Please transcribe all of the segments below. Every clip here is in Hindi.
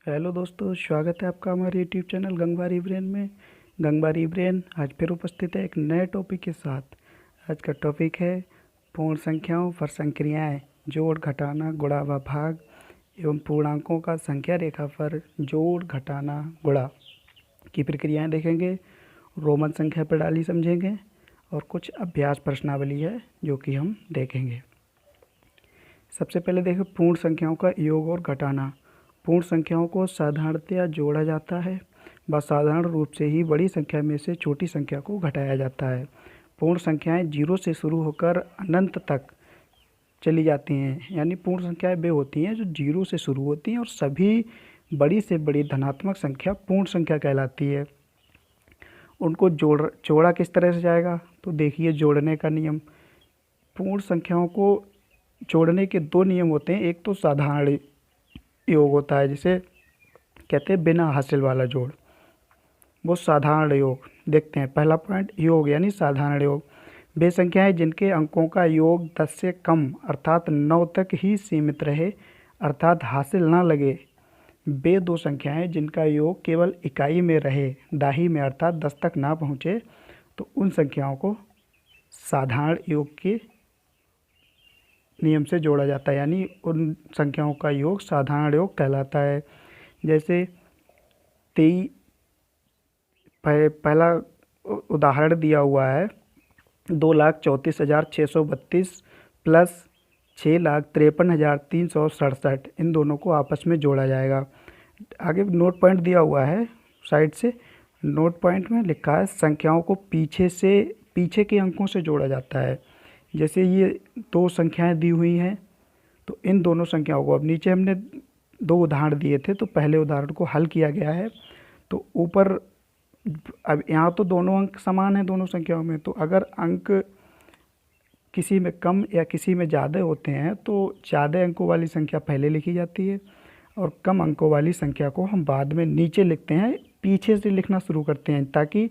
हेलो दोस्तों, स्वागत है आपका हमारे यूट्यूब चैनल गंगवारी ब्रेन में। गंगवारी ब्रेन आज फिर उपस्थित है एक नए टॉपिक के साथ। आज का टॉपिक है पूर्ण संख्याओं पर संक्रियाएं, जोड़, घटाना, गुणा व भाग एवं पूर्णांकों का संख्या रेखा पर जोड़, घटाना, गुणा की प्रक्रियाएं देखेंगे। रोमन संख्या प्रणाली समझेंगे और कुछ अभ्यास प्रश्नावली है जो कि हम देखेंगे। सबसे पहले देखें पूर्ण संख्याओं का योग और घटाना। पूर्ण संख्याओं को साधारणतया जोड़ा जाता है व साधारण रूप से ही बड़ी संख्या में से छोटी संख्या को घटाया जाता है। पूर्ण संख्याएं जीरो से शुरू होकर अनंत तक चली जाती हैं, यानी पूर्ण संख्याएं वे होती हैं जो जीरो से शुरू होती हैं और सभी बड़ी से बड़ी धनात्मक संख्या पूर्ण संख्या कहलाती है। उनको जोड़ा किस तरह से जाएगा, तो देखिए जोड़ने का नियम। पूर्ण संख्याओं को जोड़ने के दो नियम होते हैं। एक तो साधारण योग होता है जिसे कहते हैं बिना हासिल वाला जोड़, वो साधारण योग। देखते हैं पहला पॉइंट, योग यानी साधारण योग। वे संख्याएं जिनके अंकों का योग 10 से कम अर्थात 9 तक ही सीमित रहे अर्थात हासिल ना लगे। वे दो संख्याएं जिनका योग केवल इकाई में रहे, दाही में अर्थात 10 तक ना पहुँचे, तो उन संख्याओं को साधारण योग के नियम से जोड़ा जाता है, यानी उन संख्याओं का योग साधारण योग कहलाता है। जैसे पहला उदाहरण दिया हुआ है 2,34,632 प्लस 6,53,367, इन दोनों को आपस में जोड़ा जाएगा। आगे नोट पॉइंट दिया हुआ है साइड से। नोट पॉइंट में लिखा है संख्याओं को पीछे के अंकों से जोड़ा जाता है। जैसे ये दो संख्याएं दी हुई हैं, तो इन दोनों संख्याओं को, अब नीचे हमने दो उदाहरण दिए थे, तो पहले उदाहरण को हल किया गया है। तो ऊपर अब यहाँ तो दोनों अंक समान हैं दोनों संख्याओं में, तो अगर अंक किसी में कम या किसी में ज़्यादा होते हैं तो ज़्यादा अंकों वाली संख्या पहले लिखी जाती है और कम अंकों वाली संख्या को हम बाद में नीचे लिखते हैं, पीछे से लिखना शुरू करते हैं, ताकि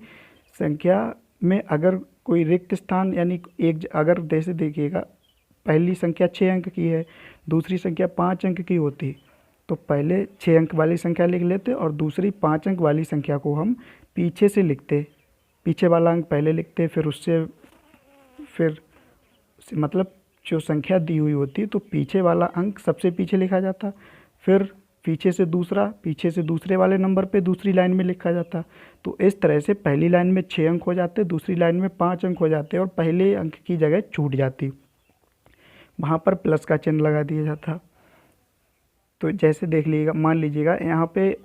संख्या में अगर कोई रिक्त स्थान, यानी एक, अगर जैसे देखिएगा पहली संख्या 6 अंक की है, दूसरी संख्या 5 अंक की होती, तो पहले 6 अंक वाली संख्या लिख लेते और दूसरी 5 अंक वाली संख्या को हम पीछे से लिखते। पीछे वाला अंक पहले लिखते, फिर मतलब जो संख्या दी हुई होती तो पीछे वाला अंक सबसे पीछे लिखा जाता, फिर पीछे से दूसरे वाले नंबर पे दूसरी लाइन में लिखा जाता। तो इस तरह से पहली लाइन में 6 अंक हो जाते, दूसरी लाइन में 5 अंक हो जाते और पहले अंक की जगह छूट जाती, वहाँ पर प्लस का चिन्ह लगा दिया जाता। तो जैसे देख लीजिएगा, मान लीजिएगा यहाँ पे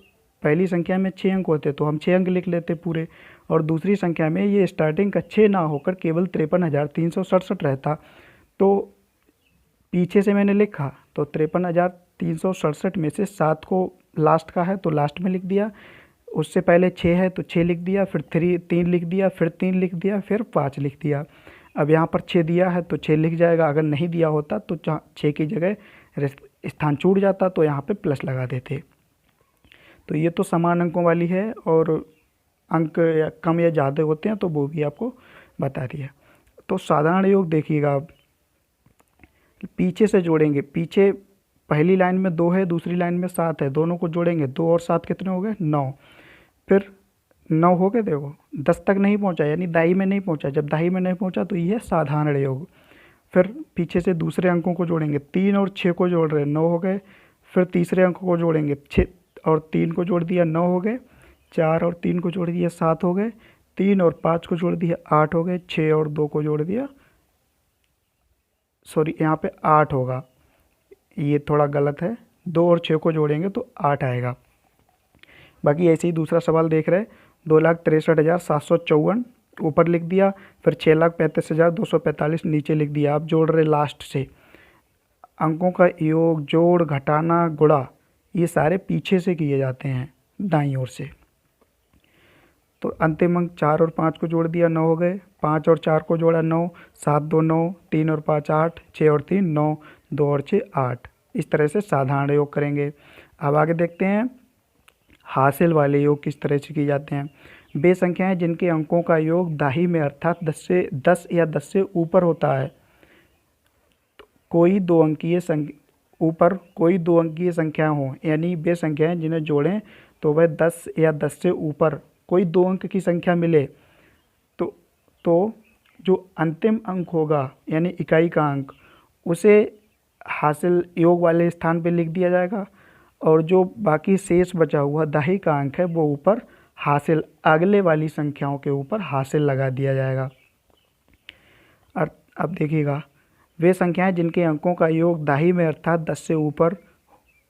पहली संख्या में 6 अंक होते तो हम 6 अंक लिख लेते पूरे, और दूसरी संख्या में ये स्टार्टिंग का 6 ना होकर केवल 53,367 रहता। तो पीछे से मैंने लिखा तो 53,367 में से 7 को लास्ट का है तो लास्ट में लिख दिया, उससे पहले 6 है तो 6 लिख दिया, फिर 3 लिख दिया, फिर 3 लिख दिया, फिर 5 लिख दिया। अब यहाँ पर 6 दिया है तो 6 लिख जाएगा, अगर नहीं दिया होता तो 6 की जगह स्थान छूट जाता तो यहाँ पे प्लस लगा देते। तो ये तो समान अंकों वाली है, और अंक या कम या ज़्यादा होते हैं तो वो भी आपको बता दिया। तो साधारण योग देखिएगा, आप पीछे से जोड़ेंगे। पीछे पहली लाइन में 2 है, दूसरी लाइन में 7 है, दोनों को जोड़ेंगे, 2 और 7 कितने हो गए, 9। फिर 9 हो गए, देखो 10 तक नहीं पहुंचा, यानी दाई में नहीं पहुंचा। जब दाई में नहीं पहुंचा तो ये साधारण योग। फिर पीछे से दूसरे अंकों को जोड़ेंगे, 3 और 6 को जोड़ रहे, 9 हो गए। फिर तीसरे अंक को जोड़ेंगे, 6 और 3 को जोड़ दिया, 9 हो गए। 4 और 3 को जोड़ दिया, 7 हो गए। 3 और 5 को जोड़ दिया, 8 हो गए। 6 और 2 को जोड़ दिया, सॉरी यहाँ पे 8 होगा, ये थोड़ा गलत है, 2 और 6 को जोड़ेंगे तो 8 आएगा। बाकी ऐसे ही दूसरा सवाल देख रहे हैं, 2,63,754 ऊपर लिख दिया, फिर 6,35,245 नीचे लिख दिया। आप जोड़ रहे लास्ट से। अंकों का योग, जोड़, घटाना, गुणा, ये सारे पीछे से किए जाते हैं, दाईं ओर से। तो अंतिम अंक 4 और 5 को जोड़ दिया, 9 हो गए। 5 और 4 को जोड़ा, 9। 7 2 9, 3 और 5 8, 6 और 3 9, 2 और 6 8। इस तरह से साधारण योग करेंगे। अब आगे देखते हैं हासिल वाले योग किस तरह से किए जाते हैं। वे संख्याएं जिनके अंकों का योग दाही में अर्थात 10 या 10 से ऊपर होता है। तो कोई दो अंकीय ऊपर कोई 2 अंकीय संख्या हो, यानी वे संख्याएं जिन्हें जोड़ें तो वह 10 या 10 से ऊपर कोई 2 अंक की संख्या मिले तो जो अंतिम अंक होगा यानी इकाई का अंक, उसे हासिल योग वाले स्थान पे लिख दिया जाएगा, और जो बाकी शेष बचा हुआ दाही का अंक है वो ऊपर हासिल अगले वाली संख्याओं के ऊपर हासिल लगा दिया जाएगा। और अब देखिएगा, वे संख्याएं जिनके अंकों का योग दाही में अर्थात 10 से ऊपर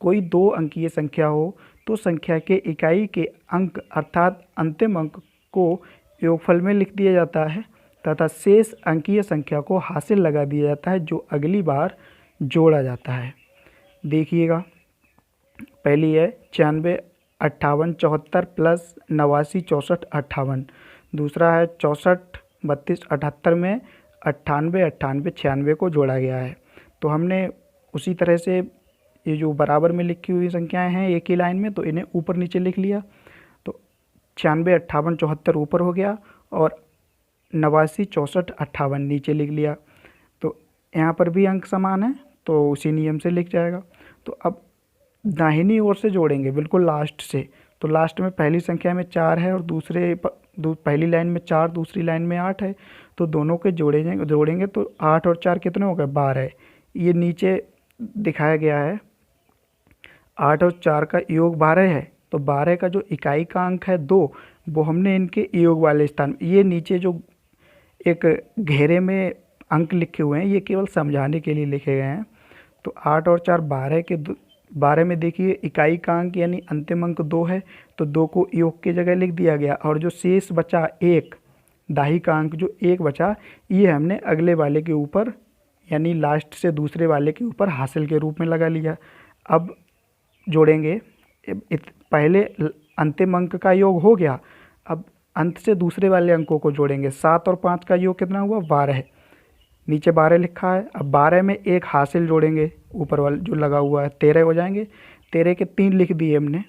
कोई 2 अंकीय संख्या हो तो संख्या के इकाई के अंक अर्थात अंतिम अंक को योगफल में लिख दिया जाता है तथा शेष अंकीय संख्या को हासिल लगा दिया जाता है जो अगली बार जोड़ा जाता है। देखिएगा, पहली है 96 58 74 प्लस 89 64 58। दूसरा है 64 32 78 में 98 98 96 को जोड़ा गया है। तो हमने उसी तरह से ये जो बराबर में लिखी हुई संख्याएं हैं एक ही लाइन में, तो इन्हें ऊपर नीचे लिख लिया। तो 96 58 74 ऊपर हो गया और 89 64 58 नीचे लिख लिया। तो यहाँ पर भी अंक समान है तो उसी नियम से लिख जाएगा। तो अब दाहिनी ओर से जोड़ेंगे बिल्कुल लास्ट से। तो लास्ट में पहली संख्या में 4 है और पहली लाइन में 4, दूसरी लाइन में 8 है, तो दोनों के जोड़ेंगे तो 8 और 4 कितने हो गए? 12। ये नीचे दिखाया गया है 8 और 4 का योग 12 है, तो 12 का जो इकाई का अंक है 2, वो हमने इनके योग वाले स्थान, ये नीचे जो एक घेरे में अंक लिखे हुए हैं ये केवल समझाने के लिए लिखे गए हैं। तो 8 और 4 12 में देखिए इकाई का अंक यानी अंतिम अंक 2 है, तो 2 को योग की जगह लिख दिया गया, और जो शेष बचा 1 दाही का अंक जो 1 बचा, ये हमने अगले वाले के ऊपर यानी लास्ट से दूसरे वाले के ऊपर हासिल के रूप में लगा लिया। अब जोड़ेंगे, पहले अंतिम अंक का योग हो गया, अब अंत से दूसरे वाले अंकों को जोड़ेंगे। 7 और 5 का योग कितना हुआ? 12। नीचे 12 लिखा है, अब 12 में एक हासिल जोड़ेंगे, ऊपर वाला जो लगा हुआ है 13 हो जाएंगे। 13 के 3 लिख दिए हमने,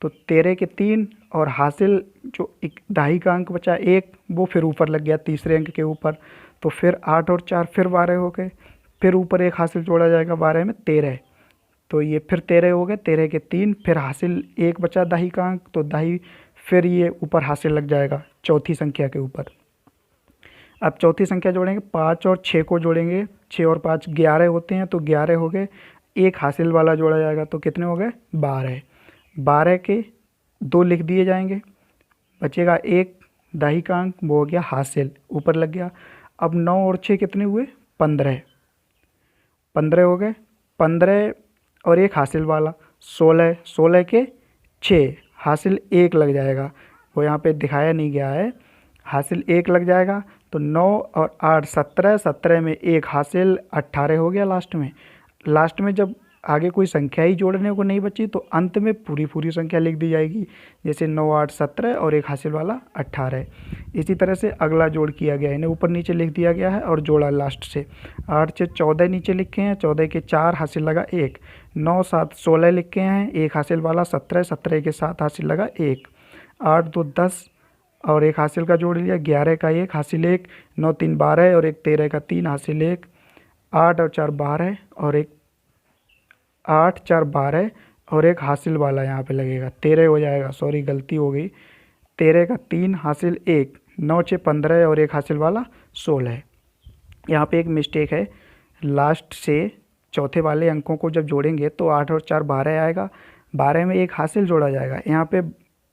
तो 13 के 3 और हासिल जो एक दाही का अंक बचा 1, वो फिर ऊपर लग गया तीसरे अंक के ऊपर। तो फिर 8 और 4 फिर 12 हो गए, फिर ऊपर एक हासिल जोड़ा जाएगा 12 में 13, तो ये फिर 13 हो गए। 13 के 3 फिर हासिल 1 बचा दाही का अंक, तो दाही फिर ये ऊपर हासिल लग जाएगा चौथी संख्या के ऊपर। अब चौथी संख्या जोड़ेंगे, 5 और 6 को जोड़ेंगे, 6 और 5 11 होते हैं, तो 11 हो गए। एक हासिल वाला जोड़ा जाएगा तो कितने हो गए? 12। 12 के 2 लिख दिए जाएंगे, बचेगा एक दाही का अंक, वो हो गया हासिल, ऊपर लग गया। अब 9 और 6 कितने हुए? 15। 15 हो गए, 15 और एक हासिल वाला 16। 16 के 6 हासिल 1 लग जाएगा, वो यहाँ पे दिखाया नहीं गया है, हासिल 1 लग जाएगा। तो 9 और 8 17, 17 में एक हासिल 18 हो गया। लास्ट में जब आगे कोई संख्या ही जोड़ने को नहीं बची तो अंत में पूरी संख्या लिख दी जाएगी, जैसे 9 8 17 और एक हासिल वाला 18। इसी तरह से अगला जोड़ किया गया, इन्हें ऊपर नीचे लिख दिया गया है और जोड़ा लास्ट से। 8 से 14 नीचे लिखे हैं, 14 के 4 हासिल लगा 1। 9 7 16 लिखे हैं, एक हासिल वाला 17, 17 के 7 हासिल लगा 1। 8 2 10 और एक हासिल का जोड़ लिया, 11 का 1 हासिल 1, 9 3 12 और एक 13 का 3 हासिल 1। 8 और 4 12 और एक 8 4 12 और एक हासिल वाला यहाँ पे लगेगा 13 हो जाएगा, सॉरी गलती हो गई। 13 का 3 हासिल 1, 9 6 15 और एक हासिल वाला 16। यहाँ पे एक मिस्टेक है, लास्ट से चौथे वाले अंकों को जब जोड़ेंगे तो 8 और 4 12 आएगा, 12 में एक हासिल जोड़ा जाएगा। यहाँ पे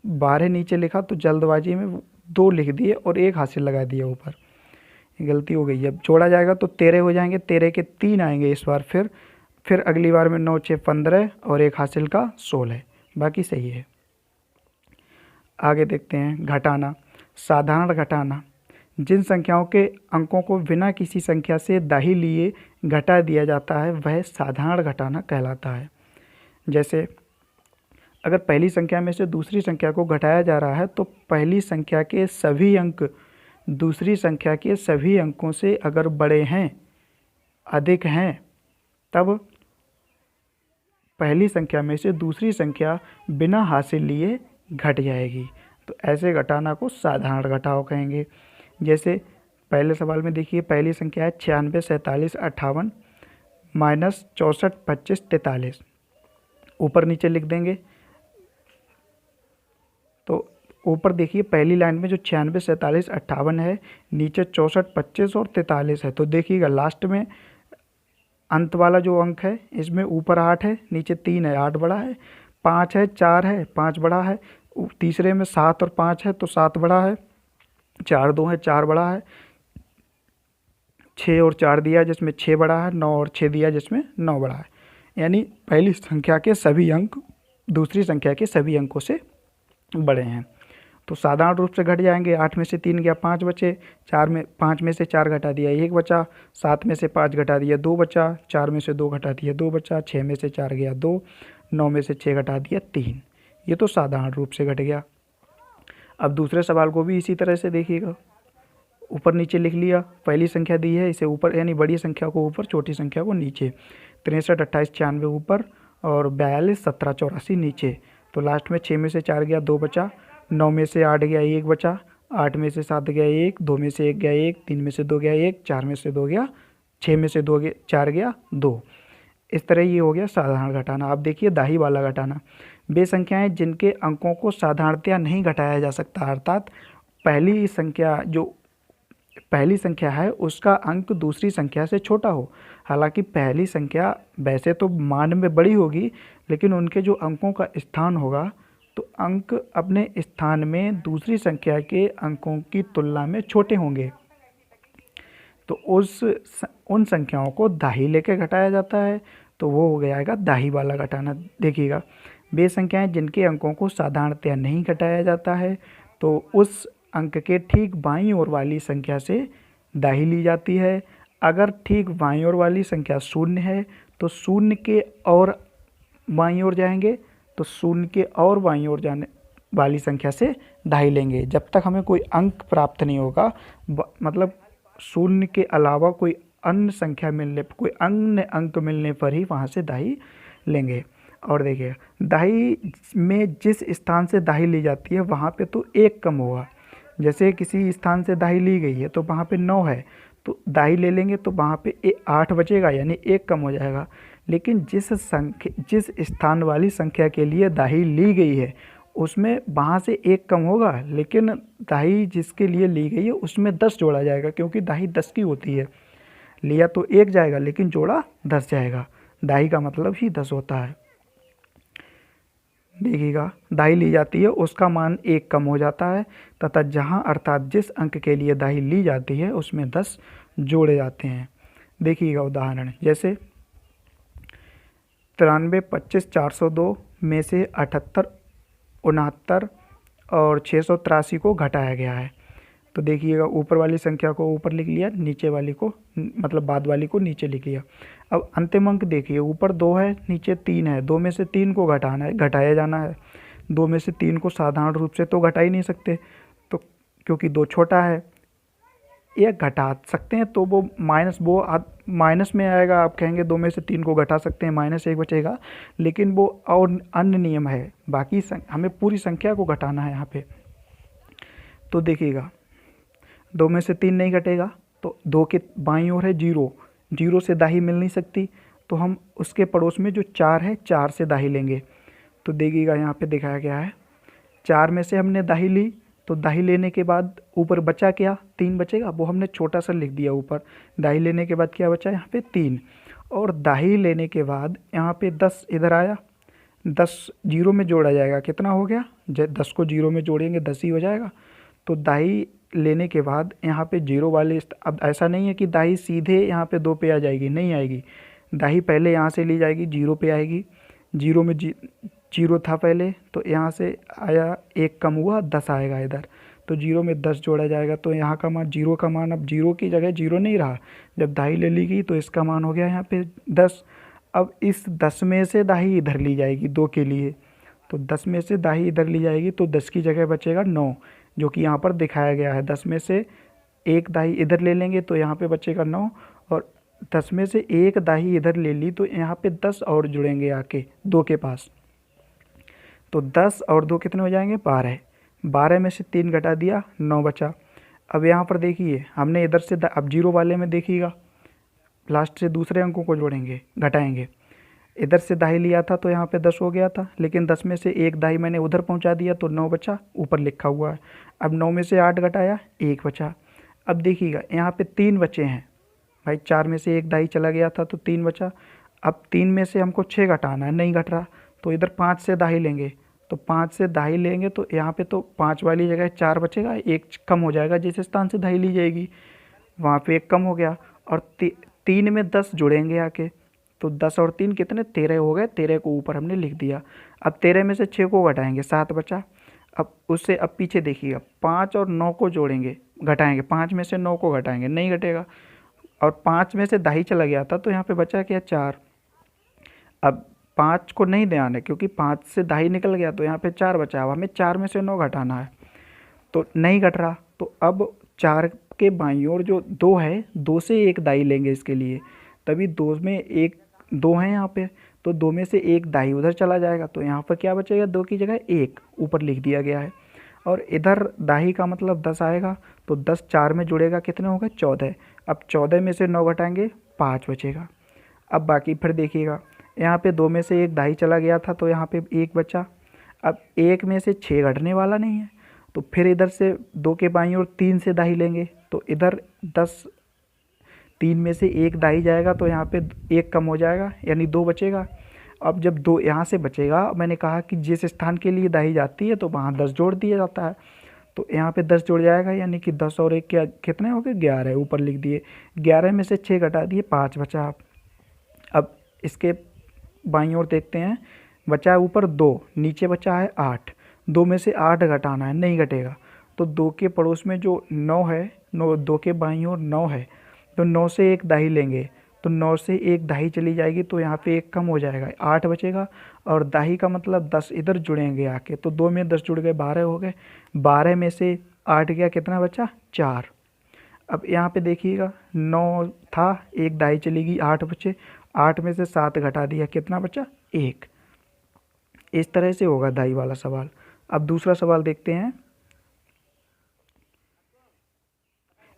12 नीचे लिखा तो जल्दबाजी में 2 लिख दिए और एक हासिल लगा दिया ऊपर, गलती हो गई। जब जोड़ा जाएगा तो 13 हो जाएंगे, 13 के 3 आएंगे इस बार, फिर अगली बार में 9 6 15 और एक हासिल का 16, बाकी सही है। आगे देखते हैं घटाना। साधारण घटाना, जिन संख्याओं के अंकों को बिना किसी संख्या से दाही लिए घटा दिया जाता है वह साधारण घटाना कहलाता है। जैसे अगर पहली संख्या में से दूसरी संख्या को घटाया जा रहा है तो पहली संख्या के सभी अंक दूसरी संख्या के सभी अंकों से अगर बड़े हैं, अधिक हैं, तब पहली संख्या में से दूसरी संख्या बिना हासिल लिए घट जाएगी। तो ऐसे घटाना को साधारण घटाव कहेंगे। जैसे पहले सवाल में देखिए, पहली संख्या है 96 47 58, माइनस 64, 25, 43, ऊपर नीचे लिख देंगे। तो ऊपर देखिए पहली लाइन में जो 96, 47, 58 है, नीचे 64, 25 और 43 है। तो देखिएगा लास्ट में अंत वाला जो अंक है इसमें ऊपर 8 है, नीचे 3 है, 8 बड़ा है, 5 है, 4 है, 5 बड़ा है, तीसरे में 7 और 5 है तो 7 बड़ा है, 4 2 है, 4 बड़ा है, 6 और 4 दिया जिसमें 6 बड़ा है, 9 और 6 दिया जिसमें 9 बड़ा है। यानी पहली संख्या के सभी अंक दूसरी संख्या के सभी अंकों से बड़े हैं। तो साधारण रूप से घट जाएंगे। 8 में से 3 गया, 5 बचे, 5 में से 4 घटा दिया, 1 बचा, 7 में से 5 घटा दिया, 2 बचा, 4 में से 2 घटा दिया, 2 बचा, 6 में से 4 गया, 2, 9 में से 6 घटा दिया, 3। ये तो साधारण रूप से घट गया। अब दूसरे सवाल को भी इसी तरह से देखिएगा, ऊपर नीचे लिख लिया, पहली संख्या दी है इसे ऊपर यानी बड़ी संख्या को ऊपर, छोटी संख्या को नीचे। 63, 28, 96 ऊपर और 42, 17, 84 नीचे। तो लास्ट में 6 में से 4 गया, 2 बचा, 9 में से 8 गया, 1 बचा, 8 में से 7 गया 1, 2 में से 1 गया 1, 3 में से 2 गया 1, 4 में से 2 गया, 6 में से 2 गया 4 गया 2। इस तरह ये हो गया साधारण घटाना। अब देखिए दाही वाला घटाना। वे संख्याएं जिनके अंकों को साधारणतया नहीं घटाया जा सकता, अर्थात पहली संख्या है उसका अंक दूसरी संख्या से छोटा हो। हालांकि पहली संख्या वैसे तो मान में बड़ी होगी, लेकिन उनके जो अंकों का स्थान होगा तो अंक अपने स्थान में दूसरी संख्या के अंकों की तुलना में छोटे होंगे। तो उन संख्याओं को दाही लेके घटाया जाता है। तो वो हो जाएगा दाही वाला घटाना। देखिएगा, वे संख्याएं जिनके अंकों को साधारणतया नहीं घटाया जाता है तो उस अंक के ठीक बाईं ओर वाली संख्या से दाही ली जाती है। अगर ठीक बाईं ओर वाली संख्या शून्य है तो शून्य के और बाईं ओर जाएंगे, तो शून्य के और बाईं ओर जाने वाली संख्या से दाही लेंगे जब तक हमें कोई अंक प्राप्त नहीं होगा। मतलब शून्य के अलावा कोई अन्य संख्या मिलने, कोई अन्य अंक मिलने पर ही वहाँ से दाही लेंगे। और देखिए दाही में जिस स्थान से दाही ली जाती है वहाँ पे तो एक कम होगा। जैसे किसी स्थान से दाही ली गई है तो वहाँ पे 9 है, तो दाही ले लेंगे तो वहाँ पे 8 बचेगा, यानी एक कम हो जाएगा। लेकिन जिस स्थान वाली संख्या के लिए दाही ली गई है उसमें वहाँ से एक कम होगा, लेकिन दाही जिसके लिए ली गई है उसमें 10 जोड़ा जाएगा, क्योंकि दाही 10 की होती है। लिया तो 1 जाएगा लेकिन जोड़ा 10 जाएगा। दाही का मतलब ही 10 होता है। देखिएगा, दाही ली जाती है उसका मान 1 कम हो जाता है तथा जहाँ अर्थात जिस अंक के लिए दाही ली जाती है उसमें 10 जोड़े जाते हैं। देखिएगा उदाहरण, जैसे 93, 25, 402 में से 78, 69 और 683 को घटाया गया है। तो देखिएगा ऊपर वाली संख्या को ऊपर लिख लिया, नीचे वाली को मतलब बाद वाली को नीचे लिख लिया। अब अंतिम अंक देखिए, ऊपर 2 है, नीचे 3 है, 2 में से 3 को घटाया जाना है। 2 में से 3 को साधारण रूप से तो घटा ही नहीं सकते, तो क्योंकि 2 छोटा है। ये घटा सकते हैं तो वो माइनस में आएगा। आप कहेंगे 2 में से 3 को घटा सकते हैं, -1 बचेगा, लेकिन वो और अन्य नियम है। बाकी हमें पूरी संख्या को घटाना है यहाँ पे। तो देखिएगा 2 में से 3 नहीं घटेगा, तो 2 के बाईं ओर है 0, 0 से दाही मिल नहीं सकती, तो हम उसके पड़ोस में जो 4 है 4 से दाही लेंगे। तो देखिएगा यहाँ पे दिखाया गया है 4 में से हमने दाही ली, तो दाही लेने के बाद ऊपर बचा क्या, 3 बचेगा, वो हमने छोटा सा लिख दिया ऊपर। दाही लेने के बाद क्या बचा यहाँ पे 3, और दाही लेने के बाद यहाँ पे 10 इधर आया, 10 0 में जोड़ा जाएगा, कितना हो गया, जब 10 को 0 में जोड़ेंगे 10 ही हो जाएगा। तो दाही लेने के बाद यहाँ पे 0 वाले, अब ऐसा नहीं है कि दाही सीधे यहाँ पे 2 पे आ जाएगी, नहीं आएगी। दाही पहले यहाँ से ली जाएगी, 0 पे आएगी, 0 में 0 था पहले, तो यहाँ से आया 1 कम हुआ, 10 आएगा इधर, तो 0 में 10 जोड़ा जाएगा। तो यहाँ का मान 0 का मान अब 0 की जगह 0 नहीं रहा, जब दाही ले ली गई तो इसका मान हो गया यहाँ पे 10। अब इस 10 में से दाही इधर ली जाएगी 2 के लिए, तो 10 में से दाही इधर ली जाएगी, तो 10 की जगह बचेगा 9, जो कि यहाँ पर दिखाया गया है। 10 में से 1 दाही इधर ले लेंगे तो यहाँ पे बचेगा 9, और 10 में से 1 दाही इधर ले ली तो यहाँ पे 10 और जुड़ेंगे आके 2 के पास, तो 10 और 2 कितने हो जाएंगे, 12। 12 में से 3 घटा दिया, 9 बचा। अब यहाँ पर देखिए हमने इधर से अब 0 वाले में देखिएगा लास्ट से दूसरे अंकों को जोड़ेंगे, घटाएंगे। इधर से दाही लिया था तो यहाँ पे 10 हो गया था, लेकिन 10 में से एक दाही मैंने उधर पहुँचा दिया तो 9 बचा, ऊपर लिखा हुआ है। अब 9 में से 8 घटाया, 1 बचा। अब देखिएगा यहाँ पे 3 बचे हैं भाई, 4 में से एक दाही चला गया था तो 3 बचा। अब 3 में से हमको 6 घटाना है, नहीं घट रहा, तो इधर 5 से दाही लेंगे। तो 5 से दाही लेंगे तो यहाँ पे तो 5 वाली जगह 4 बचेगा, एक कम हो जाएगा जिस स्थान से दाही ली जाएगी, वहाँ पे एक कम हो गया। और 3 में 10 जुड़ेंगे आके, तो 10 और 3 कितने, 13 हो गए। 13 को ऊपर हमने लिख दिया। अब 13 में से 6 को घटाएंगे, 7 बचा। अब उससे अब पीछे देखिएगा, 5 और 9 को जोड़ेंगे, घटाएंगे, 5 में से 9 को घटाएंगे, नहीं घटेगा। और 5 में से दाही चला गया था तो यहाँ पे बचा क्या, 4। अब 5 को नहीं ध्यान है क्योंकि 5 से दाही निकल गया तो यहाँ पे 4 बचा। अब हमें 4 में से 9 घटाना है तो नहीं घट रहा, तो अब 4 के बाईं ओर जो 2 है, 2 से एक दाही लेंगे इसके लिए, तभी 2 में एक 2 है यहाँ पे, तो 2 में से एक दाही उधर चला जाएगा तो यहाँ पर क्या बचेगा, 2 की जगह 1 ऊपर लिख दिया गया है। और इधर दाही का मतलब 10 आएगा, तो 10 4 में जुड़ेगा, कितने हो गए, 14। अब 14 में से 9 घटाएंगे, 5 बचेगा। अब बाकी फिर देखिएगा, यहाँ पे 2 में से एक दाही चला गया था तो यहाँ पे 1 बचा। अब 1 में से 6 घटने वाला नहीं है, तो फिर इधर से 2 के बाईं ओर 3 से दाही लेंगे, तो इधर 10, 3 में से एक दाही जाएगा तो यहाँ पे 1 कम हो जाएगा, यानी 2 बचेगा। अब जब 2 यहाँ से बचेगा, मैंने कहा कि जिस स्थान के लिए दाही जाती है तो वहाँ 10 जोड़ दिया जाता है, तो यहाँ पे 10 जुड़ जाएगा, यानी कि 10 और 1 क्या कितने हो गए, 11 ऊपर लिख दिए। 11 में से 6 घटा दिए, 5 बचा। अब इसके बाईं ओर देखते हैं, बचा है ऊपर 2, नीचे बचा है 8। 2 में से 8 घटाना है, नहीं घटेगा, तो 2 के पड़ोस में जो 9 है, 2 के बाईं ओर 9 है, तो 9 से एक दाही लेंगे, तो 9 से एक दाही चली जाएगी तो यहाँ पे एक कम हो जाएगा, 8 बचेगा। और दाही का मतलब 10 इधर जुड़ेंगे आके, तो 2 में 10 जुड़ गए, 12 हो गए। 12 में से 8 गया, कितना बचा, 4। अब यहाँ पे देखिएगा, 9 था, एक दाही चली गई, 8 बचे। 8 में से 7 घटा दिया, कितना बचा, 1। इस तरह से होगा दाही वाला सवाल। अब दूसरा सवाल देखते हैं।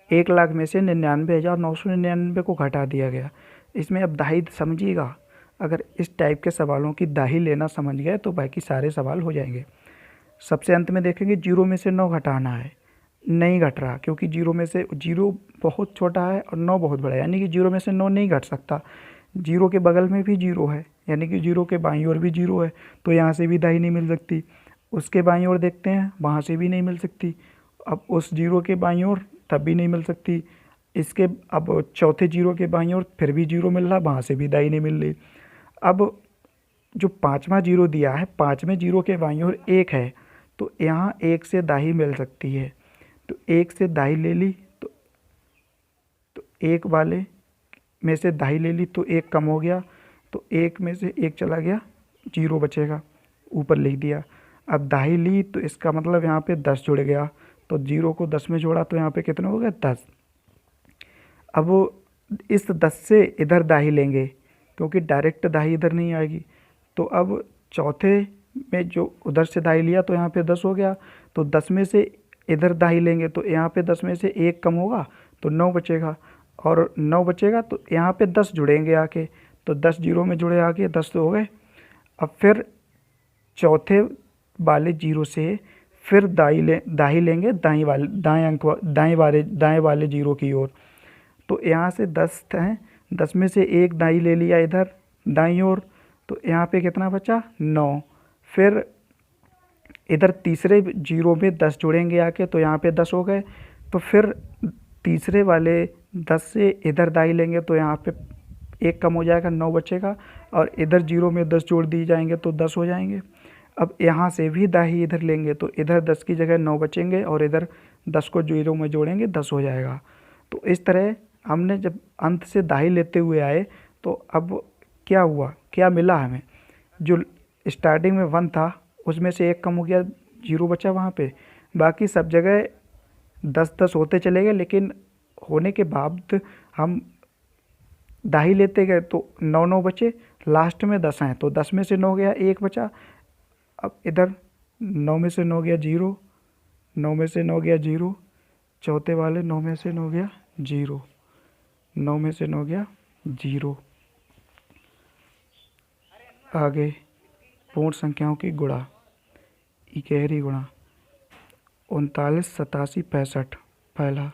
1,00,000 में से 99,999 को घटा दिया गया। इसमें अब दाही समझिएगा, अगर इस टाइप के सवालों की दाही लेना समझ गए तो बाकी सारे सवाल हो जाएंगे। सबसे अंत में देखेंगे, 0 में से 9 घटाना है, नहीं घट रहा क्योंकि 0 में से 0 बहुत छोटा है और 9 बहुत बड़ा है, यानी कि 0 में से 9 नहीं घट सकता। 0 के बगल में भी 0 है, यानी कि 0 के बाईं ओर भी 0 है, तो यहाँ से भी दाही नहीं मिल सकती। उसके बाईं ओर देखते हैं, वहाँ से भी नहीं मिल सकती। अब उस 0 के बाईं ओर तब भी नहीं मिल सकती। इसके अब चौथे 0 के बाईं ओर फिर भी 0 मिल रहा, वहाँ से भी दाही नहीं मिल रही। अब जो 5वां 0 दिया है, 5वें 0 के बाईं ओर 1 है, तो यहाँ 1 से दाही मिल सकती है, तो 1 से दाही ले ली, तो 1 वाले में से दाही ले ली तो 1 कम हो गया, तो 1 में से 1 चला गया, 0 बचेगा, ऊपर लिख दिया। अब दाही ली तो इसका मतलब यहाँ पे 10 जुड़ गया, तो 0 को 10 में जोड़ा तो यहाँ पे कितना हो गया, 10। अब इस 10 से इधर दाही लेंगे क्योंकि डायरेक्ट दाही इधर नहीं आएगी, तो अब चौथे में जो उधर से दाही लिया तो यहाँ पे 10 हो गया, तो 10 में से इधर दाही लेंगे तो यहाँ पे 10 में से 1 कम होगा तो 9 बचेगा, और 9 बचेगा तो यहाँ पे 10 जुड़ेंगे आके, तो 10 0 में जुड़े आके 10 तो हो गए। अब फिर चौथे वाले 0 से फिर दाही लेंगे दाएं वाले 0 की ओर, तो यहाँ से 10 हैं, 10 में से एक दाई ले लिया इधर दाईं ओर, तो यहाँ पे कितना बचा, 9। फिर इधर तीसरे 0 में 10 जुड़ेंगे आके, तो यहाँ पे 10 हो गए, तो फिर तीसरे वाले 10 से इधर दाई लेंगे तो यहाँ पे 1 कम हो जाएगा, 9 बचेगा, और इधर 0 में 10 जोड़ दिए जाएंगे तो 10 हो जाएंगे। अब यहाँ से भी दाही इधर लेंगे तो इधर 10 की जगह 9 बचेंगे, और इधर 10 को 0 में जोड़ेंगे 10 हो जाएगा। तो इस तरह हमने जब अंत से दाही लेते हुए आए तो अब क्या हुआ, क्या मिला हमें, जो स्टार्टिंग में 1 था उसमें से 1 कम हो गया, 0 बचा वहाँ पे, बाकी सब जगह 10-10 होते चले गए, लेकिन होने के बाद हम दाही लेते गए तो 9-9 बचे, लास्ट में 10 हैं तो 10 में से 9 गया, 1 बचा। अब इधर 9 में से 9 गया 0, 9 में से 9 गया 0, चौथे वाले 9 में से 9 गया 0, 9 में से 9 गया 0। आगे पूर्ण संख्याओं की गुणा, इकहरी गुणा 39 87 65। पहला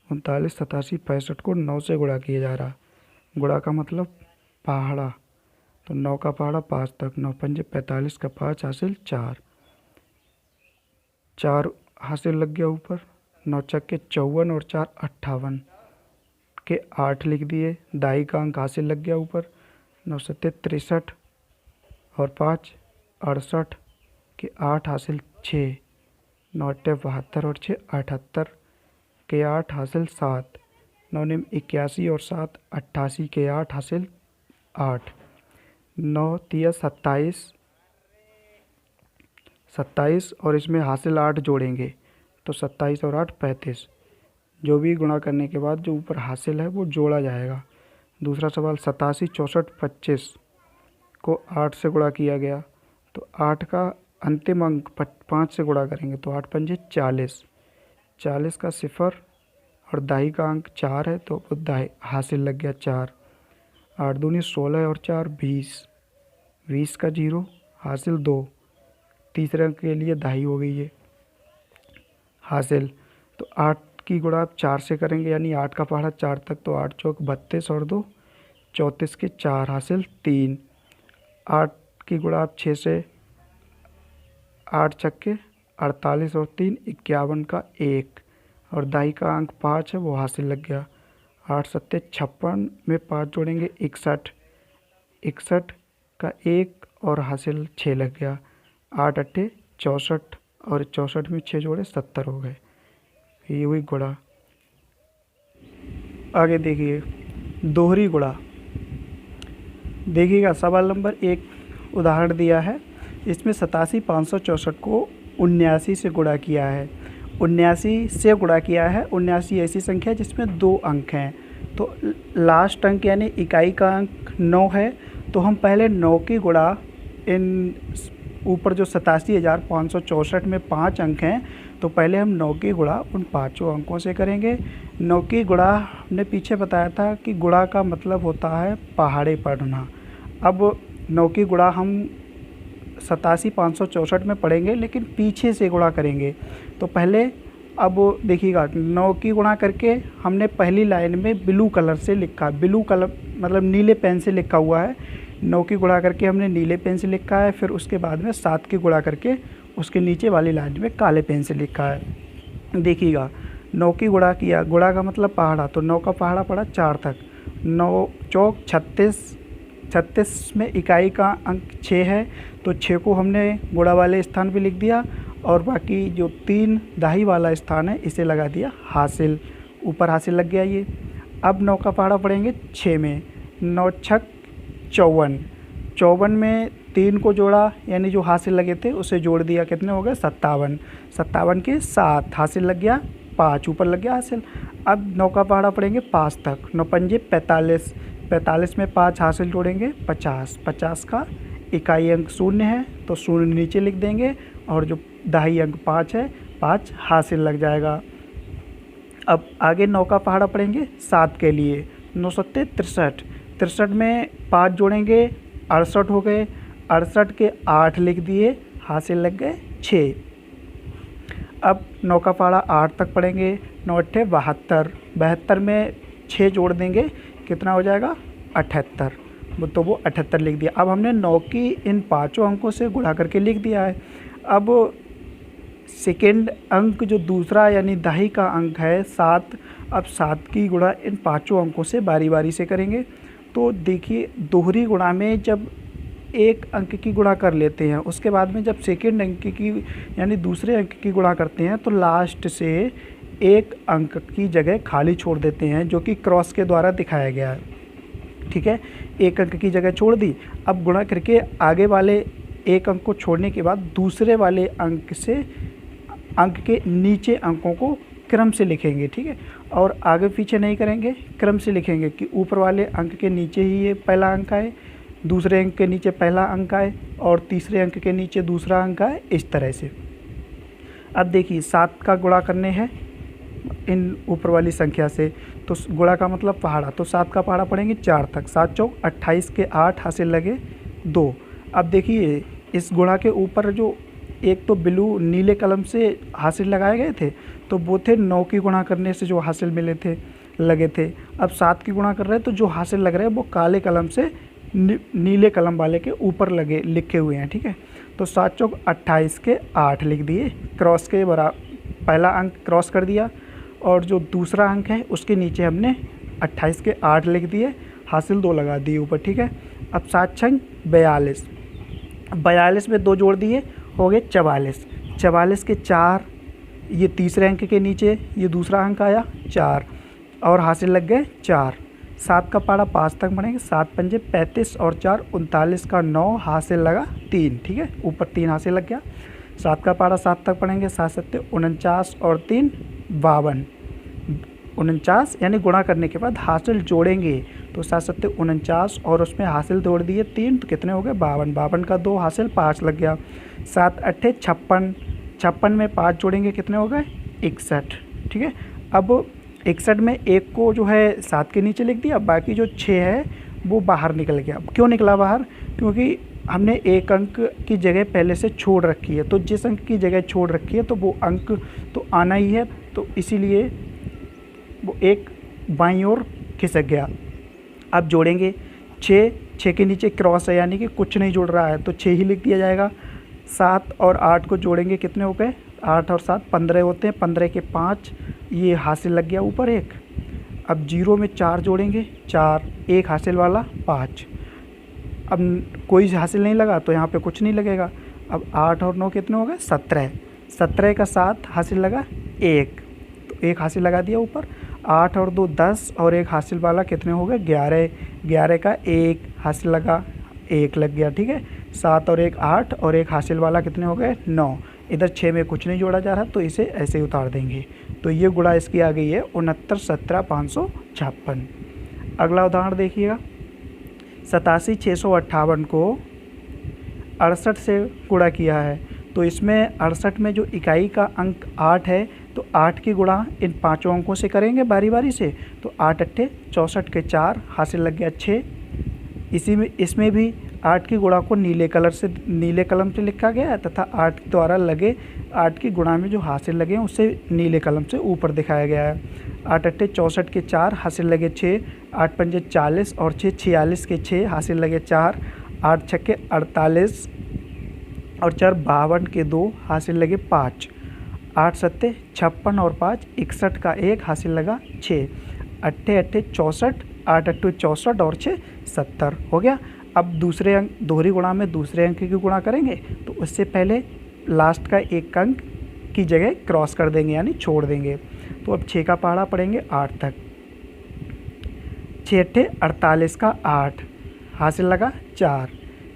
39 87 65 को 9 से गुणा किया जा रहा। गुणा का मतलब पहाड़ा, तो 9 का पहाड़ा 5 तक, 9 पंजे 45 का 5 हासिल 4, 4 हासिल लग गया ऊपर, 9 चक्के 54 और 4 58 के 8 लिख दिए। दाई का अंक हासिल लग गया ऊपर, 9 सत्ते 63 और 5 68 के 8 हासिल 6, 9 अट्ठे 72 और 6 78 के 8 हासिल 7, 9 निम 81 और 7 88 के 8 हासिल 8, 9 तिया 27 27 और इसमें हासिल 8 जोड़ेंगे तो 27 और 8 35। जो भी गुणा करने के बाद जो ऊपर हासिल है वो जोड़ा जाएगा। दूसरा सवाल 87 64 25 को 8 से गुणा किया गया, तो 8 का अंतिम अंक 5 से गुणा करेंगे तो 8 पंजे 40, 40 का 0 और दाई का अंक 4 है तो दाई हासिल लग गया 4, 8 दूनी 16 और 4 20, 20 का 0 हासिल 2, तीसरे अंक के लिए दाई हो गई है हासिल। तो 8 की गुणा आप 4 से करेंगे, यानी 8 का पहाड़ा 4 तक, तो 8 चौक 32 और 2 34 के 4 हासिल 3। 8 की गुणा आप 6 से, 8 छक्के 48 और 3 51 का 1 और दाई का अंक 5 है वो हासिल लग गया। 8 सत्ते 56 में 5 जोड़ेंगे 61, 61 का 1 और हासिल 6 लग गया। 8 अट्ठे 64 और 64 में 6 जोड़े 70 हो गए। ये हुई गुणा। आगे देखिए दोहरी गुणा। देखिएगा सवाल नंबर 1 उदाहरण दिया है, इसमें 87 564 को 79 से गुणा किया है। 79 से गुणा किया है। 79 ऐसी संख्या है जिसमें 2 अंक हैं, तो लास्ट अंक यानी इकाई का अंक 9 है, तो हम पहले 9 की गुणा इन ऊपर जो 87,564 में 5 अंक हैं, तो पहले हम 9 की गुणा उन 5 अंकों से करेंगे। 9 की गुणा हमने पीछे बताया था कि गुणा का मतलब होता है पहाड़े पढ़ना। अब 9 की गुणा हम 87,564 में पढ़ेंगे, लेकिन पीछे से गुणा करेंगे। तो पहले अब देखिएगा 9 की गुणा करके हमने पहली लाइन में ब्लू कलर से लिखा, ब्लू कलर मतलब नीले पेन से लिखा हुआ है। 9 की गुणा करके हमने नीले पेन से लिखा है, फिर उसके बाद में 7 की गुणा करके उसके नीचे वाली लाइन में काले पेन से लिखा है। देखिएगा 9 की गुणा किया, गुणा का मतलब पहाड़ा, तो 9 का पहाड़ा पड़ा 4 तक, 9 चौक 36, 36 में इकाई का अंक 6 है, तो 6 को हमने गुणा वाले स्थान पे लिख दिया और बाकी जो 3 दाही वाला स्थान है इसे लगा दिया हासिल, ऊपर हासिल लग गया ये। अब 9 का पहाड़ा पढ़ेंगे 6 में, 9 छक 54, 54 में 3 को जोड़ा यानी जो हासिल लगे थे उसे जोड़ दिया, कितने हो गए 57, 57 के 7 हासिल लग गया 5, ऊपर लग गया हासिल। अब 9 का पहाड़ा पढ़ेंगे 5 तक, 9 पंजे 45, 45 में 5 हासिल जोड़ेंगे 50, 50 का इकाई अंक 0 है तो 0 नीचे लिख देंगे और जो दाही अंक 5 है 5 हासिल लग जाएगा। अब आगे 9 का पहाड़ा पढ़ेंगे 7 के लिए, 9 सत्ते 63, 63 में 5 जोड़ेंगे 68 हो गए, 68 के 8 लिख दिए, हासिल लग गए 6। अब 9 का पहाड़ा 8 तक पढ़ेंगे, 9 अट्ठे 72, 72 में 6 जोड़ देंगे, कितना हो जाएगा 78, तो वो 78 लिख दिया। अब हमने 9 की इन 5 अंकों से गुणा करके लिख दिया है। अब सेकेंड अंक जो दूसरा यानी दाही का अंक है 7, अब 7 की गुणा इन 5 अंकों से बारी बारी से करेंगे। तो देखिए दोहरी गुणा में जब एक अंक की गुणा कर लेते हैं, उसके बाद में जब सेकेंड अंक की यानी दूसरे अंक की गुणा करते हैं तो लास्ट से एक अंक की जगह खाली छोड़ देते हैं, जो कि क्रॉस के द्वारा दिखाया गया है। ठीक है, एक अंक की जगह छोड़ दी। अब गुणा करके आगे वाले एक अंक को छोड़ने के बाद दूसरे वाले अंक से अंक के नीचे अंकों को क्रम से लिखेंगे। ठीक है, और आगे पीछे नहीं करेंगे, क्रम से लिखेंगे कि ऊपर वाले अंक के नीचे ही ये पहला अंक आए, दूसरे अंक के नीचे पहला अंक आए और तीसरे अंक के नीचे दूसरा अंक आए, इस तरह से। अब देखिए 7 का गुणा करने हैं इन ऊपर वाली संख्या से। तो गुणा का मतलब पहाड़ा, तो 7 का पहाड़ा पढ़ेंगे 4 तक, 7 चौक 28 के 8 हासिल लगे 2। अब देखिए इस गुणा के ऊपर जो एक तो ब्लू नीले कलम से हासिल लगाए गए थे, तो वो थे 9 की गुणा करने से जो हासिल मिले थे लगे थे। अब 7 की गुणा कर रहे हैं तो जो हासिल लग रहे हैं वो काले कलम से नीले कलम वाले के ऊपर लगे लिखे हुए हैं, ठीक है। तो 7 चौक 28 के 8 लिख दिए, क्रॉस के बराबर पहला अंक क्रॉस कर दिया, और जो दूसरा अंक है उसके नीचे हमने 28 के 8 लिख दिए, हासिल 2 लगा दिए ऊपर, ठीक है। अब 7 छंग 42, 42 में 2 जोड़ दिए, हो गए 44, 44 के 4, ये तीसरे अंक के नीचे ये दूसरा अंक आया 4, और हासिल लग गए 4। 7 का पहाड़ा 5 तक पढ़ेंगे, 7 पंजे 35 और 4 39 का 9 हासिल लगा 3, ठीक है, ऊपर 3 हासिल लग गया। 7 का पहाड़ा 7 तक पढ़ेंगे, 7 सत्ते 49 और 3 52, 49 यानी गुणा करने के बाद हासिल जोड़ेंगे, तो 7 सत्ते 49 और उसमें हासिल जोड़ दिए 3, तो कितने हो गए 52, 52 का 2 हासिल 5 लग गया। 7 अट्ठे 56, 56 में 5 जोड़ेंगे कितने हो गए 61, ठीक है। अब 61 में 1 को जो है 7 के नीचे लिख दिया, बाकी जो 6 है वो बाहर निकल गया। क्यों निकला बाहर? क्योंकि हमने एक अंक की जगह पहले से छोड़ रखी है, तो जिस अंक की जगह छोड़ रखी है तो वो अंक तो आना ही है, तो इसीलिए वो एक बाईं ओर खिसक गया। अब जोड़ेंगे 6, 6 के नीचे क्रॉस है यानी कि कुछ नहीं जुड़ रहा है, तो 6 ही लिख दिया जाएगा। 7 और 8 को जोड़ेंगे कितने हो गए 8 और 7 15 होते हैं, 15 के 5, ये हासिल लग गया ऊपर 1। अब 0 में 4 जोड़ेंगे 4, 1 हासिल वाला 5, अब कोई हासिल नहीं लगा तो यहाँ पे कुछ नहीं लगेगा। अब 8 और 9 कितने हो गए 17, 17 का 7 हासिल लगा 1, तो 1 हासिल लगा दिया ऊपर। 8 और 2 10 और 1 हासिल वाला कितने हो गए 11, 11 का 1 हासिल लगा 1 लग गया, ठीक है। 7 और 1 8 और 1 हासिल वाला कितने हो गए 9, इधर 6 में कुछ नहीं जोड़ा जा रहा तो इसे ऐसे ही उतार देंगे, तो ये गुणा इसकी आ गई है 69 17 556। अगला उदाहरण देखिएगा, 87 658 को 68 से गुणा किया है, तो इसमें 68 में जो इकाई का अंक 8 है, तो 8 की गुणा इन पाँचों अंकों से करेंगे बारी बारी से, तो 8 अट्ठे 64 के 4 हासिल लग गया 6। इसी में इसमें भी 8 की गुणा को नीले कलम से लिखा गया है, तथा 8 द्वारा लगे 8 की गुणा में जो हासिल लगे हैं उससे नीले कलम से ऊपर दिखाया गया है। 8 अट्ठे 64 के 4 हासिल लगे 6, 8 पंजे 40 और 6 46 के 6 हासिल लगे 4, 8 छक्के 48 और 4 52 के 2 हासिल लगे 5, 8 सत्ते 56 और 5 61 का 1 हासिल लगा 6, अट्ठे अट्ठे 64, 8 अट्ठे 64 और 6 70 हो गया। अब दूसरे अंक दोहरी गुणा में दूसरे अंक की गुणा करेंगे, तो उससे पहले लास्ट का एक अंक की जगह क्रॉस कर देंगे यानी छोड़ देंगे। तो अब 6 का पहाड़ा पढ़ेंगे 8 तक, 6 अट्ठे 48 का 8 हासिल लगा 4,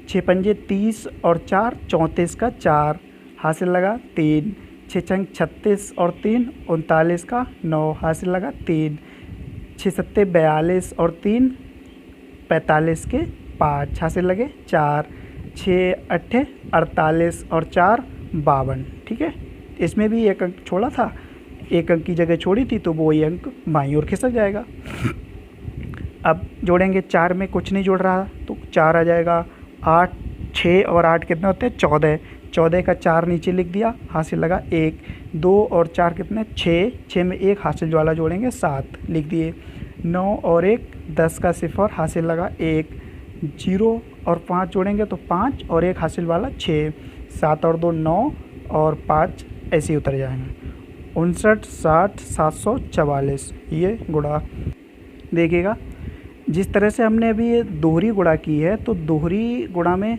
6 पंजे 30 और 4 34 का 4 हासिल लगा 3, 6 छंग 36 और 3 39 का 9 हासिल लगा 3, 6 सत्ते 42 और 3 45 के 5 हासिल लगे 4, 6 अट्ठे 48 और 4 52, ठीक है। इसमें भी एक अंक छोड़ा था, एक अंक की जगह छोड़ी थी, तो वो ये अंक बाईं ओर खिसक जाएगा। अब जोड़ेंगे 4 में कुछ नहीं जुड़ रहा तो 4 आ जाएगा, 8 6 और 8 कितने होते हैं 14, 14 का 4 नीचे लिख दिया, हासिल लगा 1, 2 और 4 कितने 6, 6 में 1 हासिल वाला जोड़ेंगे 7 लिख दिए, 9 और 1 10 का 0 हासिल लगा 1, 0 और 5 जोड़ेंगे तो 5 और 1 हासिल वाला 6, 7 और 2 9 और 5 ऐसे ही उतर जाएंगे। 59 60 744 ये गुणा देखिएगा। जिस तरह से हमने अभी ये दोहरी गुणा की है, तो दोहरी गुणा में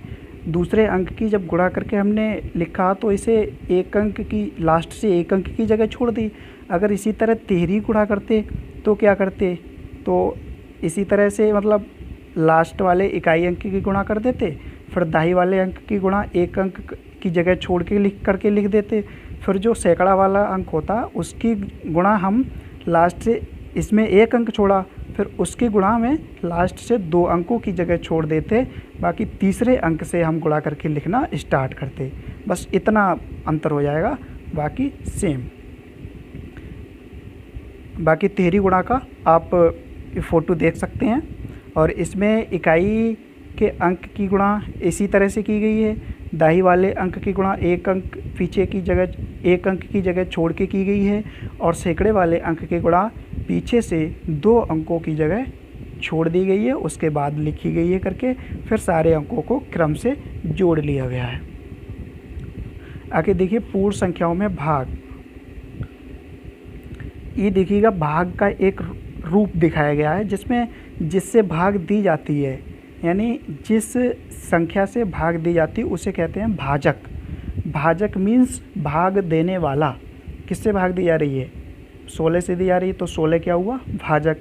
दूसरे अंक की जब गुणा करके हमने लिखा तो इसे एक अंक की लास्ट से एक अंक की जगह छोड़ दी। अगर इसी तरह तिहरी गुणा करते तो क्या करते, तो इसी तरह से मतलब लास्ट वाले इकाई अंक की गुणा कर देते, फिर दाही वाले अंक की गुणा एक अंक की जगह छोड़ के लिख देते, फिर जो सैकड़ा वाला अंक होता उसकी गुणा हम लास्ट से, इसमें एक अंक छोड़ा फिर उसकी गुणा में लास्ट से 2 अंकों की जगह छोड़ देते, बाकी तीसरे अंक से हम गुणा करके लिखना स्टार्ट करते। बस इतना अंतर हो जाएगा, बाकी सेम। बाकी तिहरी गुणा का आप फ़ोटो देख सकते हैं। और इसमें इकाई के अंक की गुणा इसी तरह से की गई है। दाही वाले अंक की गुणा एक अंक पीछे की जगह, एक अंक की जगह छोड़ के की गई है, और सैकड़े वाले अंक की गुणा पीछे से 2 अंकों की जगह छोड़ दी गई है, उसके बाद लिखी गई है करके, फिर सारे अंकों को क्रम से जोड़ लिया गया है। आगे देखिए पूर्ण संख्याओं में भाग। ये देखिएगा भाग का एक रूप दिखाया गया है जिसमें जिससे भाग दी जाती है, यानी जिस संख्या से भाग दी जाती है उसे कहते हैं भाजक। भाजक मीन्स भाग देने वाला। किससे भाग दी जा रही है? 16 से दी जा रही है, तो 16 क्या हुआ? भाजक।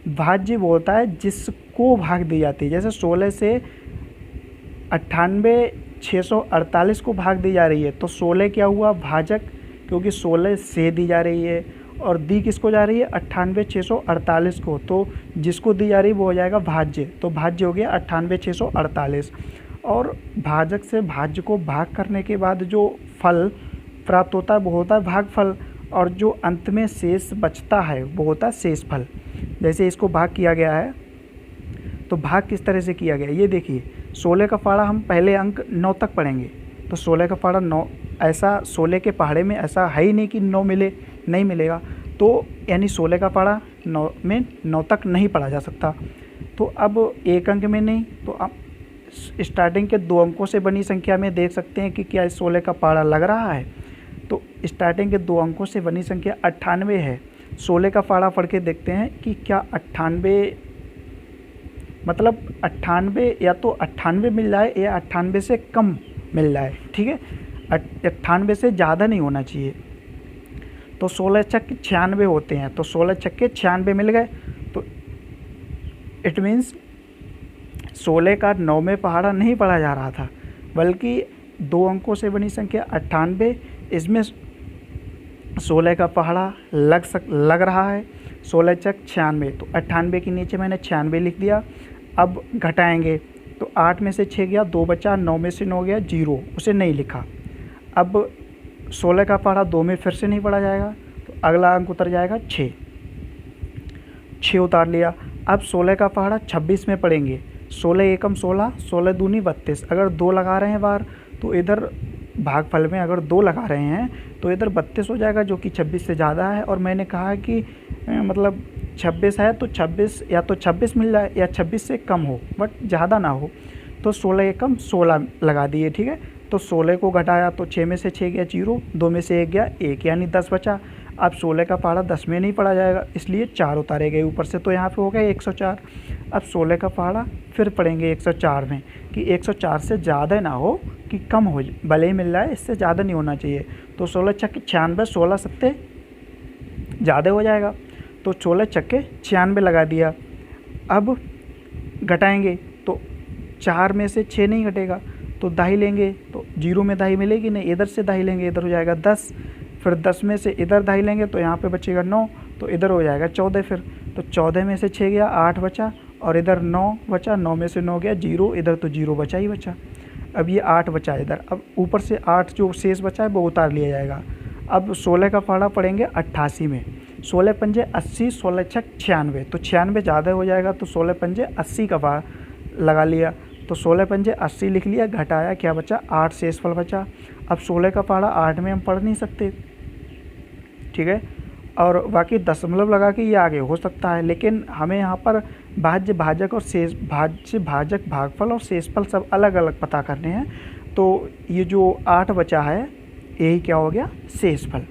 भाज्य वो होता है जिसको भाग दी जाती है। जैसे 16 से 98,648 को भाग दी जा रही है, तो 16 क्या हुआ? भाजक, क्योंकि 16 से दी जा रही है और दी किसको जा रही है? 98,648 को, तो जिसको दी जा रही है वो हो जाएगा भाज्य। तो भाज्य हो गया 98,648। और भाजक से भाज्य को भाग करने के बाद जो फल प्राप्त होता है वो होता है भागफल, और जो अंत में शेष बचता है वो होता है शेषफल। जैसे इसको भाग किया गया है, तो भाग किस तरह से किया गया ये देखिए। 16 का पहाड़ा हम पहले अंक 9 तक पढ़ेंगे, तो 16 का पहाड़ा 9, ऐसा 16 के पहाड़े में ऐसा है ही नहीं कि 9 मिले, नहीं मिलेगा। तो यानी 16 का पहाड़ा 9 में 9 तक नहीं पढ़ा जा सकता। तो अब एक अंक में नहीं, तो आप स्टार्टिंग के 2 अंकों से बनी संख्या में देख सकते हैं कि क्या 16 का पहाड़ा लग रहा है। तो स्टार्टिंग के 2 अंकों से बनी संख्या 98 है। 16 का पहाड़ा पढ़ के देखते हैं कि क्या 98 मतलब 98 या तो 98 मिल जाए या 98 से कम मिल जाए, ठीक है। 98 से ज़्यादा नहीं होना चाहिए। तो 16 छक्के 96 होते हैं, तो 16 छक्के 96 मिल गए, तो इट मीन्स 16 का 9 में पहाड़ा नहीं पढ़ा जा रहा था, बल्कि 2 अंकों से बनी संख्या 98, इसमें 16 का पहाड़ा लग रहा है। 16 छक 96, तो 98 के नीचे मैंने 96 लिख दिया। अब घटाएंगे तो 8 में से 6 गया, 2 बचा, 9 में से 9 गया 0, उसे नहीं लिखा। अब 16 का पहाड़ा 2 में फिर से नहीं पढ़ा जाएगा, तो अगला अंक उतर जाएगा 6 उतार लिया। अब 16 का पहाड़ा 26 में पढ़ेंगे। 16 एकम 16, 16 दूनी 32। अगर 2 लगा रहे हैं बार, तो इधर भागफल में अगर 2 लगा रहे हैं तो इधर 32 हो जाएगा, जो कि 26 से ज़्यादा है। और मैंने कहा कि मतलब 26 है तो 26 या तो 26 मिल जाए या 26 से कम हो, बट ज़्यादा ना हो। तो 16 एकम 16 लगा दिए, ठीक है। तो 16 को घटाया तो 6 में से 6 गया 0, 2 में से 1 गया 1, यानी 10 बचा। अब 16 का पहाड़ा 10 में नहीं पढ़ा जाएगा, इसलिए 4 उतारे गए ऊपर से, तो यहाँ पे हो गया 104। अब 16 का पहाड़ा फिर पढ़ेंगे 104 में, कि 104 से ज़्यादा ना हो कि कम हो, भले ही मिल जाए, इससे ज़्यादा नहीं होना चाहिए। तो 16 छक्के 96, 16 सत्ते ज़्यादा हो जाएगा, तो 16 छक्के 96 लगा दिया। अब घटाएंगे तो 4 में से 6 नहीं घटेगा, तो दाही लेंगे तो 0 में दाही मिलेगी नहीं, इधर से दाही लेंगे, इधर हो जाएगा 10। फिर 10 में से इधर दाही लेंगे तो यहाँ पे बचेगा 9, तो इधर हो जाएगा 14। फिर तो 14 में से 6 गया 8 बचा, और इधर 9 बचा, 9 में से 9 गया 0, इधर तो 0 बचा ही बचा। अब ये 8 बचा इधर, अब ऊपर से 8 जो शेष बचा है वो उतार लिया जाएगा। अब 16 का पहाड़ा पढ़ेंगे 88 में। 16 पंजे 80, 16 छक 96, तो 96 ज़्यादा हो जाएगा, तो 16 पंजे 80 का पहाड़ा लगा लिया, तो 16 पंजे 80 लिख लिया। घटाया क्या बचा? 8 शेषफल बचा। अब 16 का पहाड़ा 8 में हम पढ़ नहीं सकते, ठीक है, और बाकी दशमलव लगा के ये आगे हो सकता है, लेकिन हमें यहाँ पर भाज्य, भाजक और शेष, भाज्य, भाजक, भागफल और शेषफल सब अलग अलग पता करने हैं। तो ये जो 8 बचा है यही क्या हो गया? शेषफल।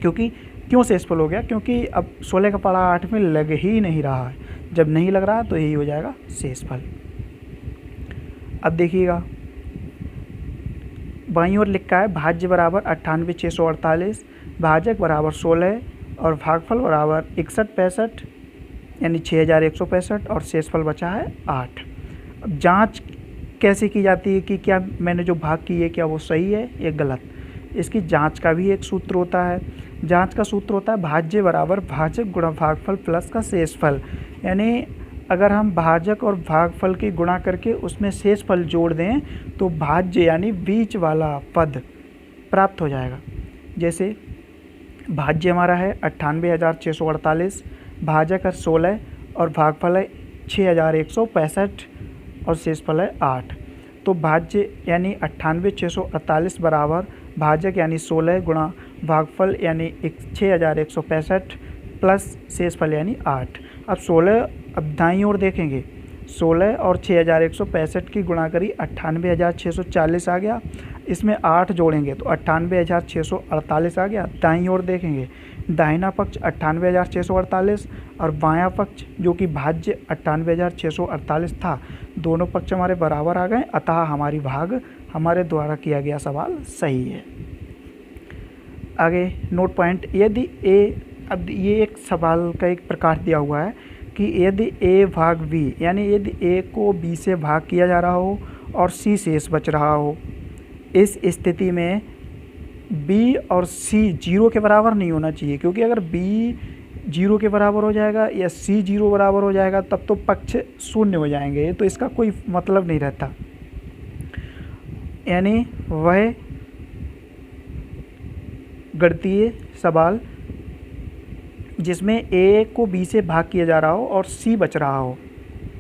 क्यों शेषफल हो गया? क्योंकि अब 16 का पहाड़ा 8 में लग ही नहीं रहा है, जब नहीं लग रहा है तो यही हो जाएगा शेषफल। अब देखिएगा बाईं ओर लिखा है भाज्य बराबर 98,648, भाजक बराबर 16 और भागफल बराबर 6165 यानी 6165, और शेषफल बचा है 8। अब जांच कैसे की जाती है कि क्या मैंने जो भाग की है क्या वो सही है या गलत? इसकी जांच का भी एक सूत्र होता है। जांच का सूत्र होता है भाज्य बराबर भाजक गुणा भागफल प्लस का शेषफल। यानी अगर हम भाजक और भागफल की गुणा करके उसमें शेषफल जोड़ दें तो भाज्य यानी बीच वाला पद प्राप्त हो जाएगा। जैसे भाज्य हमारा है 98,648, भाजक है 16 और भागफल है 6,165 और शेषफल है 8। तो भाज्य यानी 98,648 बराबर भाजक यानी 16 गुणा भागफल यानी 6,165 प्लस शेषफल यानी 8। अब 16, अब दाईं ओर देखेंगे, 16 और 6,165 की गुणा करी 98,640 आ गया। इसमें 8 जोड़ेंगे तो 98,648 आ गया। दाईं ओर देखेंगे, दाहिना पक्ष 98,648 और बायां पक्ष जो कि भाज्य 98,648 था, दोनों पक्ष हमारे बराबर आ गए, अतः हमारी भाग हमारे द्वारा किया गया सवाल सही है। आगे नोट पॉइंट, यदि ए, अब ये एक सवाल का एक प्रकार दिया हुआ है कि यदि ए भाग बी, यानी यदि ए को बी से भाग किया जा रहा हो और सी शेष बच रहा हो, इस स्थिति में बी और सी 0 के बराबर नहीं होना चाहिए, क्योंकि अगर बी 0 के बराबर हो जाएगा या सी 0 बराबर हो जाएगा तब तो पक्ष शून्य हो जाएंगे, तो इसका कोई मतलब नहीं रहता। यानी वह गणितीय सवाल जिसमें ए को बी से भाग किया जा रहा हो और सी बच रहा हो,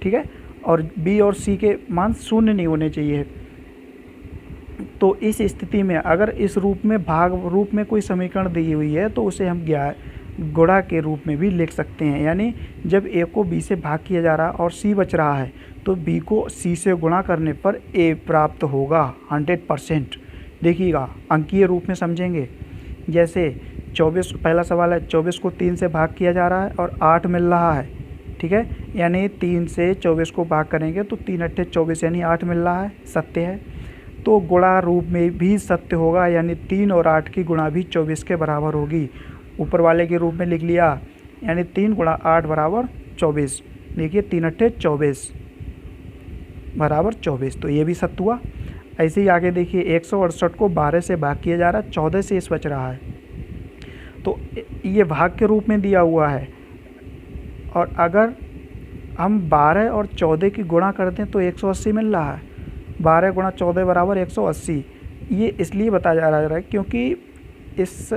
ठीक है, और बी और सी के मान शून्य नहीं होने चाहिए। तो इस स्थिति में अगर इस रूप में भाग रूप में कोई समीकरण दी हुई है तो उसे हम गुणा के रूप में भी लिख सकते हैं। यानी जब ए को बी से भाग किया जा रहा है और सी बच रहा है तो बी को सी से गुणा करने पर ए प्राप्त होगा 100%। देखिएगा, अंकीय रूप में समझेंगे। जैसे 24, पहला सवाल है 24 को 3 से भाग किया जा रहा है और 8 मिल रहा है, ठीक है, यानी 3 से 24 को भाग करेंगे तो 3 अट्ठे 24 यानी 8 मिल रहा है, सत्य है। तो गुणा रूप में भी सत्य होगा, यानी 3 और 8 की गुणा भी 24 के बराबर होगी। ऊपर वाले के रूप में लिख लिया, यानी 3 गुणा 8 बराबर 24। देखिए 3 अट्ठे 24 बराबर 24, तो ये भी सत्य हुआ। ऐसे ही आगे देखिए 168 को 12 से भाग किया जा रहा है, 14 शेष बच रहा है, तो ये भाग के रूप में दिया हुआ है। और अगर हम 12 और 14 की गुणा करते हैं तो 180 मिल रहा है, 12 गुणा 14 बराबर 180। ये इसलिए बताया जा रहा है क्योंकि इस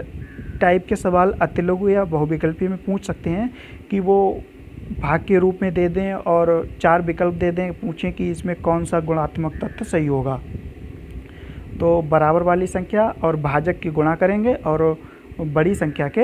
टाइप के सवाल अतिलघु या बहुविकल्पी में पूछ सकते हैं कि वो भाग के रूप में दे दें और 4 विकल्प दे दें, पूछें कि इसमें कौन सा गुणात्मक तत्व सही होगा। तो बराबर वाली संख्या और भाजक की गुणा करेंगे और बड़ी संख्या के,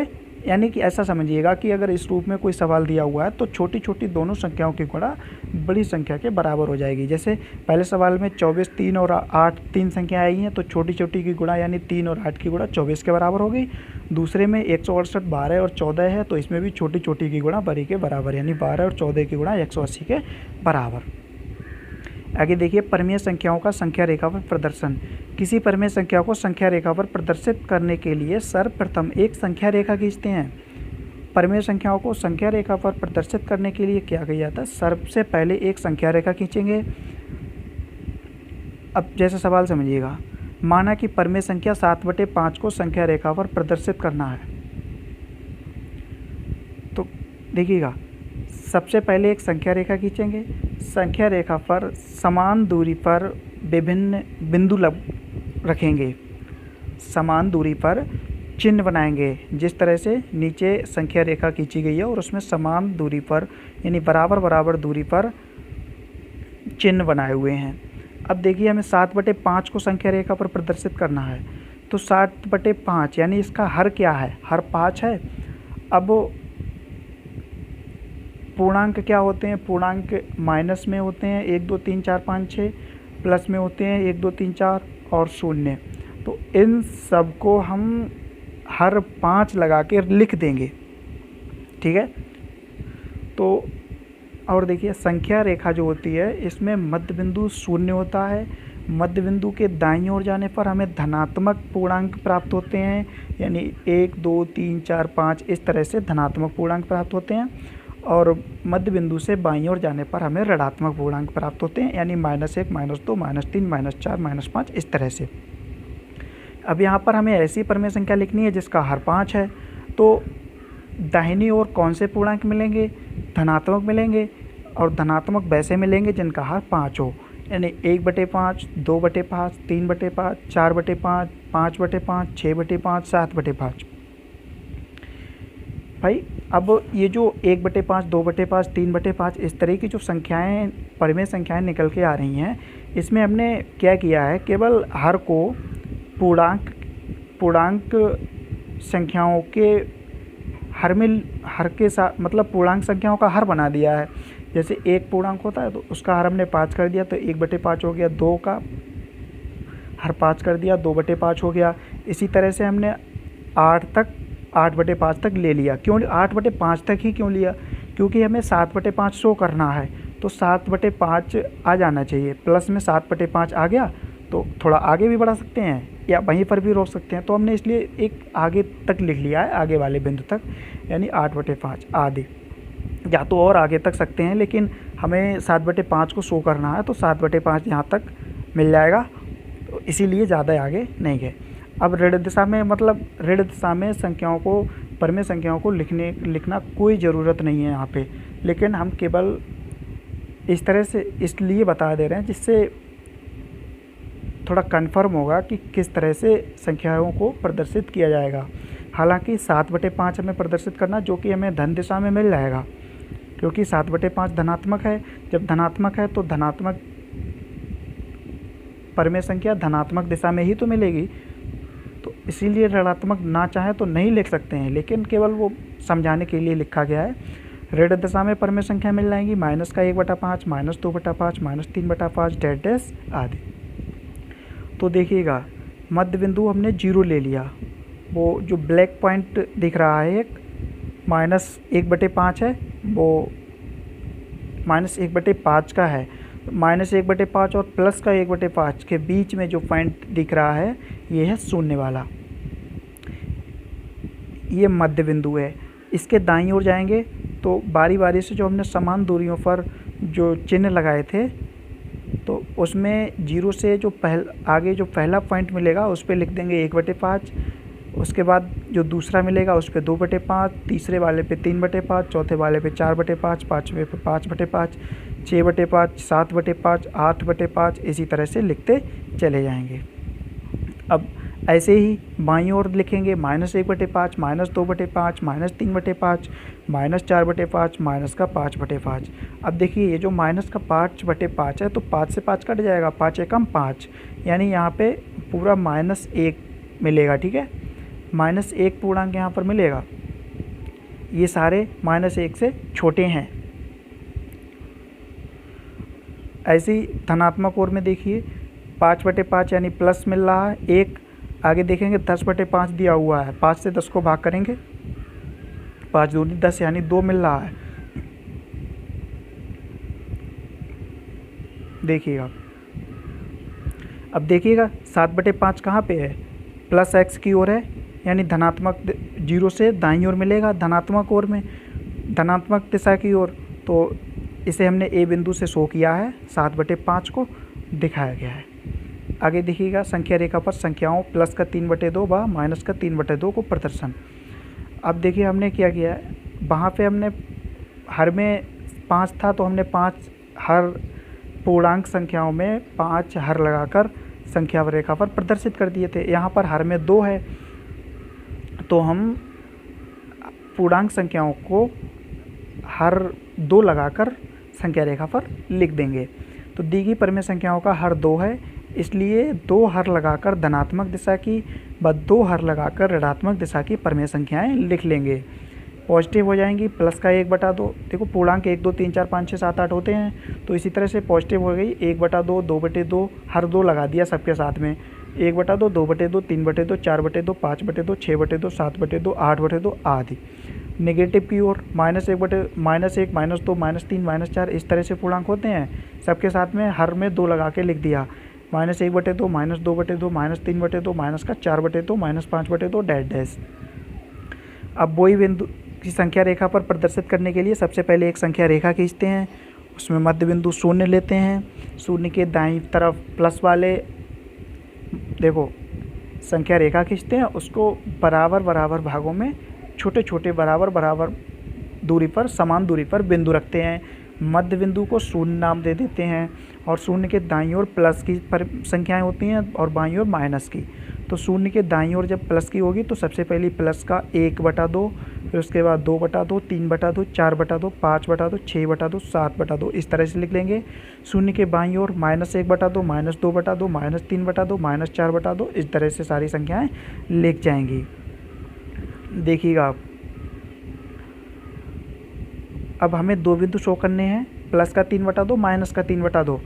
यानी कि ऐसा समझिएगा कि अगर इस रूप में कोई सवाल दिया हुआ है तो छोटी छोटी दोनों संख्याओं की गुणा बड़ी संख्या के बराबर हो जाएगी। जैसे पहले सवाल में 24, 3 और 8 तीन संख्या आई हैं, तो छोटी छोटी की गुणा यानी 3 और 8 की गुणा 24 के बराबर होगी। दूसरे में 168, 12 और 14 है, तो इसमें भी छोटी छोटी की गुणा बड़ी के बराबर, यानी 12 और 14 की गुणा 180 के बराबर। आगे देखिए परिमेय संख्याओं का संख्या रेखा पर प्रदर्शन। किसी परिमेय संख्या को संख्या रेखा पर प्रदर्शित करने के लिए सर्वप्रथम एक संख्या रेखा खींचते हैं। परिमेय संख्याओं को संख्या रेखा पर प्रदर्शित करने के लिए क्या किया जाता है, सबसे पहले एक संख्या रेखा खींचेंगे। अब जैसे सवाल समझिएगा, माना कि परिमेय संख्या 7/5 को संख्या रेखा पर प्रदर्शित करना है। तो देखिएगा, सबसे पहले एक संख्या रेखा खींचेंगे। संख्या रेखा पर समान दूरी पर विभिन्न बिंदु रखेंगे, समान दूरी पर चिन्ह बनाएंगे। जिस तरह से नीचे संख्या रेखा खींची गई है और उसमें समान दूरी पर यानी बराबर बराबर दूरी पर चिन्ह बनाए हुए हैं। अब देखिए हमें 7/5 को संख्या रेखा पर प्रदर्शित करना है, तो 7/5 यानी इसका हर क्या है, हर 5 है। अब पूर्णांक क्या होते हैं, पूर्णांक माइनस में होते हैं 1 2 3 4 5 6, प्लस में होते हैं 1 2 3 4 और 0। तो इन सब को हम हर 5 लगा के लिख देंगे, ठीक है। तो और देखिए संख्या रेखा जो होती है इसमें मध्य बिंदु 0 होता है। मध्य बिंदु के दाईं ओर जाने पर हमें धनात्मक पूर्णांक प्राप्त होते हैं, यानी 1 2 3 4 5 इस तरह से धनात्मक पूर्णांक प्राप्त होते हैं। और मध्य बिंदु से बाईं ओर जाने पर हमें ऋणात्मक पूर्णांक प्राप्त होते हैं, यानी -1 -2 -3 -4 -5 इस तरह से। अब यहाँ पर हमें ऐसी परिमेय संख्या लिखनी है जिसका हर 5 है। तो दाहिनी ओर कौन से पूर्णांक मिलेंगे, धनात्मक मिलेंगे, और धनात्मक वैसे मिलेंगे जिनका हर 5 हो, यानी 1/5 2/5 3/5 4/5 5/5 6/5 7/5। भाई अब ये जो 1/5, 2/5, 3/5 इस तरह की जो संख्याएं परिमेय संख्याएं निकल के आ रही हैं, इसमें हमने क्या किया है, केवल हर को पूर्णांक संख्याओं के हर के साथ, मतलब पूर्णांक संख्याओं का हर बना दिया है। जैसे एक पूर्णांक होता है तो उसका हर हमने 5 कर दिया, तो 1/5 हो गया। 2 का हर 5 कर दिया, 2/5 हो गया। इसी तरह से हमने 8/5 तक ले लिया। क्यों 8/5 तक ही क्यों लिया? क्योंकि हमें 7/5 शो करना है, तो 7/5 आ जाना चाहिए। प्लस में 7/5 आ गया तो थोड़ा आगे भी बढ़ा सकते हैं या वहीं पर भी रोक सकते हैं, तो हमने इसलिए एक आगे तक लिख लिया है, आगे वाले बिंदु तक, यानी 8/5 आदि। या तो और आगे तक सकते हैं, लेकिन हमें 7/5 को शो करना है, तो 7/5 यहाँ तक मिल जाएगा, तो इसीलिए ज़्यादा आगे नहीं गए। अब ऋण दिशा में, मतलब ऋण दिशा में संख्याओं को, परिमेय संख्याओं को लिखना कोई ज़रूरत नहीं है यहाँ पे, लेकिन हम केवल इस तरह से इसलिए बता दे रहे हैं जिससे थोड़ा कन्फर्म होगा कि किस तरह से संख्याओं को प्रदर्शित किया जाएगा। हालांकि 7/5 हमें प्रदर्शित करना, जो कि हमें धन दिशा में मिल जाएगा, क्योंकि 7/5 धनात्मक है। जब धनात्मक है तो धनात्मक परिमेय संख्या धनात्मक दिशा में ही तो मिलेगी, तो इसीलिए ऋणात्मक ना चाहे तो नहीं लिख सकते हैं, लेकिन केवल वो समझाने के लिए लिखा गया है। ऋण दिशा में परिमेय संख्या मिल जाएंगी -1/5, -2/5, -3/5 डैश आदि। तो देखिएगा, मध्य बिंदु हमने 0 ले लिया, वो जो ब्लैक पॉइंट दिख रहा है एक -1/5 है, वो -1/5 का है। -1/5 और प्लस का 1/5 के बीच में जो पॉइंट दिख रहा है, ये है शून्य वाला, ये मध्य बिंदु है। इसके दाईं ओर जाएंगे तो बारी बारी से जो हमने समान दूरियों पर जो चिन्ह लगाए थे, तो उसमें 0 से जो आगे जो पहला पॉइंट मिलेगा उस पर लिख देंगे 1/5, उसके बाद जो दूसरा मिलेगा उस पर 2/5, तीसरे वाले पे 3/5, चौथे वाले पे 4/5, पाँचवें पे 5/5, 6/5, 7/5, 8/5, इसी तरह से लिखते चले जाएंगे। अब ऐसे ही बाईं ओर लिखेंगे -1/5, -2/5, -3/5, -4/5, माइनस का 5/5। अब देखिए ये जो माइनस का 5/5 है, तो 5 से 5 कट जाएगा, 5 एकम 5, यानी यहाँ पे पूरा -1 मिलेगा। ठीक है, -1 पूर्णांक यहाँ पर मिलेगा। ये सारे -1 से छोटे हैं। ऐसे ही धनात्मक ओर में देखिए 5/5 यानी प्लस मिल रहा है। एक आगे देखेंगे 10/5 दिया हुआ है, 5 से 10 को भाग करेंगे, 5 दूनी 10 यानी 2 मिल रहा है। देखिएगा, अब देखिएगा 7/5 कहाँ पे है, प्लस x की ओर है, यानी धनात्मक 0 से दाईं ओर मिलेगा, धनात्मक ओर में, धनात्मक दिशा की ओर। तो इसे हमने ए बिंदु से शो किया है, 7/5 को दिखाया गया है। आगे देखिएगा, संख्या रेखा पर संख्याओं प्लस का 3/2 व माइनस का 3/2 को प्रदर्शन। अब देखिए हमने क्या किया है, वहाँ पे हमने हर में 5 था, तो हमने 5 हर पूर्णांक संख्याओं में 5 हर लगाकर संख्या रेखा पर प्रदर्शित कर दिए थे। यहाँ पर हर में 2 है, तो हम पूर्णांक संख्याओं को हर 2 लगाकर संख्या रेखा पर लिख देंगे। तो दी गई परिमेय संख्याओं का हर 2 है, इसलिए 2 हर लगाकर धनात्मक दिशा की व 2 हर लगाकर ऋणात्मक दिशा की परिमेय संख्याएं लिख लेंगे। पॉजिटिव हो जाएंगी, प्लस का 1/2, देखो पूर्णांक 1, 2, 3, 4, 5, 6, 7, 8 होते हैं, तो इसी तरह से पॉजिटिव हो गई 1/2, 2/2, हर 2 लगा दिया सबके साथ में, 1/2, 2/2, 3/2, 4/2, 5/2, 6/2, 7/2, 8/2 आदि। नेगेटिव की ओर -1, -2, -3, -4 इस तरह से पूर्णांक होते हैं, सबके साथ में हर में 2 लगा के लिख दिया, -1/2, -2/2, -3/2, माइनस का 4/2, -5/2 डैश। अब वही बिंदु की संख्या रेखा पर प्रदर्शित करने के लिए सबसे पहले एक संख्या रेखा खींचते हैं, उसमें मध्य बिंदु 0 लेते हैं, 0 के दाईं तरफ प्लस वाले, देखो संख्या रेखा खींचते हैं, उसको बराबर बराबर भागों में छोटे छोटे बराबर दूरी पर, समान दूरी पर बिंदु रखते हैं। मध्य बिंदु को 0 नाम दे देते हैं, और 0 के दाईं ओर प्लस की संख्याएं होती हैं और बाईं ओर माइनस की। तो 0 के दाईं ओर जब प्लस की होगी तो सबसे पहली प्लस का 1/2, फिर उसके बाद 2/2, 3/2, 4/2, 5/2, 6/2, 7/2 इस तरह से लिख लेंगे। शून्य के बाईं ओर -1/2, -2/2, -3/2, -4/2 इस तरह से सारी संख्याएं लिख जाएंगी। देखिएगा आप, अब हमें दो बिंदु शो करने हैं, प्लस का 3/2, माइनस का 3/2।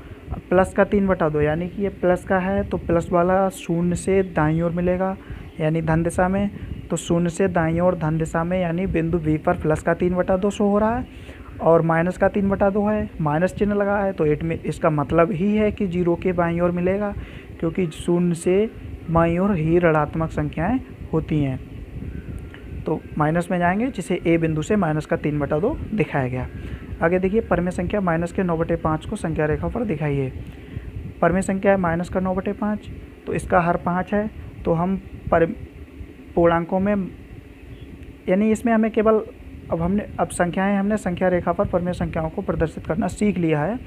प्लस का 3/2 यानी कि ये प्लस का है तो प्लस वाला शून्य से दाईं ओर मिलेगा यानी धन दिशा में, तो शून्य से दाईं ओर धन दिशा में यानी बिंदु बी पर प्लस का 3/2 शो हो रहा है और माइनस का 3/2 है, माइनस चिन्ह लगा है तो इसका मतलब ही है कि 0 के बाईं ओर मिलेगा, क्योंकि शून्य से बाईं ओर ही ऋणात्मक संख्याएं होती हैं। तो माइनस में जाएंगे, जिसे ए बिंदु से माइनस का 3/2 दिखाया गया। आगे देखिए, परमेय संख्या माइनस के 9/5 को संख्या रेखा पर दिखाइए। परमेय संख्या है माइनस का 9/5, तो इसका हर 5 है, तो हम पूर्णांकों में यानी इसमें हमें केवल अब संख्याएं हमने संख्या रेखा पर परमेय संख्याओं को प्रदर्शित करना सीख लिया है।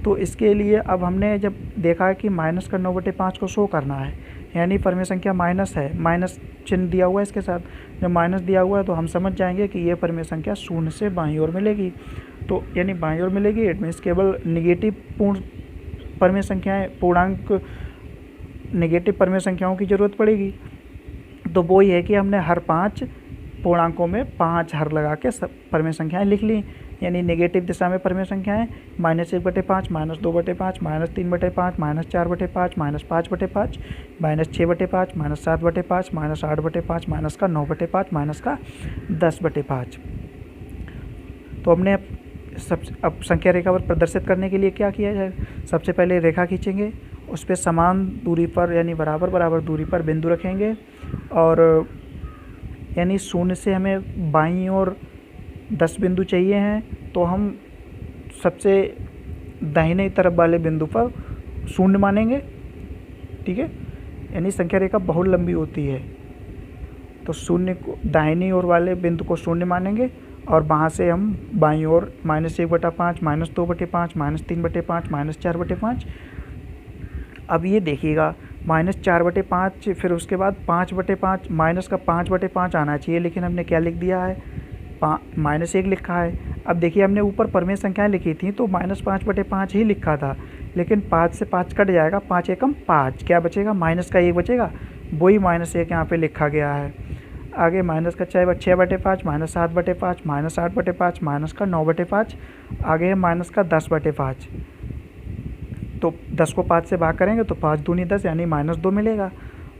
तो इसके लिए अब हमने जब देखा है कि माइनस का 9/5 को शो करना है, यानी परमेय संख्या माइनस है, माइनस चिन्ह दिया हुआ है इसके साथ, जब माइनस दिया हुआ है तो हम समझ जाएंगे कि ये परमेय संख्या शून्य से बाईं ओर मिलेगी। तो यानी बाईं ओर मिलेगी, इट मीन्स केवल निगेटिव पूर्ण परमेय संख्याएं, पूर्णांक निगेटिव परमेय संख्याओं की ज़रूरत पड़ेगी। तो वो ही है कि हमने हर 5 पूर्णांकों में 5 हर लगा के सब परमेय संख्याएं लिख ली, यानी नेगेटिव दिशा में परमेय संख्याएं -1/5, -2/5, -3/5, -4/5, -5/5, -6/5, -7/5, -8/5, माइनस का 9/5, माइनस का 10/5। तो हमने अब संख्या रेखा पर प्रदर्शित करने के लिए क्या किया जाए, सबसे पहले रेखा खींचेंगे, उस पर समान दूरी पर यानी बराबर दूरी पर बिंदु रखेंगे और यानी शून्य से हमें बाईं ओर 10 बिंदु चाहिए हैं, तो हम सबसे दाहिने तरफ वाले बिंदु पर शून्य मानेंगे। ठीक है, यानी संख्या रेखा बहुत लंबी होती है, तो शून्य को दाहिनी ओर वाले बिंदु को शून्य मानेंगे और वहाँ से हम बाईं ओर -1/5, -2/5, -3/5, -4/5। अब ये देखिएगा -4/5, फिर उसके बाद 5/5, माइनस का 5/5 आना चाहिए, लेकिन हमने क्या लिख दिया है, -1 लिखा है। अब देखिए, हमने ऊपर परमेय संख्याएं लिखी थी तो -5/5 ही लिखा था, लेकिन 5 से 5 कट जाएगा, 5 एकम 5, क्या बचेगा, माइनस का 1 बचेगा, वही -1 यहाँ पे लिखा गया है। आगे माइनस का 6/5, -7/5, -8/5, माइनस का 9/5, आगे है माइनस का 10/5। तो 10 को 5 से भाग करेंगे तो 5 दूनी 10 यानी -2 मिलेगा।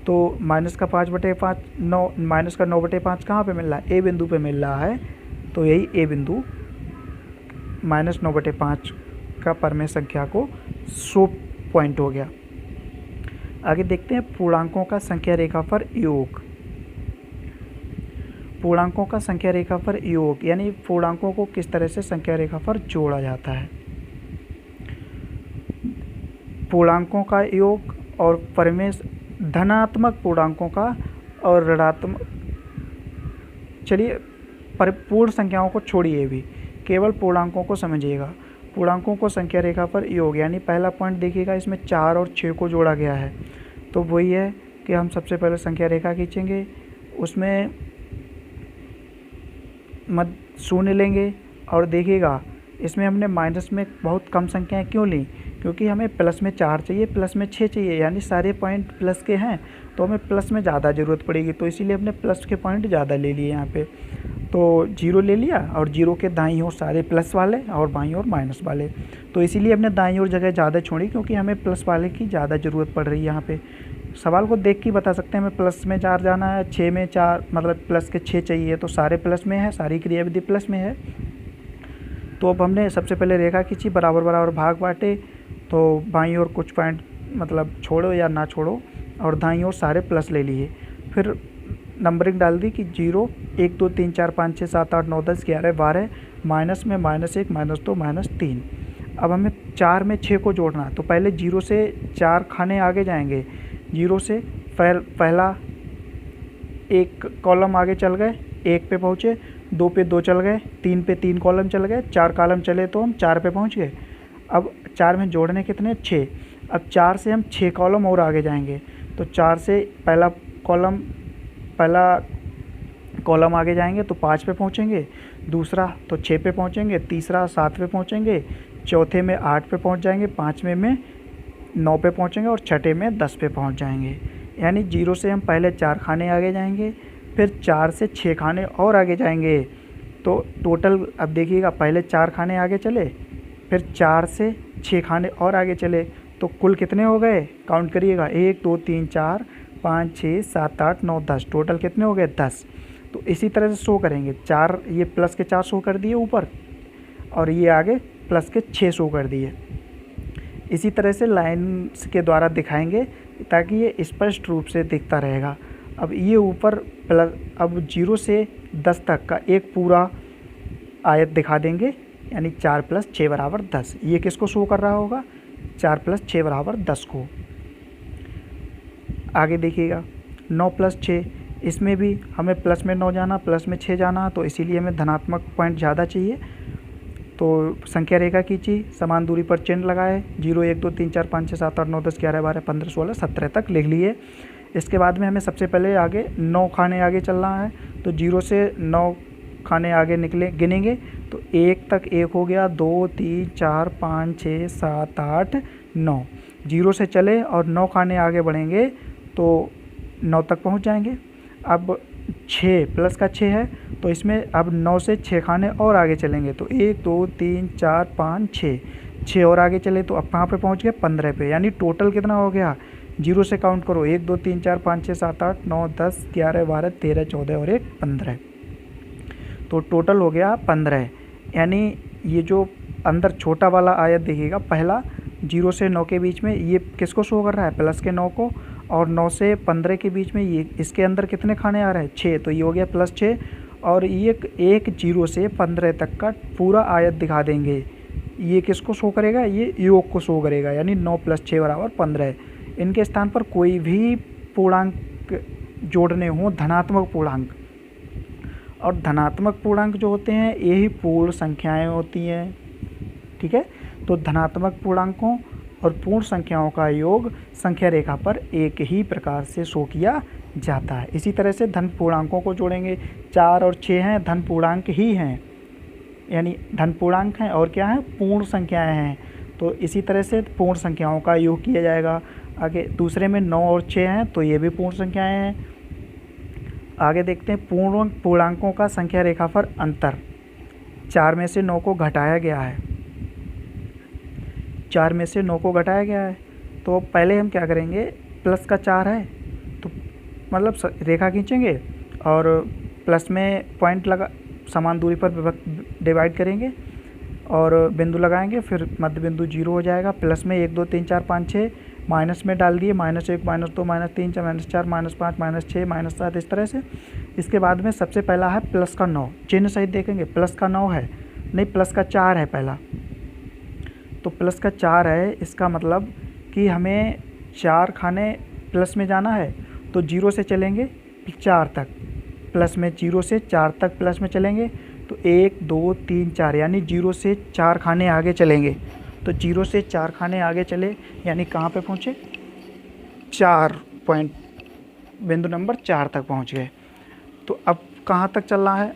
तो माइनस का 5/5 9, माइनस का 9/5 कहाँ पे मिल रहा है, ए बिंदु पे मिल रहा है, तो यही ए बिंदु -9/5 का परमेय संख्या को 100 पॉइंट हो गया। आगे देखते हैं पूर्णांकों का संख्या रेखा पर योग। पूर्णांकों का संख्या रेखा पर योग यानी पूर्णांकों को किस तरह से संख्या रेखा पर जोड़ा जाता है। पूर्णांकों का योग और परमेय धनात्मक पूर्णांकों का और ऋणात्मक, चलिए पूर्ण संख्याओं को छोड़िए, भी केवल पूर्णांकों को समझिएगा। पूर्णांकों को संख्या रेखा पर योग यानी पहला पॉइंट देखिएगा, इसमें 4 और 6 को जोड़ा गया है, तो वही है कि हम सबसे पहले संख्या रेखा खींचेंगे, उसमें शून्य लेंगे और देखिएगा इसमें हमने माइनस में बहुत कम संख्याएं क्यों ली, क्योंकि हमें प्लस में 4 चाहिए, प्लस में 6 चाहिए, यानी सारे पॉइंट प्लस के हैं, तो हमें प्लस में ज़्यादा ज़रूरत पड़ेगी, तो इसीलिए हमने प्लस के पॉइंट ज़्यादा ले लिए यहाँ पे। तो 0 ले लिया और 0 के दाईं ओर सारे प्लस वाले और बाईं ओर माइनस वाले, तो इसीलिए हमने दाईं ओर जगह ज़्यादा छोड़ी, क्योंकि हमें प्लस वाले की ज़्यादा ज़रूरत पड़ रही है यहाँ पे। सवाल को देख के बता सकते हैं, हमें प्लस में 4 जाना है, 6 में 4 मतलब प्लस के 6 चाहिए, तो सारे प्लस में है, सारी क्रियाविधि प्लस में है। तो अब हमने सबसे पहले रेखा खींची, बराबर भाग बांटे, तो बाईं ओर कुछ पॉइंट मतलब छोड़ो या ना छोड़ो और दाईं ओर सारे प्लस ले लिए, फिर नंबरिंग डाल दी कि 0 1 2 3 4 5 6 7 8 9 10 11 12, माइनस में -1 -2 -3। अब हमें 4 में 6 को जोड़ना है, तो पहले 0 से 4 खाने आगे जाएंगे, 0 से पहला एक कॉलम आगे चल गए, 1 पे पहुँचे, 2 पे 2 चल गए, 3 पे 3 कॉलम चल गए, 4 कॉलम चले तो हम 4 पे पहुँच गए। अब 4 में जोड़ने कितने, 6। अब 4 से हम 6 कॉलम और आगे जाएंगे, तो 4 से पहला कॉलम आगे जाएंगे तो 5 पे पहुँचेंगे, दूसरा तो 6 पे पहुँचेंगे, तीसरा 7 पे पहुँचेंगे, चौथे में 8 पे पहुँच जाएंगे, पाँचवें में 9 पे पहुँचेंगे और छठे में 10 पे पहुँच जाएंगे। यानी 0 से हम पहले 4 खाने आगे जाएंगे, फिर 4 से 6 खाने और आगे जाएंगे। तो टोटल अब देखिएगा, पहले 4 खाने आगे चले, फिर 4 से 6 खाने और आगे चले, तो कुल कितने हो गए काउंट करिएगा, 1 2 3 4 5 6 7 8 9 10, टोटल कितने हो गए 10। तो इसी तरह से शो करेंगे, 4 ये प्लस के 4 शो कर दिए ऊपर और ये आगे प्लस के 6 शो कर दिए। इसी तरह से लाइन्स के द्वारा दिखाएंगे ताकि ये स्पष्ट रूप से दिखता रहेगा। अब ये ऊपर प्लस, अब 0 से 10 तक का एक पूरा आयत दिखा देंगे, यानी 4 + 6 = 10। ये किसको शो कर रहा होगा, 4 + 6 = 10 को। आगे देखिएगा 9 + 6, इसमें भी हमें प्लस में 9 जाना, प्लस में 6 जाना, तो इसीलिए हमें धनात्मक पॉइंट ज़्यादा चाहिए। तो संख्या रेखा खींची, समान दूरी पर चिन्ह लगाए, 0 1 2 3 4 5 6 7 8 9 10 11 12 15 16 17 तक लिख लिए। इसके बाद में हमें सबसे पहले आगे 9 खाने आगे चलना है, तो 0 से 9 खाने आगे निकले गिनेंगे तो 1 तक 1 हो गया, 2 3 4 5 6 7 8 9। 0 से चले और 9 खाने आगे बढ़ेंगे तो 9 तक पहुंच जाएंगे। अब 6 प्लस का 6 है, तो इसमें अब 9 से 6 खाने और आगे चलेंगे, तो 1 2 3 4 5 6 और आगे चले तो अब कहाँ पे पहुंच गए 15 पे। यानी टोटल कितना हो गया, 0 से काउंट करो, 1 2 3 4 5 6 7 8 9 10 11 12 13 14 और 1 15, तो टोटल हो गया 15। यानी ये जो अंदर छोटा वाला आयत देखिएगा, पहला 0 से 9 के बीच में ये किसको शो कर रहा है, प्लस के 9 को, और 9 से 15 के बीच में ये इसके अंदर कितने खाने आ रहे हैं 6, तो ये हो गया +6। और ये एक 0 से 15 तक का पूरा आयत दिखा देंगे, ये किसको शो करेगा, ये योग को शो करेगा, यानी 9 + 6 = 15। इनके स्थान पर कोई भी पूर्णांक जोड़ने हों, धनात्मक पूर्णांक, और धनात्मक पूर्णांक जो होते हैं यही पूर्ण संख्याएं होती हैं, ठीक है। तो धनात्मक पूर्णांकों और पूर्ण संख्याओं का योग संख्या रेखा पर एक ही प्रकार से शो किया जाता है। इसी तरह से धन पूर्णांकों को जोड़ेंगे, 4 और 6 हैं धन पूर्णांक ही हैं, यानी धन पूर्णांक हैं और क्या है पूर्ण संख्याएं हैं, तो इसी तरह से पूर्ण संख्याओं का योग किया जाएगा। आगे दूसरे में 9 और 6 हैं, तो ये भी पूर्ण संख्याएं हैं। आगे देखते हैं पूर्ण पूर्णांकों का संख्या रेखा पर अंतर। 4 में से 9 को घटाया गया है, 4 में से 9 को घटाया गया है, तो पहले हम क्या करेंगे, प्लस का 4 है तो मतलब रेखा खींचेंगे और प्लस में पॉइंट लगा, समान दूरी पर डिवाइड करेंगे और बिंदु लगाएंगे, फिर मध्य बिंदु 0 हो जाएगा। प्लस में 1 2 3 4 5 6, माइनस में डाल दिए, -1 -2 -3 -4 -5 -6 -7, इस तरह से। इसके बाद में सबसे पहला है प्लस का 9, चिन्ह सहित देखेंगे, प्लस का 9 है नहीं, प्लस का 4 है पहला, तो प्लस का 4 है, इसका मतलब कि हमें 4 खाने प्लस में जाना है, तो 0 से चलेंगे 4 तक, प्लस में 0 से 4 तक प्लस में चलेंगे, तो 1 2 3 4, यानी 0 से 4 खाने आगे चलेंगे, तो 0 से 4 खाने आगे चले, यानी कहाँ पे पहुँचे 4 पॉइंट, बिंदु नंबर 4 तक पहुँच गए। तो अब कहाँ तक चलना है,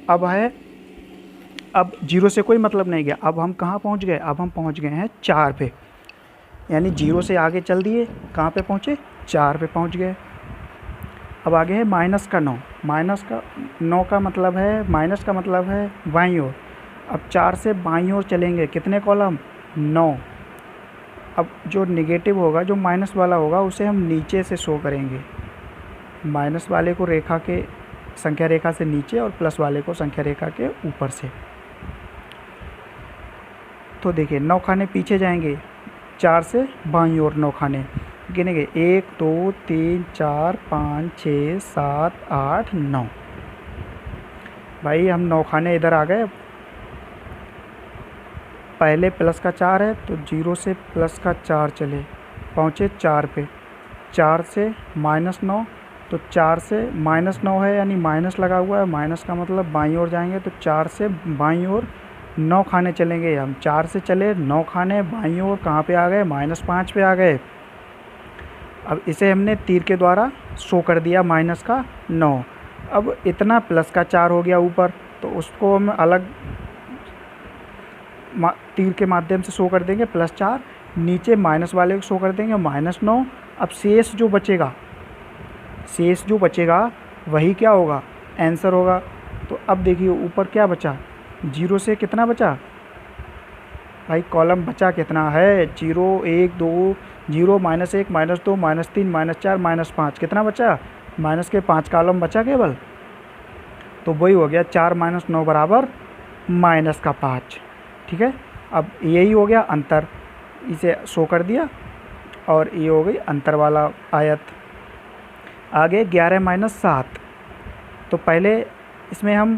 अब 0 से कोई मतलब नहीं गया, अब हम कहाँ पहुँच गए, अब हम पहुँच गए हैं 4 पे, यानी 0 से आगे चल दिए, कहाँ पे पहुँचे 4 पे पहुँच गए। अब आगे है -9, -9 का मतलब है, माइनस का मतलब है बाईं ओर। अब 4 से बाईं ओर चलेंगे, कितने कॉलम 9। अब जो नेगेटिव होगा, जो माइनस वाला होगा, उसे हम नीचे से शो करेंगे, माइनस वाले को रेखा के संख्या रेखा से नीचे और प्लस वाले को संख्या रेखा के ऊपर से। तो देखिए 9 खाने पीछे जाएंगे, 4 से बाईं ओर 9 खाने गिनेंगे, 1 2 3 4 5 6 7 8 9। भाई हम 9 खाने इधर आ गए, पहले प्लस का 4 है तो 0 से प्लस का 4 चले, पहुँचे 4 पे, 4 से -9, तो 4 से -9 है, यानी माइनस लगा हुआ है, माइनस का मतलब बाईं ओर जाएंगे, तो 4 से बाईं ओर 9 खाने चलेंगे हम, 4 से चले 9 खाने बाईं ओर, कहाँ पे आ गए -5 पे आ गए। अब इसे हमने तीर के द्वारा शो कर दिया, -9। अब इतना प्लस का 4 हो गया ऊपर, तो उसको हम अलग तीर के माध्यम से शो कर देंगे +4, नीचे माइनस वाले को शो कर देंगे -9। अब शेष जो बचेगा वही क्या होगा, आंसर होगा। तो अब देखिए ऊपर क्या बचा, 0 से कितना बचा भाई, कॉलम बचा कितना है, 0 1 2 0 -1 -2 -3 -4 -5, कितना बचा, माइनस के 5 कॉलम बचा केवल। तो वही हो गया 4 - 9 बराबर -5। ठीक है, अब यही हो गया अंतर, इसे शो कर दिया और ये हो गई अंतर वाला आयत। आगे 11 - 7, तो पहले इसमें हम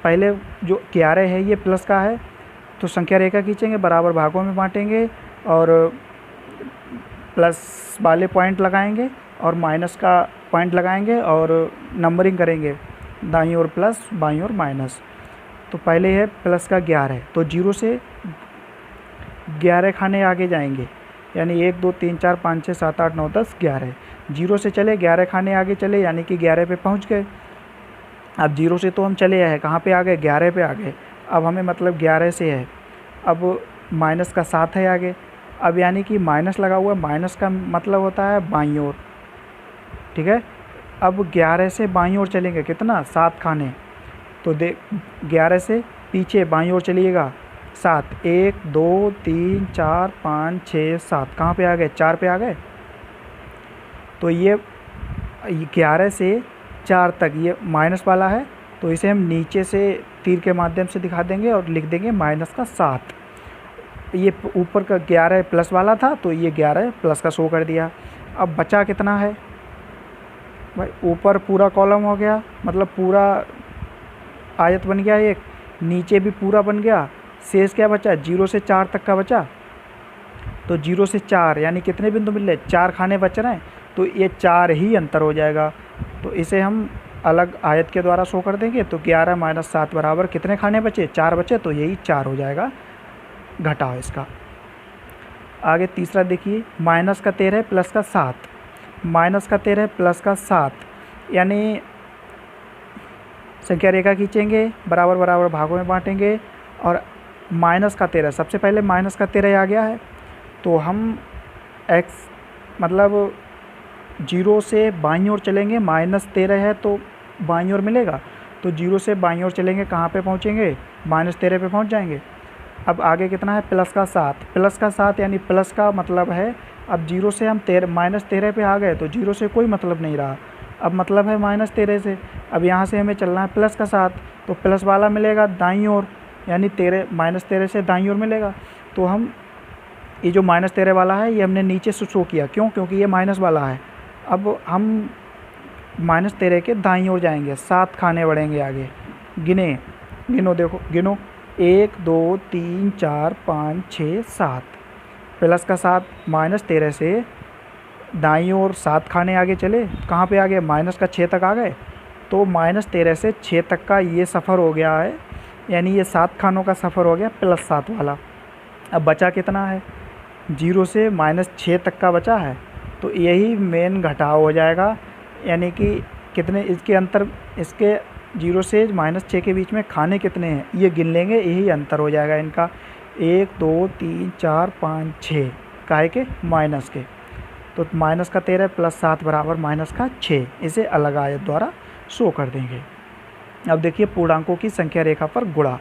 पहले जो 11 है ये प्लस का है, तो संख्या रेखा खींचेंगे, बराबर भागों में बांटेंगे और प्लस वाले पॉइंट लगाएंगे और माइनस का पॉइंट लगाएंगे और नंबरिंग करेंगे, दाईं ओर प्लस बाईं ओर माइनस। तो पहले है प्लस का 11, तो 0 से 11 खाने आगे जाएंगे, यानी 1 2 3 4 5 6 7 8 9 10 11। 0 से चले 11 खाने आगे चले, यानी कि 11 पे पहुंच गए। अब 0 से तो हम चले आए, कहाँ पे आ गए, 11 पे आ गए। अब हमें मतलब 11 से है, अब माइनस का 7 है आगे, अब यानी कि माइनस लगा हुआ है, माइनस का मतलब होता है बाईं ओर। ठीक है, अब 11 से बाईं ओर चलेंगे, कितना, 7 खाने, तो 11 से पीछे बाईं ओर चलिएगा 7, 1 2 3 4 5 6 7, कहाँ पे आ गए, 4 पे आ गए। तो ये 11 से 4 तक ये माइनस वाला है, तो इसे हम नीचे से तीर के माध्यम से दिखा देंगे और लिख देंगे -7। ये ऊपर का 11 प्लस वाला था, तो ये 11 प्लस का शो कर दिया। अब बचा कितना है भाई, ऊपर पूरा कॉलम हो गया, मतलब पूरा आयत बन गया एक, नीचे भी पूरा बन गया, शेष क्या बचा, 0 से 4 तक का बचा। तो 0 से 4 यानी कितने बिंदु मिल रहे, 4 खाने बच रहे हैं, तो ये 4 ही अंतर हो जाएगा। तो इसे हम अलग आयत के द्वारा शो कर देंगे। तो 11 - 7 बराबर कितने खाने बचे, 4 बचे, तो यही 4 हो जाएगा घटाव इसका। आगे तीसरा देखिए, -13 प्लस का 7, -13 प्लस का 7, यानी संख्या रेखा खींचेंगे, बराबर बराबर भागों में बांटेंगे और -13, सबसे पहले -13 आ गया है, तो हम x मतलब 0 से बाईं ओर चलेंगे, -13 है तो बाईं ओर मिलेगा, तो 0 से बाईं ओर चलेंगे, कहाँ पे पहुँचेंगे, -13 पे पहुँच जाएंगे। अब आगे कितना है, प्लस का 7, प्लस का 7 यानी प्लस का मतलब है, अब 0 से हम -13 पे आ गए, तो 0 से कोई मतलब नहीं रहा, अब मतलब है -13 से। अब यहाँ से हमें चलना है प्लस का 7, तो प्लस वाला मिलेगा दाईं ओर, यानी -13 से दाईं ओर मिलेगा। तो हम ये जो -13 वाला है ये हमने नीचे से शो किया, क्यों, क्योंकि ये माइनस वाला है। अब हम -13 के दाईं ओर जाएंगे, 7 खाने बढ़ेंगे आगे, गिनो देखो, गिनो 1 2 3 4 5 6 7, प्लस का 7, -13 से दाईं ओर 7 खाने आगे चले, कहाँ पे आ गए, माइनस का 6 तक आ गए। तो -13 से 6 तक का ये सफ़र हो गया है, यानी ये 7 खानों का सफ़र हो गया +7 वाला। अब बचा कितना है, 0 से -6 तक का बचा है, तो यही मेन घटाव हो जाएगा, यानी कि कितने इसके अंतर, इसके 0 से -6 के बीच में खाने कितने हैं ये गिन लेंगे, यही अंतर हो जाएगा इनका, 1 2 3 4 5 6, काहे के, माइनस के। तो -13 + 7 बराबर -6, इसे अलग आयत द्वारा शो कर देंगे। अब देखिए पूर्णांकों की संख्या रेखा पर गुणा,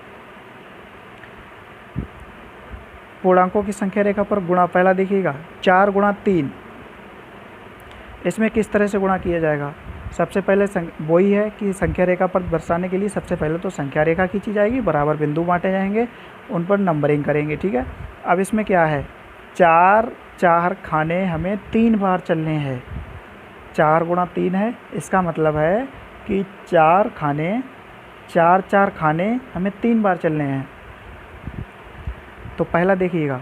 पूर्णांकों की संख्या रेखा पर गुणा, पहला देखिएगा 4 × 3, इसमें किस तरह से गुणा किया जाएगा। सबसे पहले वही है कि संख्या रेखा पर दर्शाने के लिए सबसे पहले तो संख्या रेखा खींची जाएगी, बराबर बिंदु बांटे जाएंगे, उन पर नंबरिंग करेंगे। ठीक है, अब इसमें क्या है, 4 खाने हमें 3 बार चलने हैं, 4 × 3 है, इसका मतलब है कि 4 खाने हमें 3 बार चलने हैं। तो पहला देखिएगा,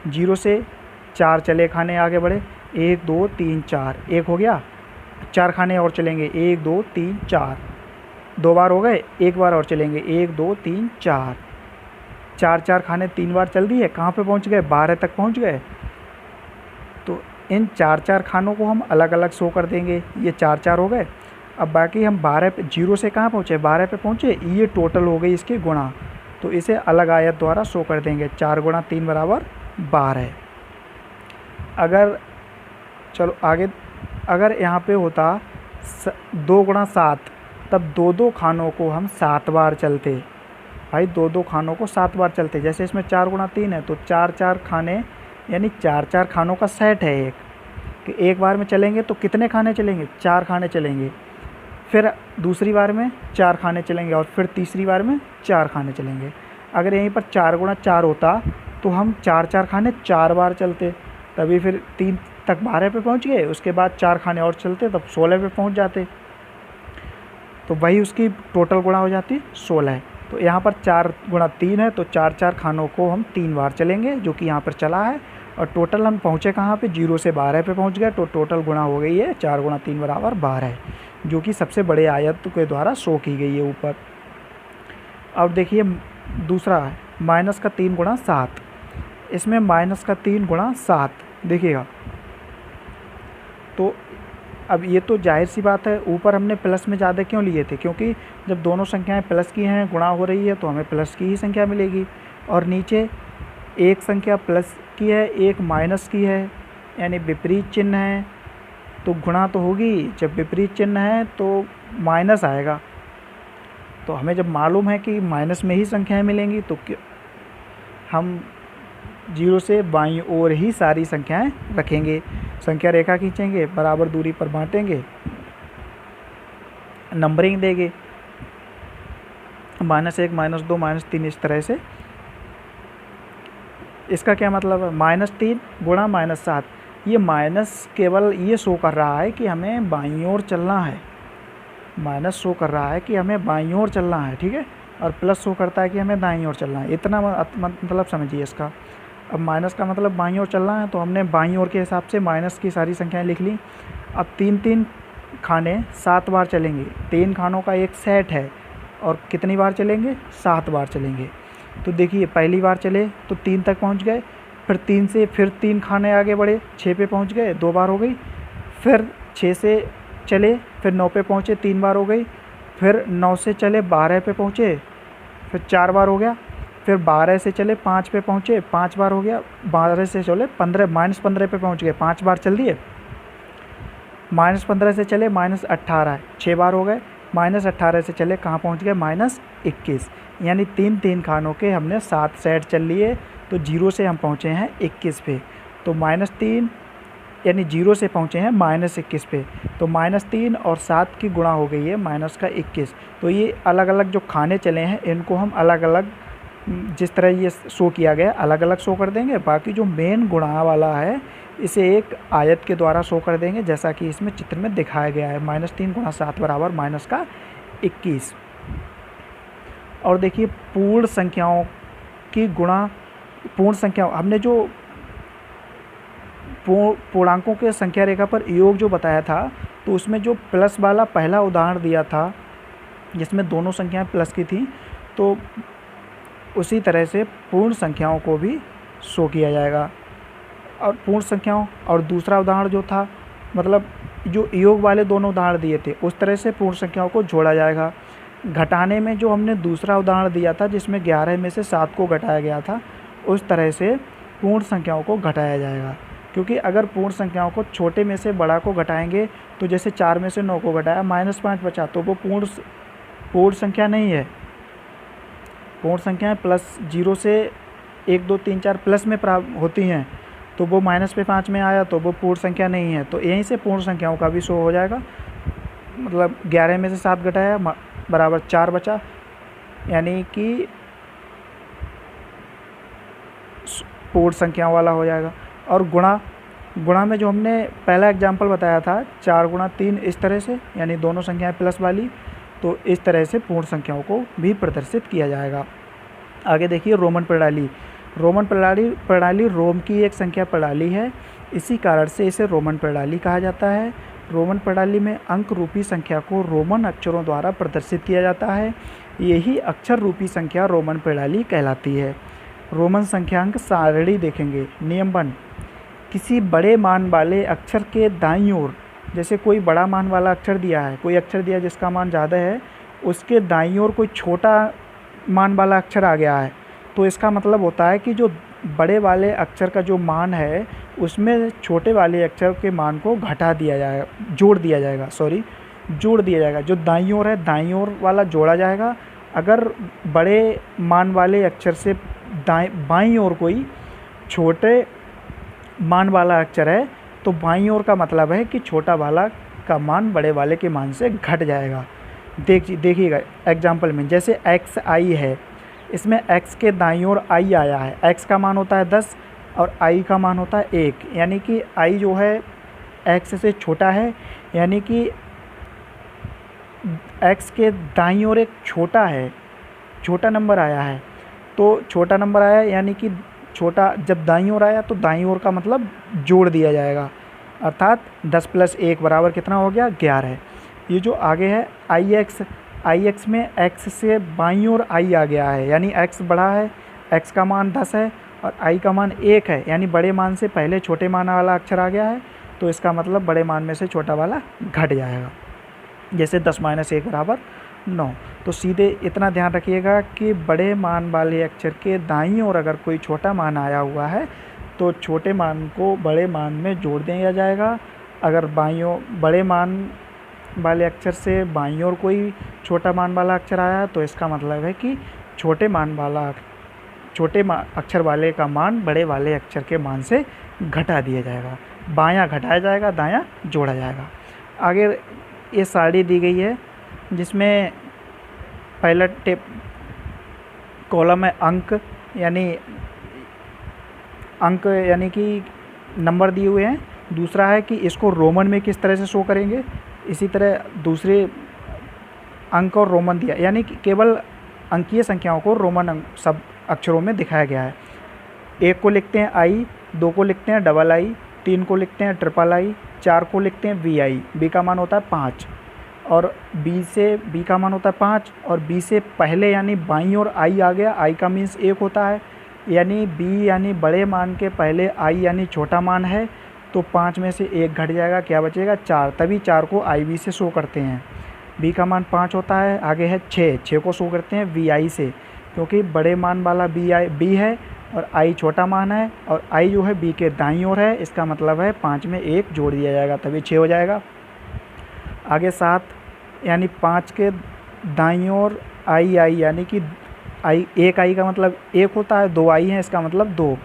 0 से 4 चले खाने आगे बढ़े, 1 2 3 4, 1 हो गया, 4 खाने और चलेंगे, 1 2 3 4, 2 बार हो गए, 1 बार और चलेंगे, 1 2 3 4, 4 खाने 3 बार चल दिए, कहाँ पे पहुँच गए, 12 तक पहुँच गए। तो इन 4 खानों को हम अलग अलग शो कर देंगे, ये 4 हो गए। अब बाकी हम 12 पे, 0 से कहाँ पहुँचे, 12 पे पहुँचे, ये टोटल हो गई इसकी गुणा, तो इसे अलग आयत द्वारा शो कर देंगे। 4 गुणा 3 बराबर 12। अगर चलो आगे, अगर यहाँ पे होता 2 गुणा 7, तब 2 खानों को हम 7 बार चलते भाई, 2 खानों को 7 बार चलते। जैसे इसमें 4 गुणा 3 है तो 4 खाने, यानी 4 खानों का सेट है एक, कि एक बार में चलेंगे तो कितने खाने चलेंगे, 4 खाने चलेंगे। फिर दूसरी बार में 4 खाने चलेंगे और फिर तीसरी बार में 4 खाने चलेंगे। अगर यहीं पर 4 गुणा 4 होता तो हम 4 खाने 4 बार चलते, तभी फिर 3 तक 12 पे पहुंच गए, उसके बाद 4 खाने और चलते तब 16 पे पहुंच जाते, तो वही उसकी टोटल गुणा हो जाती 16। तो यहाँ पर 4 गुणा 3 है तो 4 खानों को हम 3 बार चलेंगे, जो कि यहाँ पर चला है। और टोटल हम पहुँचे कहाँ पे, 0 से 12 पे पहुँच गए, तो टोटल गुणा हो गई है 4 गुणा 3 बराबर 12, जो कि सबसे बड़े आयत के द्वारा शो की गई है ऊपर। अब देखिए दूसरा है माइनस का 3 गुणा 7। इसमें माइनस का 3 गुणा 7 देखिएगा, तो अब ये तो जाहिर सी बात है, ऊपर हमने प्लस में ज़्यादा क्यों लिए थे, क्योंकि जब दोनों संख्याएं प्लस की हैं, गुणा हो रही है, तो हमें प्लस की ही संख्या मिलेगी। और नीचे एक संख्या प्लस की है, एक माइनस की है, यानी विपरीत चिन्ह है, तो गुणा तो होगी। जब विपरीत चिन्ह है तो माइनस आएगा, तो हमें जब मालूम है कि माइनस में ही संख्याएं मिलेंगी, तो हम 0 से बाईं ओर ही सारी संख्याएं रखेंगे, संख्या रेखा खींचेंगे, बराबर दूरी पर बांटेंगे, नंबरिंग देंगे, -1 -2 -3 इस तरह से। इसका क्या मतलब है, -3 गुणा -7, ये माइनस केवल ये शो कर रहा है कि हमें बाईं ओर चलना है, माइनस शो कर रहा है कि हमें बाईं ओर चलना है, ठीक है, और प्लस शो करता है कि हमें दाईं ओर चलना है। इतना मतलब समझिए इसका। अब माइनस का मतलब बाईं ओर चलना है, तो हमने बाईं ओर के हिसाब से माइनस की सारी संख्याएं लिख ली। अब 3 खाने 7 बार चलेंगे, 3 खानों का एक सेट है, और कितनी बार चलेंगे, 7 बार चलेंगे। तो देखिए पहली बार चले तो 3 तक पहुंच गए, फिर 3 से फिर 3 खाने आगे बढ़े, 6 पे पहुंच गए, 2 बार हो गई। फिर 6 से चले, फिर 9 पे पहुँचे, 3 बार हो गई। फिर 9 से चले 12 पे पहुँचे, फिर 4 बार हो गया। फिर 12 से चले 5 पे पहुँचे, 5 बार हो गया। 12 से चले -15 पे पहुँच गए, 5 बार चल दिए। -15 से चले -18, 6 बार हो गए। -18 से चले कहाँ पहुँच गए, -21, यानी 3 खानों के हमने 7 सेट चल लिए। तो 0 से हम पहुँचे हैं 21 पे, तो -3, यानी 0 से पहुँचे हैं -21 पे, तो -3 और 7 की गुणा हो गई है -21। तो ये अलग अलग जो खाने चले हैं, इनको हम अलग अलग, जिस तरह ये शो किया गया अलग अलग शो कर देंगे। बाकी जो मेन गुणा वाला है, इसे एक आयत के द्वारा शो कर देंगे, जैसा कि इसमें चित्र में दिखाया गया है। -3 गुणा 7 बराबर -21। और देखिए पूर्ण संख्याओं की गुणा, पूर्ण संख्याओं, हमने जो पूर्णांकों के संख्या रेखा पर योग जो बताया था, तो उसमें जो प्लस वाला पहला उदाहरण दिया था, जिसमें दोनों संख्याएं प्लस की थी, तो उसी तरह से पूर्ण संख्याओं को भी शो किया जाएगा। और पूर्ण संख्याओं, और दूसरा उदाहरण जो था, मतलब जो योग वाले दोनों उदाहरण दिए थे, उस तरह से पूर्ण संख्याओं को जोड़ा जाएगा। घटाने में जो हमने दूसरा उदाहरण दिया था, जिसमें 11 में से 7 को घटाया गया था, उस तरह से पूर्ण संख्याओं को घटाया जाएगा। क्योंकि अगर पूर्ण संख्याओं को छोटे में से बड़ा को घटाएंगे, तो जैसे 4 में से 9 को घटाया, -5 बचा, तो वो पूर्ण संख्या नहीं है। पूर्ण संख्याएं प्लस 0 से 1 2 3 4 प्लस में प्राप्त होती हैं, तो वो -5 में आया, तो वो पूर्ण संख्या नहीं है। तो यहीं से पूर्ण संख्याओं का भी शो हो जाएगा। मतलब 11 में से 7 घटाया बराबर 4 बचा, यानी कि पूर्ण संख्याओं वाला हो जाएगा। और गुणा में जो हमने पहला एग्जाम्पल बताया था, 4 गुणा 3 इस तरह से, यानी दोनों संख्याएं प्लस वाली, तो इस तरह से पूर्ण संख्याओं को भी प्रदर्शित किया जाएगा। आगे देखिए रोमन प्रणाली। रोमन प्रणाली रोम की एक संख्या प्रणाली है, इसी कारण से इसे रोमन प्रणाली कहा जाता है। रोमन प्रणाली में अंक रूपी संख्या को रोमन अक्षरों द्वारा प्रदर्शित किया जाता है। यही अक्षर रूपी संख्या रोमन प्रणाली कहलाती है। रोमन संख्यांक सारणी देखेंगे। नियम 1, किसी बड़े मान वाले अक्षर के दाईं ओर जैसे कोई बड़ा मान वाला अक्षर दिया है, कोई अक्षर दिया जिसका मान ज़्यादा है, उसके दाईं ओर कोई छोटा मान वाला अक्षर आ गया है, तो इसका मतलब होता है कि जो बड़े वाले अक्षर का जो मान है उसमें छोटे वाले अक्षर के मान को घटा दिया जाएगा, जोड़ दिया जाएगा। जो दाईं ओर है, दाईं ओर वाला जोड़ा जाएगा। अगर बड़े मान वाले अक्षर से बाईं ओर कोई छोटे मान वाला अक्षर है, तो बाईं ओर का मतलब है कि छोटा वाला का मान बड़े वाले के मान से घट जाएगा। देखिएगा एग्जाम्पल में, जैसे एक्स आई है, इसमें x के दाईं ओर i आया है। x का मान होता है 10 और i का मान होता है 1, यानी कि i जो है x से छोटा है, यानी कि x के दाईं ओर एक छोटा नंबर आया है। तो छोटा नंबर आया यानी कि छोटा जब दाईं ओर आया तो दाईं ओर का मतलब जोड़ दिया जाएगा, अर्थात 10 + 1 बराबर कितना हो गया, 11। ये जो आगे है ix में x से बाईं ओर i आ गया है, यानी x बड़ा है, x का मान 10 है और i का मान 1 है, यानी बड़े मान से पहले छोटे मान वाला अक्षर आ गया है, तो इसका मतलब बड़े मान में से छोटा वाला घट जाएगा। जैसे 10 - 1 बराबर 9। तो सीधे इतना ध्यान रखिएगा कि बड़े मान वाले अक्षर के दाईं ओर अगर कोई छोटा मान आया हुआ है तो छोटे मान को बड़े मान में जोड़ दिया जाएगा। अगर बाईं ओर बड़े मान वाले अक्षर से बाईं ओर कोई छोटा मान वाला अक्षर आया तो इसका मतलब है कि छोटे अक्षर वाले का मान बड़े वाले अक्षर के मान से घटा दिया जाएगा। बायां घटाया जाएगा, दायां जोड़ा जाएगा। आगे ये सारणी दी गई है जिसमें पहला कॉलम है अंक यानी कि नंबर दिए हुए हैं। दूसरा है कि इसको रोमन में किस तरह से शो करेंगे। इसी तरह दूसरे अंक और रोमन दिया, यानी कि केवल अंकीय संख्याओं को रोमन सब अक्षरों में दिखाया गया है। 1 को लिखते हैं आई, 2 को लिखते हैं डबल आई, 3 को लिखते हैं ट्रिपल आई, 4 को लिखते हैं वी आई, बी का मान होता है 5 और बी का मान होता है 5 और बी से पहले यानी बाईं ओर आई आ गया, आई का मीन्स 1 होता है, यानी बी यानी बड़े मान के पहले आई यानी छोटा मान है, तो 5 में से 1 घट जाएगा, क्या बचेगा 4, तभी 4 को आई बी से शो करते हैं। बी का मान 5 होता है। आगे है 6 को शो करते हैं वी आई से, क्योंकि बड़े मान वाला बी है और आई छोटा मान है और आई जो है बी के दाईं ओर है, इसका मतलब है 5 में 1 जोड़ दिया जाएगा तभी 6 हो जाएगा। आगे 7 यानी 5 के दाईं ओर आई यानी कि एक आई का मतलब 1 होता है, 2 आई हैं इसका मतलब 2,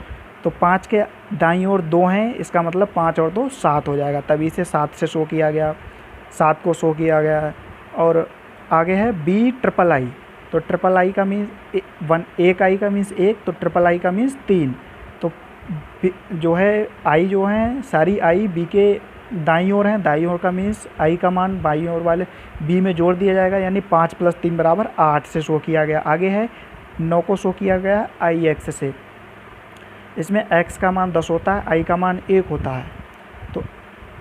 तो 5 के दाईं ओर 2 हैं, इसका मतलब 5 और 2 7 हो जाएगा, तभी इसे 7 से शो किया गया, 7 को शो किया गया है। और आगे है बी ट्रिपल आई, तो ट्रिपल आई का मीन्स 1 आई का मीन्स 1, तो ट्रिपल आई का मीन्स 3, तो जो है आई जो है सारी आई बी के दाईं ओर हैं, दाईं ओर का मीन्स आई का मान बाईं ओर वाले बी में जोड़ दिया जाएगा, यानी 5 + 3 बराबर 8 से शो किया गया। आगे है 9 को शो किया गया आई एक्स से, इसमें x का मान 10 होता है, i का मान 1 होता है, तो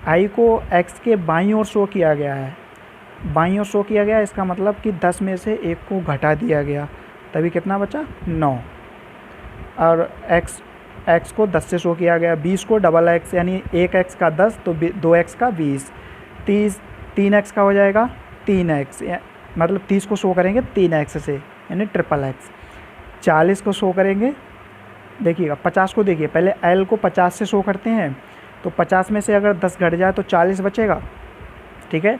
i को x के बाईं ओर शो किया गया है, बाईं ओर शो किया गया, इसका मतलब कि 10 में से 1 को घटा दिया गया, तभी कितना बचा 9। और x को 10 से शो किया गया, 20 को डबल x यानी 1x का 10 तो 2x का 20, 3x का हो जाएगा 3x, मतलब 30 को शो करेंगे 3x से यानी ट्रिपल x। 40 को शो करेंगे, देखिएगा 50 को देखिए, पहले L को 50 से शो करते हैं, तो 50 में से अगर 10 घट जाए तो 40 बचेगा, ठीक है,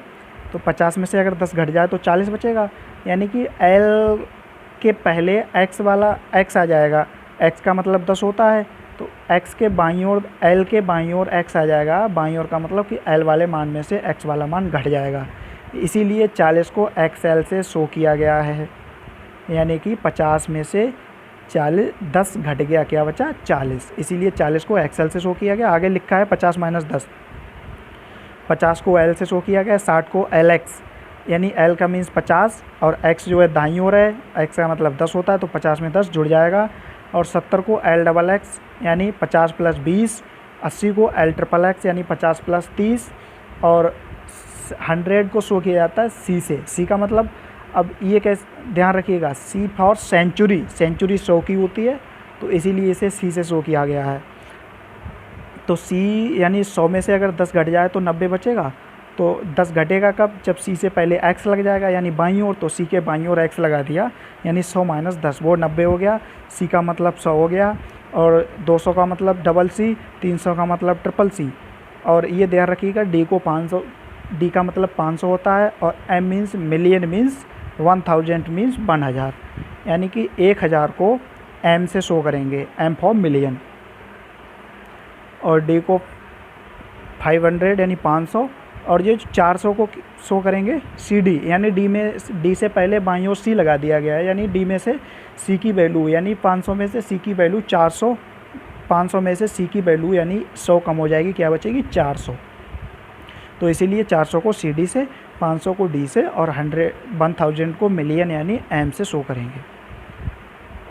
तो 50 में से अगर 10 घट जाए तो 40 बचेगा, यानी कि L के पहले x वाला x आ जाएगा, x का मतलब 10 होता है, तो x के बाईं ओर L के बाईं ओर x आ जाएगा, बाईं ओर का मतलब कि L वाले मान में से x वाला मान घट जाएगा, इसीलिए 40 को XL से शो किया गया है, यानी कि 50 में से 10 घट गया, क्या बचा 40, इसीलिए 40 को XL से शो किया गया। आगे लिखा है 50 - 10, 50 को L से शो किया गया, 60 को LX यानी L का मीन्स 50 और X जो है दाईं ओर है, X का मतलब 10 होता है, तो 50 में 10 जुड़ जाएगा। और 70 को LXX यानी 50 + 20, 80 को LXXX यानी 50 + 30 और 100 को शो किया जाता है C से। C का मतलब अब ये कैसे ध्यान रखिएगा, C फॉर सेंचुरी, सेंचुरी 100 की होती है, तो इसीलिए इसे C से शो किया गया है। तो C यानी 100 में से अगर 10 घट जाए तो 90 बचेगा, तो 10 घटेगा कब? जब सी से पहले x लग जाएगा यानी बाईं ओर, तो सी के बाईं ओर x लगा दिया यानी 100 - 10 वो 90 हो गया। सी का मतलब 100 हो गया, और 200 का मतलब डबल सी, 300 का मतलब ट्रिपल सी। और ये ध्यान रखिएगा डी को 500, डी का मतलब 500 होता है, और M means million means 1000 means 1000, यानी कि 1000 को एम से शो करेंगे, एम फॉर मिलियन, और डी को 500 यानी 500, और ये 400 को शो करेंगे सी डी, यानी डी से पहले बाईं ओर सी लगा दिया गया है, यानी डी में से सी की वैल्यू, यानी 500 में से सी की वैल्यू 400, 500 में से सी की वैल्यू यानी 100 कम हो जाएगी, क्या बचेगी? 400। तो इसीलिए 400 को सी डी से, 500 को डी से, और 1000 को मिलियन यानी एम से शो करेंगे।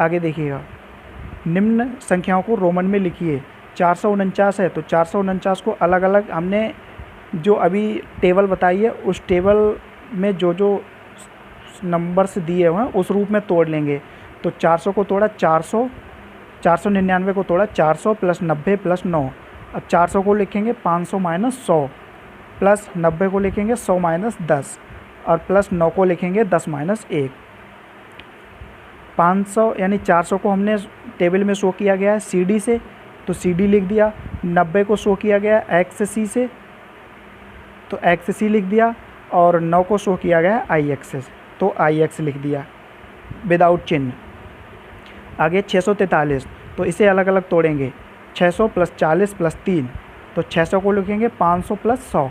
आगे देखिएगा, निम्न संख्याओं को रोमन में लिखिए। 449 है तो 449 को अलग अलग हमने जो अभी टेबल बताई है उस टेबल में जो जो नंबर्स दिए हुए हैं उस रूप में तोड़ लेंगे। तो 400 को तोड़ा 400, 499 को तोड़ा 400 + 90 + 9। अब 400 को लिखेंगे 500 - 100, प्लस 90 को लिखेंगे 100 - 10, और प्लस 9 को लिखेंगे 10 - 1। 500 यानी 400 को हमने टेबल में शो किया गया है सी डी से, तो सी डी लिख दिया। 90 को शो किया गया एक्स सी से, तो एक्स सी लिख दिया, और 9 को शो किया गया आई एक्स से, तो आई एक्स लिख दिया विदाउट चिन्ह। आगे 643, तो इसे अलग अलग तोड़ेंगे। 600 + 40 + 3, तो 600 को लिखेंगे 500 + 100,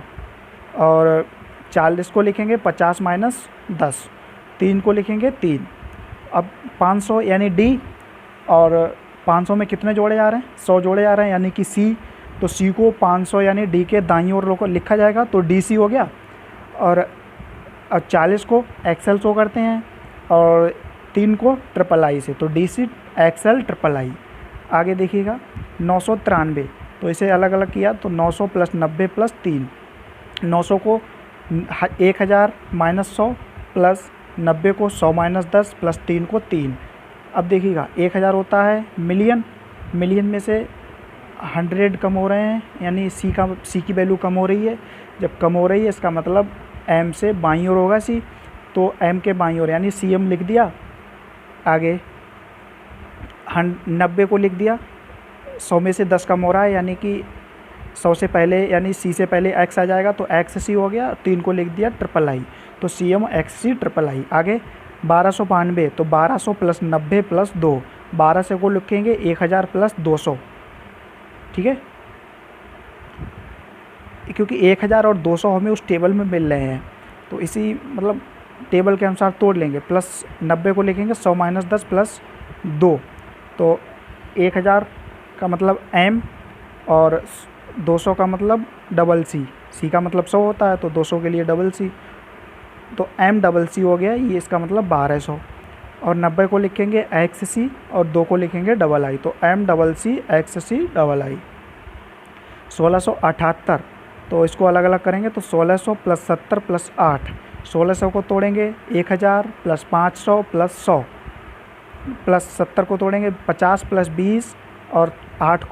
और 40 को लिखेंगे 50 - 10, 3 को लिखेंगे 3। अब 500 यानी डी, और 500 में कितने जोड़े जा रहे हैं? 100 जोड़े जा रहे हैं, यानी कि सी, तो सी को 500 यानी डी के दाईं ओर लिखा जाएगा, तो डी सी हो गया। और 40 को एक्सएल शो करते हैं, और 3 को ट्रिपल आई से, तो D C XL triple I. आगे देखिएगा 993, तो इसे अलग अलग किया, तो 900 + 90 + 3, 900 को 1000 - 100, प्लस 90 को 100 - 10, प्लस 3 को 3। अब देखिएगा 1000 होता है मिलियन, मिलियन में से 100 कम हो रहे हैं, यानी सी की वैल्यू कम हो रही है। जब कम हो रही है इसका मतलब एम से बाईं ओर होगा सी, तो एम के बाईं ओर यानी सी एम लिख दिया। आगे 90 को लिख दिया, 100 में से 10 कम हो रहा है, यानी कि 100 से पहले यानी सी से पहले एक्स आ जाएगा, तो एक्स सी हो गया। 3 को लिख दिया ट्रिपल आई, तो C M X C triple I. आगे 1292, तो 1200 + 90 + 2, 1200 को लिखेंगे 1000 + 200, ठीक है, क्योंकि 1000 और 200 हमें उस टेबल में मिल रहे हैं, तो इसी मतलब टेबल के अनुसार तोड़ लेंगे। प्लस 90 को लिखेंगे 100 - 10 + 2, तो 1000 का मतलब एम, और 200 का मतलब डबल सी, सी का मतलब 100 होता है, तो 200 के लिए डबल सी, तो एम डबल सी हो गया, ये इसका मतलब 1200। और 90 को लिखेंगे एक्स सी, और 2 को लिखेंगे डबल आई, तो M double C X C double I. 1678, तो इसको अलग अलग करेंगे, तो 1600 + 70 + 8, 1600 को तोड़ेंगे 1000 + 500 + 100, प्लस 70 को तोड़ेंगे 50 + 20, और 8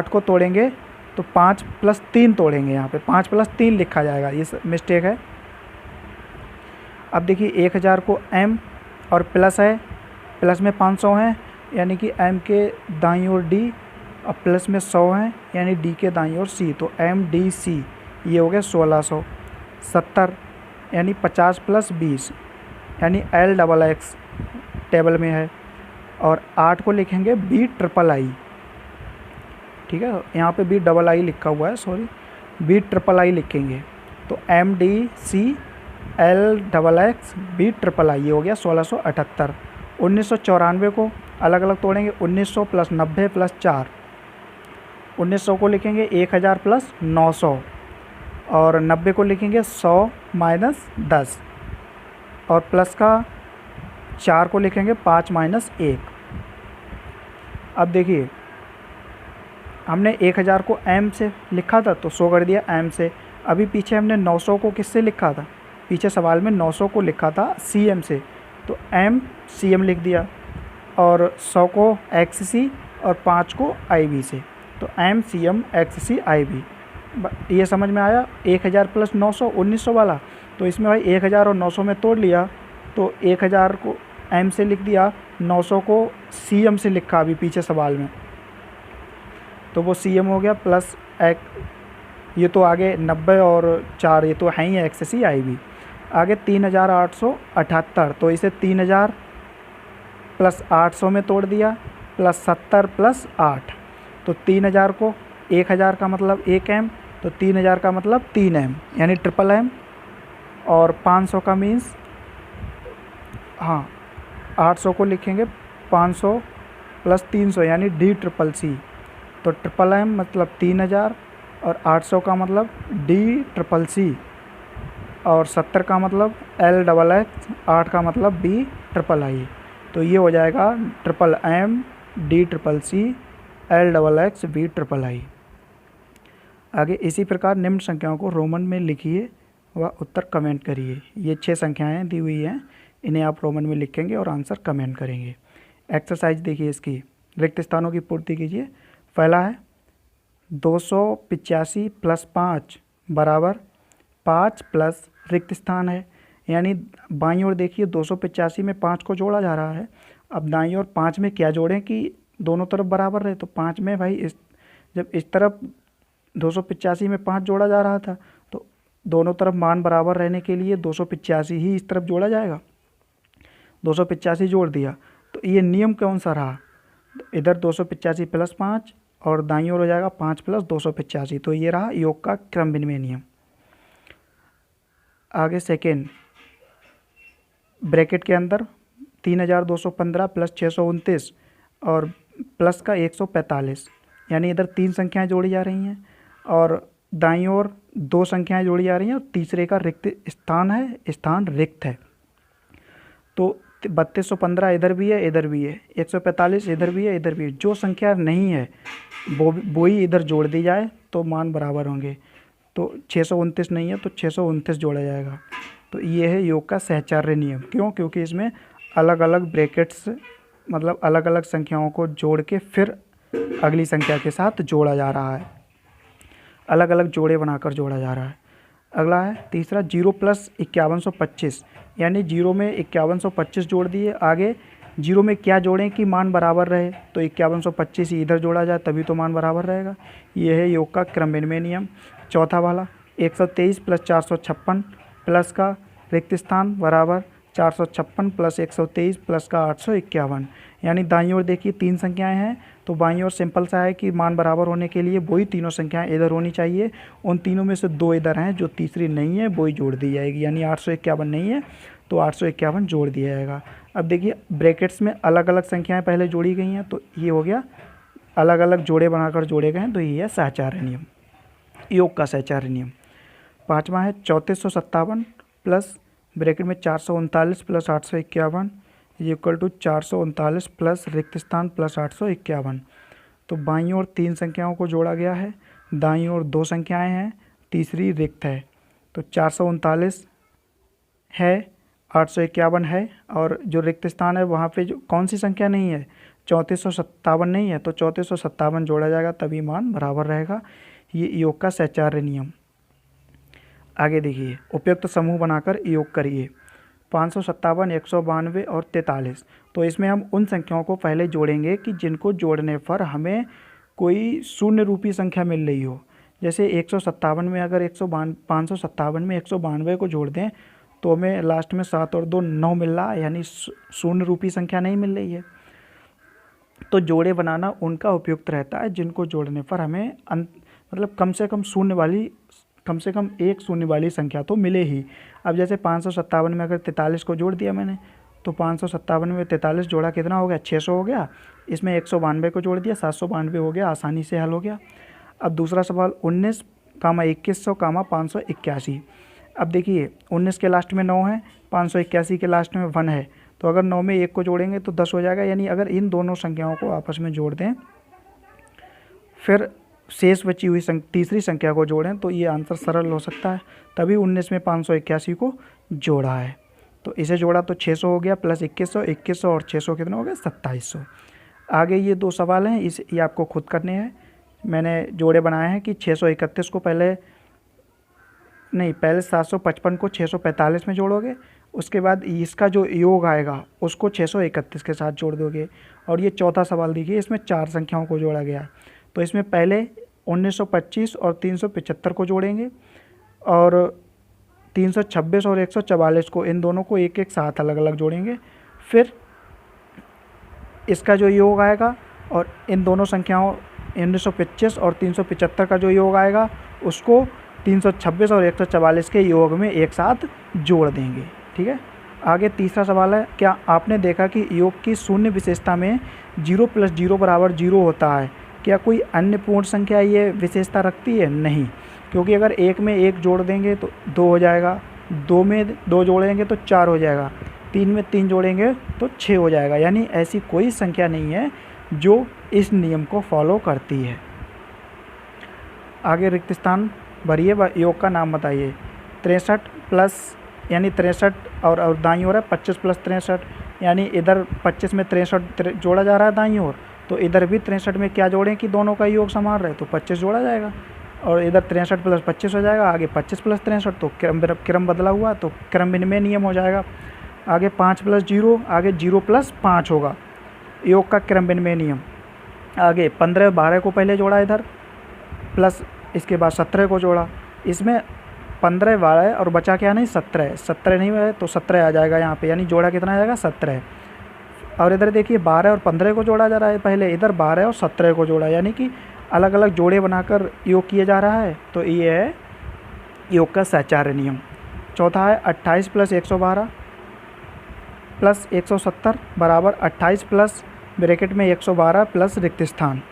को तोड़ेंगे तो 5 + 3 तोड़ेंगे, यहाँ पे 5 + 3 लिखा जाएगा, ये मिस्टेक है। अब देखिए 1000 को एम और प्लस है, प्लस में 500 है, यानी कि एम के दाईं ओर डी, और प्लस में 100 है, यानी डी के दाईं ओर सी, तो एम डी सी, ये हो गया 1600। 70 यानी 50 + 20, यानी एल डबल एक्स टेबल में है, और 8 को लिखेंगे बी ट्रिपल आई, ठीक है, यहाँ पे बी डबल आई लिखा हुआ है, सॉरी, बी ट्रिपल आई लिखेंगे, तो M D C L double X B triple I, ये हो गया 1678। 1994 को अलग अलग तोड़ेंगे, 1900 + 90 + 4, 1900 को लिखेंगे 1000 + 900, और 90 को लिखेंगे 100 - 10, और प्लस का 4 को लिखेंगे 5 - 1। अब देखिए हमने 1000 को एम से लिखा था, तो शो कर दिया एम से। अभी पीछे हमने 900 को किससे लिखा था? पीछे सवाल में 900 को लिखा था सी एम से, तो एम सी एम लिख दिया, और 100 को एक्स सी, और 5 को आई बी से, तो एम सी एम एक्स सी आई बी। ये समझ में आया। 1000 प्लस 900 1900 वाला। तो इसमें भाई 1000 और 900 में तोड़ लिया, तो 1000 को एम से लिख दिया, 900 को सी एम से लिखा अभी पीछे सवाल में, तो वो सी एम हो गया प्लस एक, ये तो आगे 90 और 4 ये तो है ही एक्सेस ही आएगी। आगे 3878, तो इसे 3000 प्लस 800 में तोड़ दिया प्लस 70 प्लस 8, तो 3000 को 1000 का मतलब 1 एम, तो 3000 का मतलब 3 एम यानी ट्रिपल एम, और 500 का मीन्स हाँ 800 को लिखेंगे 500 प्लस 300 यानी डी ट्रिपल सी, तो ट्रिपल एम मतलब 3000 और 800 का मतलब डी ट्रिपल सी, और 70 का मतलब एल डबल एक्स, 8 का मतलब बी ट्रिपल आई। तो ये हो जाएगा triple M D triple C L double X B triple I. आगे इसी प्रकार निम्न संख्याओं को रोमन में लिखिए व उत्तर कमेंट करिए। ये 6 संख्याएं दी हुई हैं, इन्हें आप रोमन में लिखेंगे और आंसर कमेंट करेंगे। एक्सरसाइज देखिए इसकी, रिक्त स्थानों की पूर्ति कीजिए। पहला है 285 प्लस 5 बराबर 5 प्लस रिक्त स्थान है, यानी बाईं ओर देखिए 285 में 5 को जोड़ा जा रहा है। अब दाईं ओर 5 में क्या जोड़ें कि दोनों तरफ बराबर रहे, तो 5 में भाई जब इस तरफ 285 में 5 जोड़ा जा रहा था, तो दोनों तरफ मान बराबर रहने के लिए 285 ही इस तरफ जोड़ा जाएगा। 285 जोड़ दिया, तो ये नियम कौन सा रहा, इधर 285 प्लस 5 और दाईं ओर हो जाएगा 5 प्लस 285, तो ये रहा योग का क्रम विनिमय नियम। आगे सेकेंड, ब्रैकेट के अंदर 3215 प्लस 629 और प्लस का 145, यानी इधर 3 संख्याएं जोड़ी जा रही हैं और दाईं ओर 2 संख्याएं जोड़ी जा रही हैं और तीसरे का रिक्त स्थान है, स्थान रिक्त है। तो 3215 इधर भी है इधर भी है, 145 इधर भी है इधर भी है, जो संख्या नहीं है वो ही इधर जोड़ दी जाए तो मान बराबर होंगे। तो 629 नहीं है तो 629 जोड़ा जाएगा। तो ये है योग का सहचार्य नियम। क्यों? क्योंकि इसमें अलग अलग ब्रैकेट्स मतलब अलग अलग संख्याओं को जोड़ के फिर अगली संख्या के साथ जोड़ा जा रहा है, अलग अलग जोड़े बनाकर जोड़ा जा रहा है। अगला है तीसरा 0 प्लस 5125, यानी 0 में 5125 जोड़ दिए, आगे 0 में क्या जोड़ें कि मान बराबर रहे, तो 5125 ही इधर जोड़ा जाए तभी तो मान बराबर रहेगा। ये है योग का क्रम विनिमय नियम। चौथा वाला 123 प्लस 456 प्लस का रिक्त स्थान बराबर 456 प्लस 123 प्लस का 851, यानी दाईं ओर देखिए 3 संख्याएं हैं, तो बाईं ओर सिंपल सा है कि मान बराबर होने के लिए वही तीनों संख्याएं इधर होनी चाहिए। उन तीनों में से 2 इधर हैं, जो तीसरी नहीं है वही जोड़ दी जाएगी, यानी 851 नहीं है तो 851 जोड़ दिया जाएगा। अब देखिए ब्रैकेट्स में अलग अलग संख्याएँ पहले जोड़ी गई हैं, तो ये हो गया अलग अलग जोड़े बनाकर जोड़े गए हैं, तो ये है सहचार्य नियम, योग का सहचार्य नियम। पाँचवा है 3457 प्लस ब्रैकेट में 439 प्लस 851 इक्वल टू 439 प्लस रिक्त स्थान प्लस 851। तो बाईं ओर 3 संख्याओं को जोड़ा गया है, दाईं ओर 2 संख्याएं हैं, तीसरी रिक्त है। तो 439 है, 851 है, और जो रिक्त स्थान है वहाँ पे जो कौन सी संख्या नहीं है, 3457 नहीं है, तो 3457 जोड़ा जाएगा तभी मान बराबर रहेगा। ये योग का सहचार्य नियम। आगे देखिए, उपयुक्त समूह बनाकर योग करिए। 557, 192 और 43। तो इसमें हम उन संख्याओं को पहले जोड़ेंगे कि जिनको जोड़ने पर हमें कोई शून्य रूपी संख्या मिल रही हो। जैसे 157 में अगर 557 में 192 को जोड़ दें तो हमें लास्ट में 7 और 2 9 मिल रहा है, यानी शून्य रूपी संख्या नहीं मिल रही है। तो जोड़े बनाना उनका उपयुक्त रहता है जिनको जोड़ने पर हमें मतलब कम से कम एक शून्य वाली संख्या तो मिले ही। अब जैसे 557 में अगर 43 को जोड़ दिया मैंने, तो 557 में 43 जोड़ा कितना हो गया, 600 हो गया। इसमें 192 को जोड़ दिया, 792 हो गया, आसानी से हल हो गया। अब दूसरा सवाल 19, 2100, 581। अब देखिए 19 के लास्ट में 9 है, 581 के लास्ट में 1 है, तो अगर 9 में 1 को जोड़ेंगे तो 10 हो जाएगा। यानी अगर इन दोनों संख्याओं को आपस में जोड़ दें फिर शेष बची हुई तीसरी संख्या को जोड़ें तो ये आंसर सरल हो सकता है। तभी 19 में 581 को जोड़ा है, तो इसे जोड़ा तो 600 हो गया प्लस 2100 और 600 कितना हो गया, 2700। आगे ये 2 सवाल हैं, ये आपको खुद करने हैं। मैंने जोड़े बनाए हैं कि 631 को पहले 755 को 645 में जोड़ोगे, उसके बाद इसका जो योग आएगा उसको 631 के साथ जोड़ दोगे। और ये चौथा सवाल देखिए, इसमें 4 संख्याओं को जोड़ा गया। तो इसमें पहले 1925 और 375 को जोड़ेंगे, और 326 और 144 को, इन दोनों को एक एक साथ अलग अलग जोड़ेंगे। फिर इसका जो योग आएगा और इन दोनों संख्याओं 1925 और 375 का जो योग आएगा उसको 326 और 144 के योग में एक साथ जोड़ देंगे। ठीक है। आगे तीसरा सवाल है, क्या आपने देखा कि योग की शून्य विशेषता में 0 + 0 = 0 होता है? क्या कोई अन्य पूर्ण संख्या ये विशेषता रखती है? नहीं, क्योंकि अगर 1 में 1 जोड़ देंगे तो 2 हो जाएगा, 2 में 2 जोड़ेंगे तो 4 हो जाएगा, 3 में 3 जोड़ेंगे तो 6 हो जाएगा। यानी ऐसी कोई संख्या नहीं है जो इस नियम को फॉलो करती है। आगे रिक्त स्थान भरिए व योग का नाम बताइए। 63 प्लस यानी 63 और दाईं ओर है 25 + 63, यानी इधर 25 में 63 जोड़ा जा रहा है दाईं ओर, तो इधर भी 63 में क्या जोड़ें कि दोनों का योग समान रहे, तो 25 जोड़ा जाएगा। और इधर 63 + 25 हो जाएगा, आगे 25 + 63, तो क्रम बदला हुआ, तो क्रम विनिमय नियम हो जाएगा। आगे 5 + 0, आगे 0 + 5 होगा, योग का क्रम विनिमय नियम। आगे 15 12 को पहले जोड़ा इधर, प्लस इसके बाद 17 को जोड़ा, इसमें 15 12 और बचा क्या नहीं 17 नहीं है तो 17 आ जाएगा यहाँ पे, यानी जोड़ा कितना आ जाएगा 17। और इधर देखिए 12 और 15 को जोड़ा जा रहा है, पहले इधर 12 और 17 को जोड़ा, यानी कि अलग अलग जोड़े बनाकर योग किया जा रहा है, तो ये है योग का साचार्य नियम। चौथा है 28 + 112 + 170 = 28 प्लस ब्रैकेट में 112 प्लस रिक्त स्थान।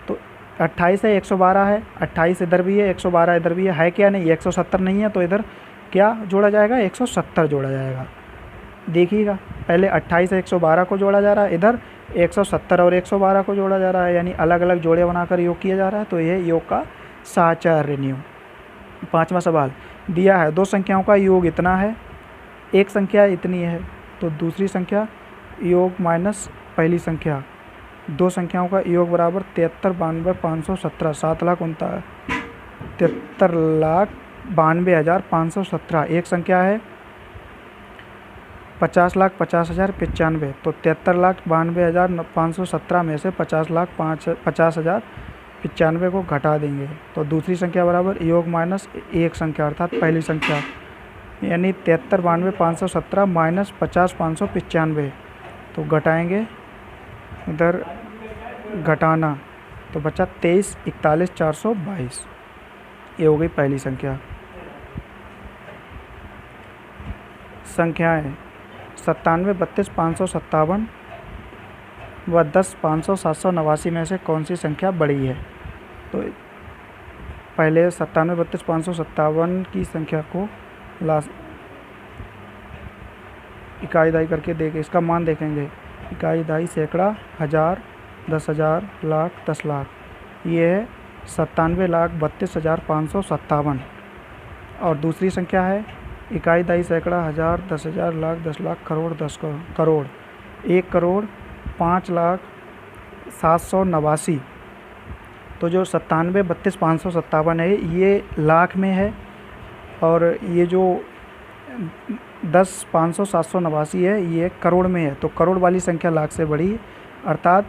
तो 28 है 112 है, 28 इधर भी है 112 इधर भी है क्या नहीं 170 नहीं है, तो इधर क्या जोड़ा जाएगा 170 जोड़ा जाएगा। देखिएगा पहले 28 है 112 को जोड़ा जा रहा है, इधर 170 और 112 को जोड़ा जा रहा है, यानी अलग अलग जोड़े बनाकर योग किया जा रहा है, तो यह योग का साचार्य नियम। पाँचवा सवाल दिया है, 2 संख्याओं का योग इतना है, एक संख्या इतनी है, तो दूसरी संख्या योग माइनस पहली संख्या, 2 संख्याओं का योग बराबर 73,92,517, 73,92,517। एक संख्या है 50,50,095, तो 73,92,517 में से 50,50,095 को घटा देंगे, तो दूसरी संख्या बराबर योग माइनस एक संख्या अर्थात पहली संख्या, यानी 73,92,517 माइनस 50,595, तो घटाएंगे इधर घटाना, तो बचा 23,41,422, ये हो गई पहली संख्या। संख्याएँ 97, 32, 557 व 10, 500, 789 में से कौन सी संख्या बड़ी है? तो पहले 97, 32, 557 की संख्या को इकाई दहाई करके देखें, इसका मान देखेंगे, इकाई दहाई सैकड़ा, हज़ार, 10,000, लाख, 10 लाख, ये है 97,32,557। और दूसरी संख्या है इकाई दहाई सैकड़ा, हज़ार, 10,000, लाख, 10 लाख, करोड़, 10 करोड़, 1,05,07,89। तो जो 97, 32, 557 है ये लाख में है, और ये जो 10, 500, 789 है ये करोड़ में है, तो करोड़ वाली संख्या लाख से बड़ी, अर्थात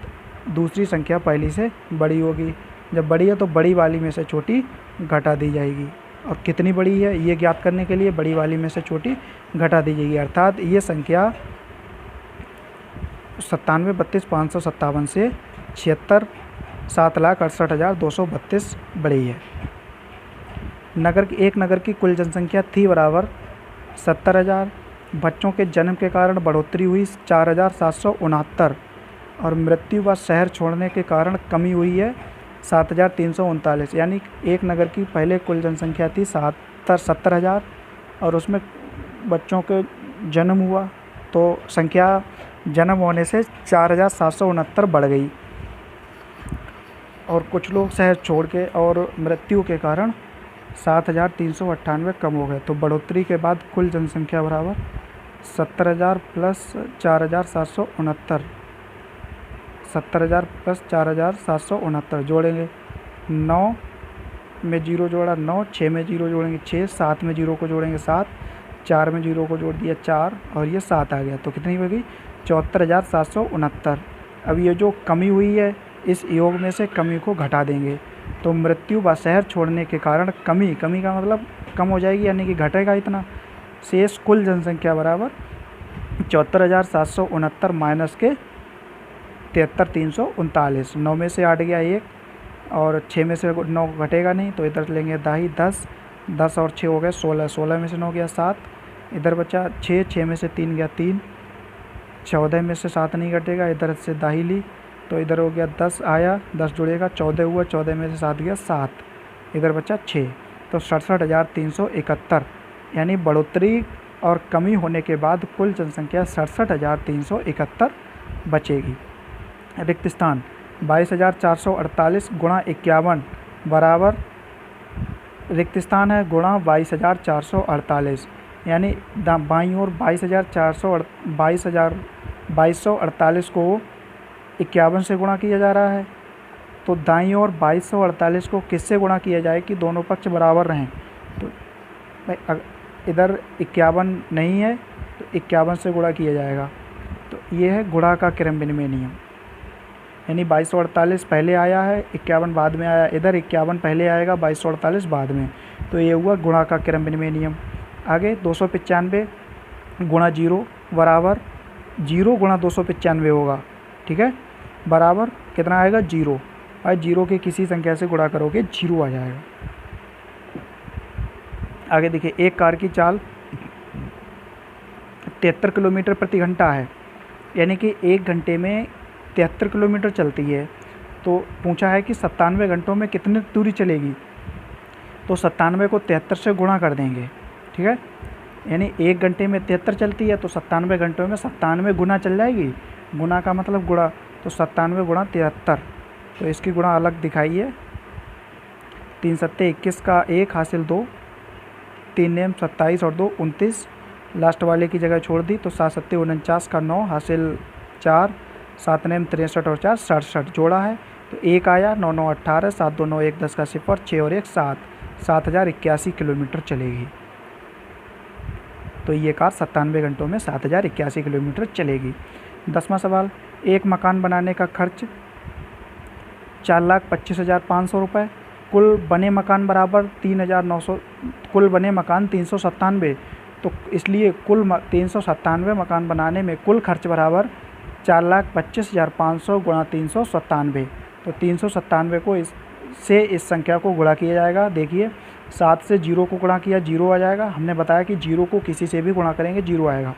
दूसरी संख्या पहली से बड़ी होगी। जब बड़ी है तो बड़ी वाली में से छोटी घटा दी जाएगी, और कितनी बड़ी है ये ज्ञात करने के लिए बड़ी वाली में से छोटी घटा दी जाएगी, अर्थात ये संख्या 97, 32, 557 से 7,68,232 बड़ी है। एक नगर की कुल जनसंख्या थी बराबर 70,000, बच्चों के जन्म के कारण बढ़ोतरी हुई 4,769, और मृत्यु व शहर छोड़ने के कारण कमी हुई है 7,339, यानी एक नगर की पहले कुल जनसंख्या थी 70,000 और उसमें बच्चों के जन्म हुआ तो संख्या जन्म होने से 4,769 बढ़ गई, और कुछ लोग शहर छोड़ के और मृत्यु के कारण 7,398 कम हो गए। तो बढ़ोतरी के बाद कुल जनसंख्या बराबर 70,000 प्लस 4,769, 70,000 प्लस 4,769 जोड़ेंगे 9 में 0 जोड़ा 9, 6 में 0 जोड़ेंगे 6, 7 में 0 को जोड़ेंगे 7, 4 में 0 को जोड़ दिया 4 और ये 7 आ गया। तो कितनी हो गई? 74,769। अब ये जो कमी हुई है इस योग में से कमी को घटा देंगे तो मृत्यु व शहर छोड़ने के कारण कमी का मतलब कम हो जाएगी, यानी कि घटेगा इतना। शेष कुल जनसंख्या बराबर 74,769 माइनस के 73,339। 9 में से 8 गया 1 और 6 में से 9 घटेगा नहीं तो इधर लेंगे दाही 10, 10 और 6 हो गए 16, 16 में से 9 गया 7, इधर बचा 6, 6 में से 3 गया 3, 14 में से 7 नहीं घटेगा, इधर से दाही ली तो इधर हो गया 10 आया, 10 जुड़ेगा 14 हुआ, 14 में से 7 गया 7, इधर बचा 6, तो 67,371, यानी बढ़ोतरी और कमी होने के बाद कुल जनसंख्या 67,371 बचेगी। रिक्त स्थान 22,448 गुणा 51 बराबर रिक्त स्थान है गुणा 22,448, यानी बाईं ओर 22,248 को 51 से गुणा किया जा रहा है, तो दाईं ओर 2248 को किससे गुणा किया जाए कि दोनों पक्ष बराबर रहें। तो इधर 51 नहीं है तो 51 से गुणा किया जाएगा, तो ये है गुणा का क्रम विनिमय नियम, यानी 2248 पहले आया है 51 बाद में आया, इधर 51 पहले आएगा 2248 बाद में, तो ये हुआ गुणा का क्रम विनिमय नियम। आगे 295 गुणा 0 बराबर 0 गुणा 295 होगा, ठीक है, बराबर कितना आएगा 0, और 0 के किसी संख्या से गुणा करोगे 0 आ जाएगा। आगे देखिए एक कार की चाल 73 किलोमीटर प्रति घंटा है, यानी कि 1 घंटे में 73 किलोमीटर चलती है, तो पूछा है कि 97 घंटों में कितनी दूरी चलेगी, तो 97 को 73 से गुणा कर देंगे, ठीक है, यानी 1 घंटे में 73 चलती है तो 97 घंटों में 97 गुना चल जाएगी, गुना का मतलब गुणा, तो 97 गुणा 73, तो इसकी गुणा अलग दिखाइए, 3 सत्ते 21 का 1 हासिल 2, 3 नेम 27 और 2 29, लास्ट वाले की जगह छोड़ दी तो 7 सत्ते 49 का 9 हासिल 4, 7 नेम 63 और 4 67 जोड़ा है तो 1 आया, 9 9 18, 7 2 9 1 10 का 0, 6 और 1 7, 7,081 किलोमीटर चलेगी। तो ये कार 97 घंटों में 7,081 किलोमीटर चलेगी। 10वां सवाल, एक मकान बनाने का खर्च 4,25,500 रुपये, कुल बने मकान बराबर 3,900, कुल बने मकान 397, तो इसलिए कुल 397 मकान बनाने में कुल खर्च बराबर 4,25,500 गुणा 397, तो 397 को इस संख्या को गुणा किया जाएगा। देखिए 7 से 0 को गुणा किया 0 आ जाएगा, हमने बताया कि 0 को किसी से भी गुणा करेंगे 0 आएगा।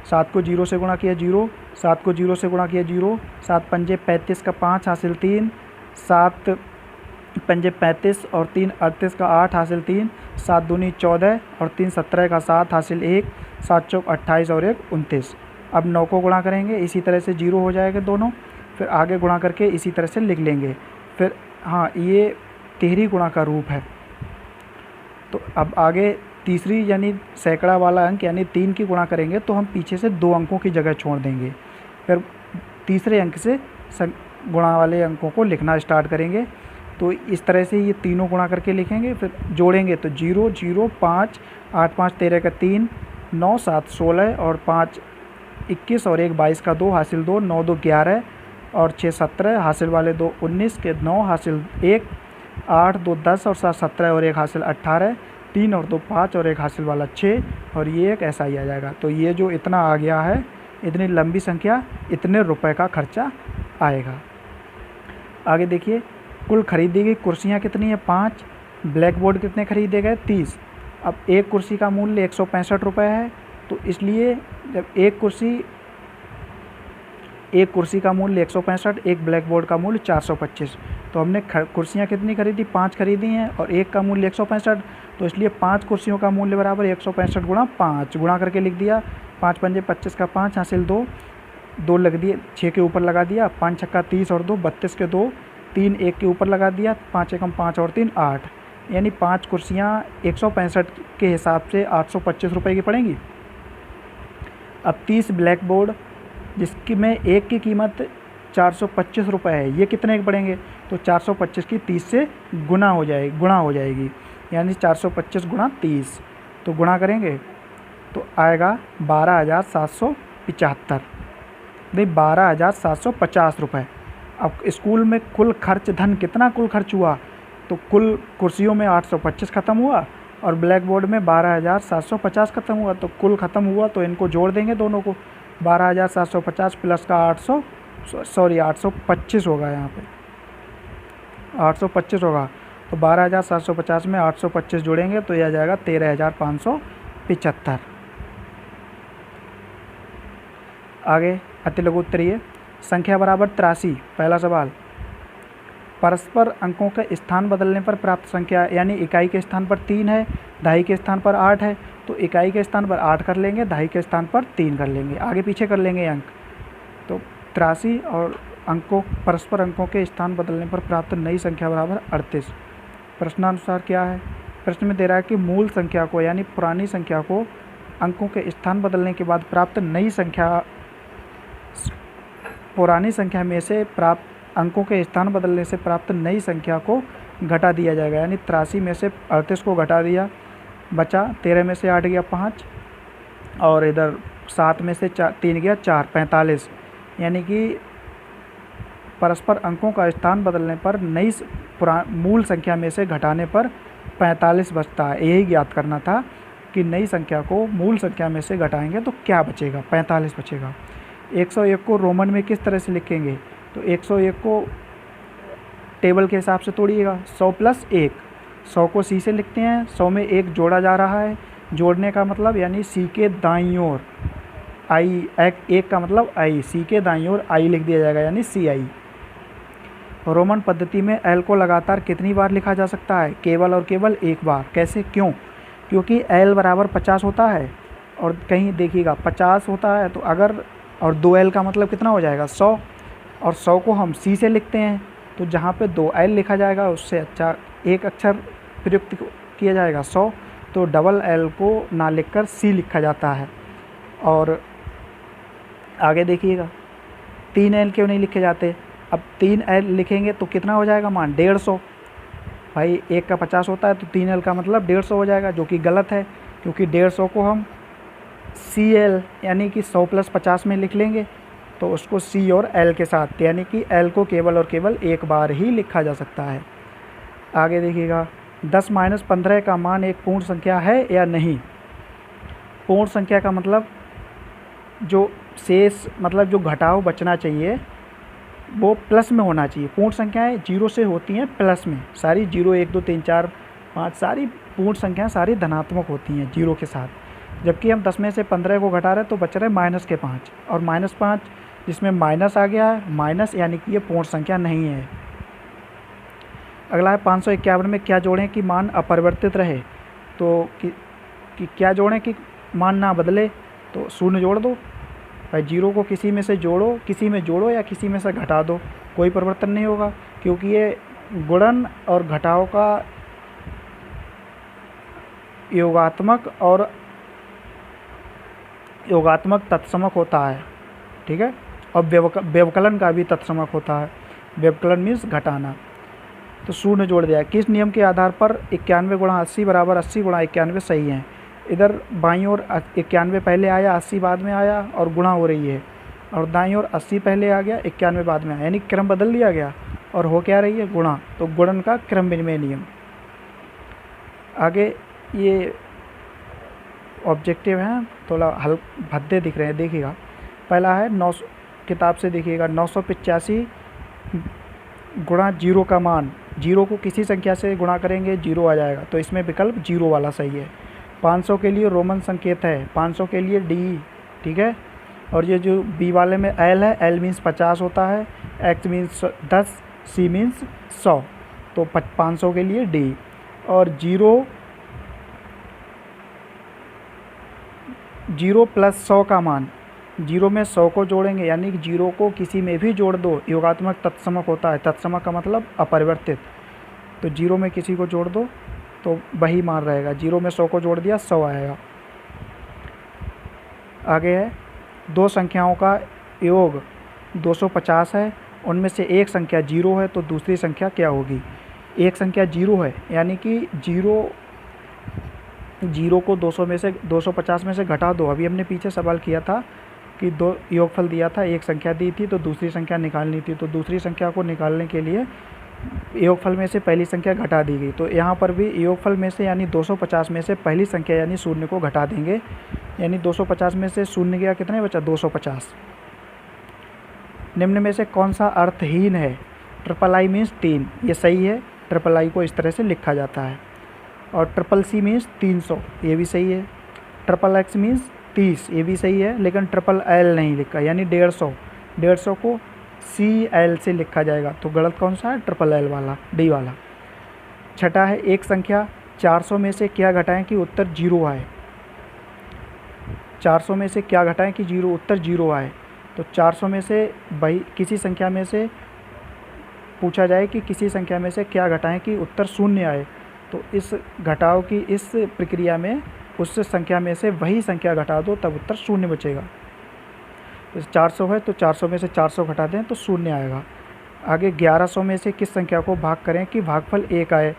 7 को 0 से गुणा किया 0, 7 को 0 से गुणा किया 0, 7 पंजे 35 का 5 हासिल 3, 7 पंजे 35 और 3 38 का 8 हासिल 3, 7 दूनी 14 और 3 17 का 7 हासिल 1, 7 चौक 28 और 1 29। अब 9 को गुणा करेंगे, इसी तरह से 0 हो जाएगा दोनों, फिर आगे गुणा करके इसी तरह से लिख लेंगे। फिर हाँ, ये 13 गुणा का रूप है। तो अब आगे तीसरी यानी सैकड़ा वाला अंक यानी 3 की गुणा करेंगे तो हम पीछे से 2 अंकों की जगह छोड़ देंगे, फिर तीसरे अंक से गुणा वाले अंकों को लिखना स्टार्ट करेंगे। तो इस तरह से ये तीनों गुणा करके लिखेंगे, फिर जोड़ेंगे तो 0 0 5 8 5 13 का 3, 9 7 16 और 5 21 और 1 22 का 2 हासिल 2, 9 2 11 और 6 17 हासिल वाले 2 19 के 9 हासिल 1, 8 2 10 और 7 17 और 1 हासिल 18, 3 और 2 5 और 1 हासिल वाला 6 और ये एक ऐसा ही आ जाएगा। तो ये जो इतना आ गया है, इतनी लंबी संख्या, इतने रुपए का खर्चा आएगा। आगे देखिए, कुल खरीदी गई कुर्सियाँ कितनी है 5, ब्लैक बोर्ड कितने खरीदे गए 30। अब एक कुर्सी का मूल्य 165 रुपये है, तो इसलिए जब एक कुर्सी का मूल्य 165, एक ब्लैक बोर्ड का मूल्य 425, तो हमने कुर्सियाँ कितनी खरीदी 5 खरीदी हैं और एक का मूल्य 165, तो इसलिए 5 कुर्सियों का मूल्य बराबर 165 गुणा 5, गुणा करके लिख दिया। 5 पंजे 25 का 5 हासिल 2, 2 लग दिए 6 के ऊपर लगा दिया, 5 छक्का 30 और 2 32 के 2, 3 1 के ऊपर लगा दिया, 5 एकम 5 और 3 8, यानी 5 कुर्सियाँ 165 के हिसाब से 825 रुपये की पड़ेंगी। अब 30 ब्लैक बोर्ड जिसकी में एक की कीमत 425 रुपये है, ये कितने के पड़ेंगे? तो 425 की 30 से गुणा हो जाएगी, यानी 425 गुणा 30, तो गुणा करेंगे तो आएगा 12,775, नहीं 12,750 रुपये। अब स्कूल में कुल खर्च धन कितना कुल खर्च हुआ? तो कुल कुर्सियों में 825 ख़त्म हुआ और ब्लैक बोर्ड में 12,750 ख़त्म हुआ, तो कुल ख़त्म हुआ, तो इनको जोड़ देंगे दोनों को। 12,750 प्लस का 825 होगा, यहाँ पे 825 होगा, तो 12,750 में 825 जोड़ेंगे तो यह आ जाएगा 13,575। आगे अति लघु उत्तरीय संख्या बराबर 83। पहला सवाल, परस्पर अंकों के स्थान बदलने पर प्राप्त संख्या, यानी इकाई के स्थान पर 3 है, दहाई के स्थान पर 8 है, तो इकाई के स्थान पर 8 कर लेंगे, दहाई के स्थान पर 3 कर लेंगे, आगे पीछे कर लेंगे अंक। तो 83 और परस्पर अंकों के स्थान बदलने पर प्राप्त नई संख्या बराबर 38। प्रश्नानुसार क्या है? प्रश्न में दे रहा है कि मूल संख्या को, यानी पुरानी संख्या को अंकों के स्थान बदलने के बाद प्राप्त नई संख्या, पुरानी संख्या में से प्राप्त अंकों के स्थान बदलने से प्राप्त नई संख्या को घटा दिया जाएगा, यानी 83 में से 38 को घटा दिया, बचा 13 में से 8 गया 5, और इधर 7 में से 3 गया 4, 45, यानी कि परस्पर अंकों का स्थान बदलने पर नई मूल संख्या में से घटाने पर 45 बचता है। यही ज्ञात करना था कि नई संख्या को मूल संख्या में से घटाएंगे तो क्या बचेगा? 45 बचेगा। 101 को रोमन में किस तरह से लिखेंगे? तो 101 को टेबल के हिसाब से तोड़िएगा, 100 प्लस 1, 100 को सी से लिखते हैं, 100 में 1 जोड़ा जा रहा है, जोड़ने का मतलब यानी सी के दाईं ओर आई, एक का मतलब आई, सी के दाईं ओर आई लिख दिया जाएगा, यानी सी आई। रोमन पद्धति में एल को लगातार कितनी बार लिखा जा सकता है? केवल और केवल एक बार। कैसे, क्यों? क्योंकि एल बराबर 50 होता है, और कहीं देखिएगा 50 होता है, तो अगर, और 2L का मतलब कितना हो जाएगा? 100, और 100 को हम सी से लिखते हैं, तो जहाँ पे 2L लिखा जाएगा उससे अच्छा एक अक्षर प्रयुक्त किया जाएगा 100, तो डबल L को ना लिखकर सी लिखा जाता है। और आगे देखिएगा 3L क्यों नहीं लिखे जाते? अब 3L लिखेंगे तो कितना हो जाएगा मान? 150। भाई 1 का 50 होता है, तो 3L का मतलब 150 हो जाएगा, जो कि गलत है, क्योंकि 150 को हम CL यानी कि 100 प्लस 50 में लिख लेंगे, तो उसको C और L के साथ, यानी कि L को केवल और केवल एक बार ही लिखा जा सकता है। आगे देखिएगा 10 माइनस 15 का मान एक पूर्ण संख्या है या नहीं? पूर्ण संख्या का मतलब जो शेष, मतलब जो घटाव बचना चाहिए वो प्लस में होना चाहिए। पूर्ण संख्याएं 0 से होती हैं प्लस में, सारी 0, 1, 2, 3, 4, 5 सारी पूर्ण संख्याएं सारी धनात्मक होती हैं 0 के साथ, जबकि हम 10 में से 15 को घटा रहे हैं तो बच रहे माइनस के 5, और -5 जिसमें माइनस आ गया है, माइनस यानी कि ये पूर्ण संख्या नहीं है। अगला है 551 में क्या जोड़ें कि मान अपरिवर्तित रहे? तो कि क्या जोड़ें कि मान ना बदले? तो शून्य जोड़ दो भाई, 0 को किसी में से जोड़ो, किसी में जोड़ो या किसी में से घटा दो, कोई परिवर्तन नहीं होगा, क्योंकि ये गुणन और घटाव का योगात्मक तत्समक होता है, ठीक है, और व्यवकलन का भी तत्समक होता है। व्यवकलन मीन्स घटाना। तो शून्य जोड़ दिया। किस नियम के आधार पर 91 गुणा 80 बराबर 80 गुणा 91 सही है? इधर बाईं ओर 91 पहले आया, 80 बाद में आया और गुणा हो रही है, और दाईं ओर 80 पहले आ गया, 91 बाद में आया, यानी क्रम बदल दिया गया और हो क्या रही है? गुणा। तो गुणन का क्रम विनिमय नियम। आगे ये ऑब्जेक्टिव हैं, थोड़ा भद्दे दिख रहे हैं, देखिएगा। पहला है 900, किताब से देखिएगा, 985 गुणा 0 का मान, 0 को किसी संख्या से गुणा करेंगे 0 आ जाएगा, तो इसमें विकल्प 0 वाला सही है। 500 के लिए रोमन संकेत है, 500 के लिए D, ठीक है, और ये जो B वाले में L है, L मीन्स 50 होता है, X मीन्स 10, C मीन्स 100, तो 500 के लिए D। और 0 प्लस 100 का मान, 0 में 100 को जोड़ेंगे, यानी कि 0 को किसी में भी जोड़ दो, योगात्मक तत्समक होता है। तत्समक का मतलब अपरिवर्तित, तो 0 में किसी को जोड़ दो तो वही मान रहेगा। 0 में 100 को जोड़ दिया, 100 आएगा। आगे है 2 संख्याओं का योग 250 है, उनमें से एक संख्या 0 है, तो दूसरी संख्या क्या होगी? एक संख्या 0 है यानी कि 0 को 250 में से घटा दो। अभी हमने पीछे सवाल किया था कि दो योगफल दिया था, एक संख्या दी थी तो दूसरी संख्या निकालनी थी, तो दूसरी संख्या को निकालने के लिए योगफल में से पहली संख्या घटा दी गई। तो यहाँ पर भी योगफल में से यानी 250 में से पहली संख्या यानी 0 को घटा देंगे, यानी 250 में से 0 गया, कितने बचा? 250। निम्न में से कौन सा अर्थहीन है? ट्रिपल आई मीन्स 3, ये सही है, ट्रिपल आई को इस तरह से लिखा जाता है। और ट्रिपल सी मीन्स 300, ये भी सही है। ट्रिपल एक्स मीन्स 30, ये भी सही है, लेकिन ट्रिपल एल नहीं लिखा, यानी 150 को CL से लिखा जाएगा, तो गलत कौन सा है? ट्रिपल एल वाला, डी वाला। छठा है, एक संख्या 400 में से क्या घटाएं कि उत्तर 0 आए? 400 में से क्या घटाएं कि उत्तर 0 आए? तो 400 में से भाई किसी संख्या में से पूछा जाए कि किसी संख्या में से क्या घटाएं कि उत्तर 0 आए, तो इस घटाव की इस प्रक्रिया में उस संख्या में से वही संख्या घटा दो, तब उत्तर 0 बचेगा। तो 400 है तो 400 में से 400 घटा दें तो 0 आएगा। आगे 1100 में से किस संख्या को भाग करें कि भागफल 1 आए?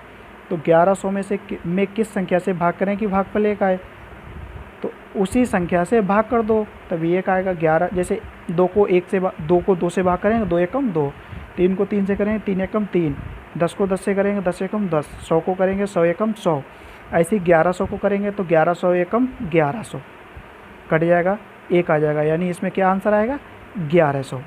तो 1100 में से किस संख्या से भाग करें कि भागफल 1 आए? तो उसी संख्या से भाग कर दो, तभी 1 आएगा। 11 जैसे 2 को 2 से भाग करेंगे, 2 एकम 2, 3 को 3 से करेंगे, 3 एकम 3, 10 को 10 से करेंगे, 10 एकम 10, 100 को करेंगे, 100 एकम 100, ऐसे ही 1100 को करेंगे तो 1100 एकम 1100, कट जाएगा, 1 आ जाएगा, यानी इसमें क्या आंसर आएगा? 1100।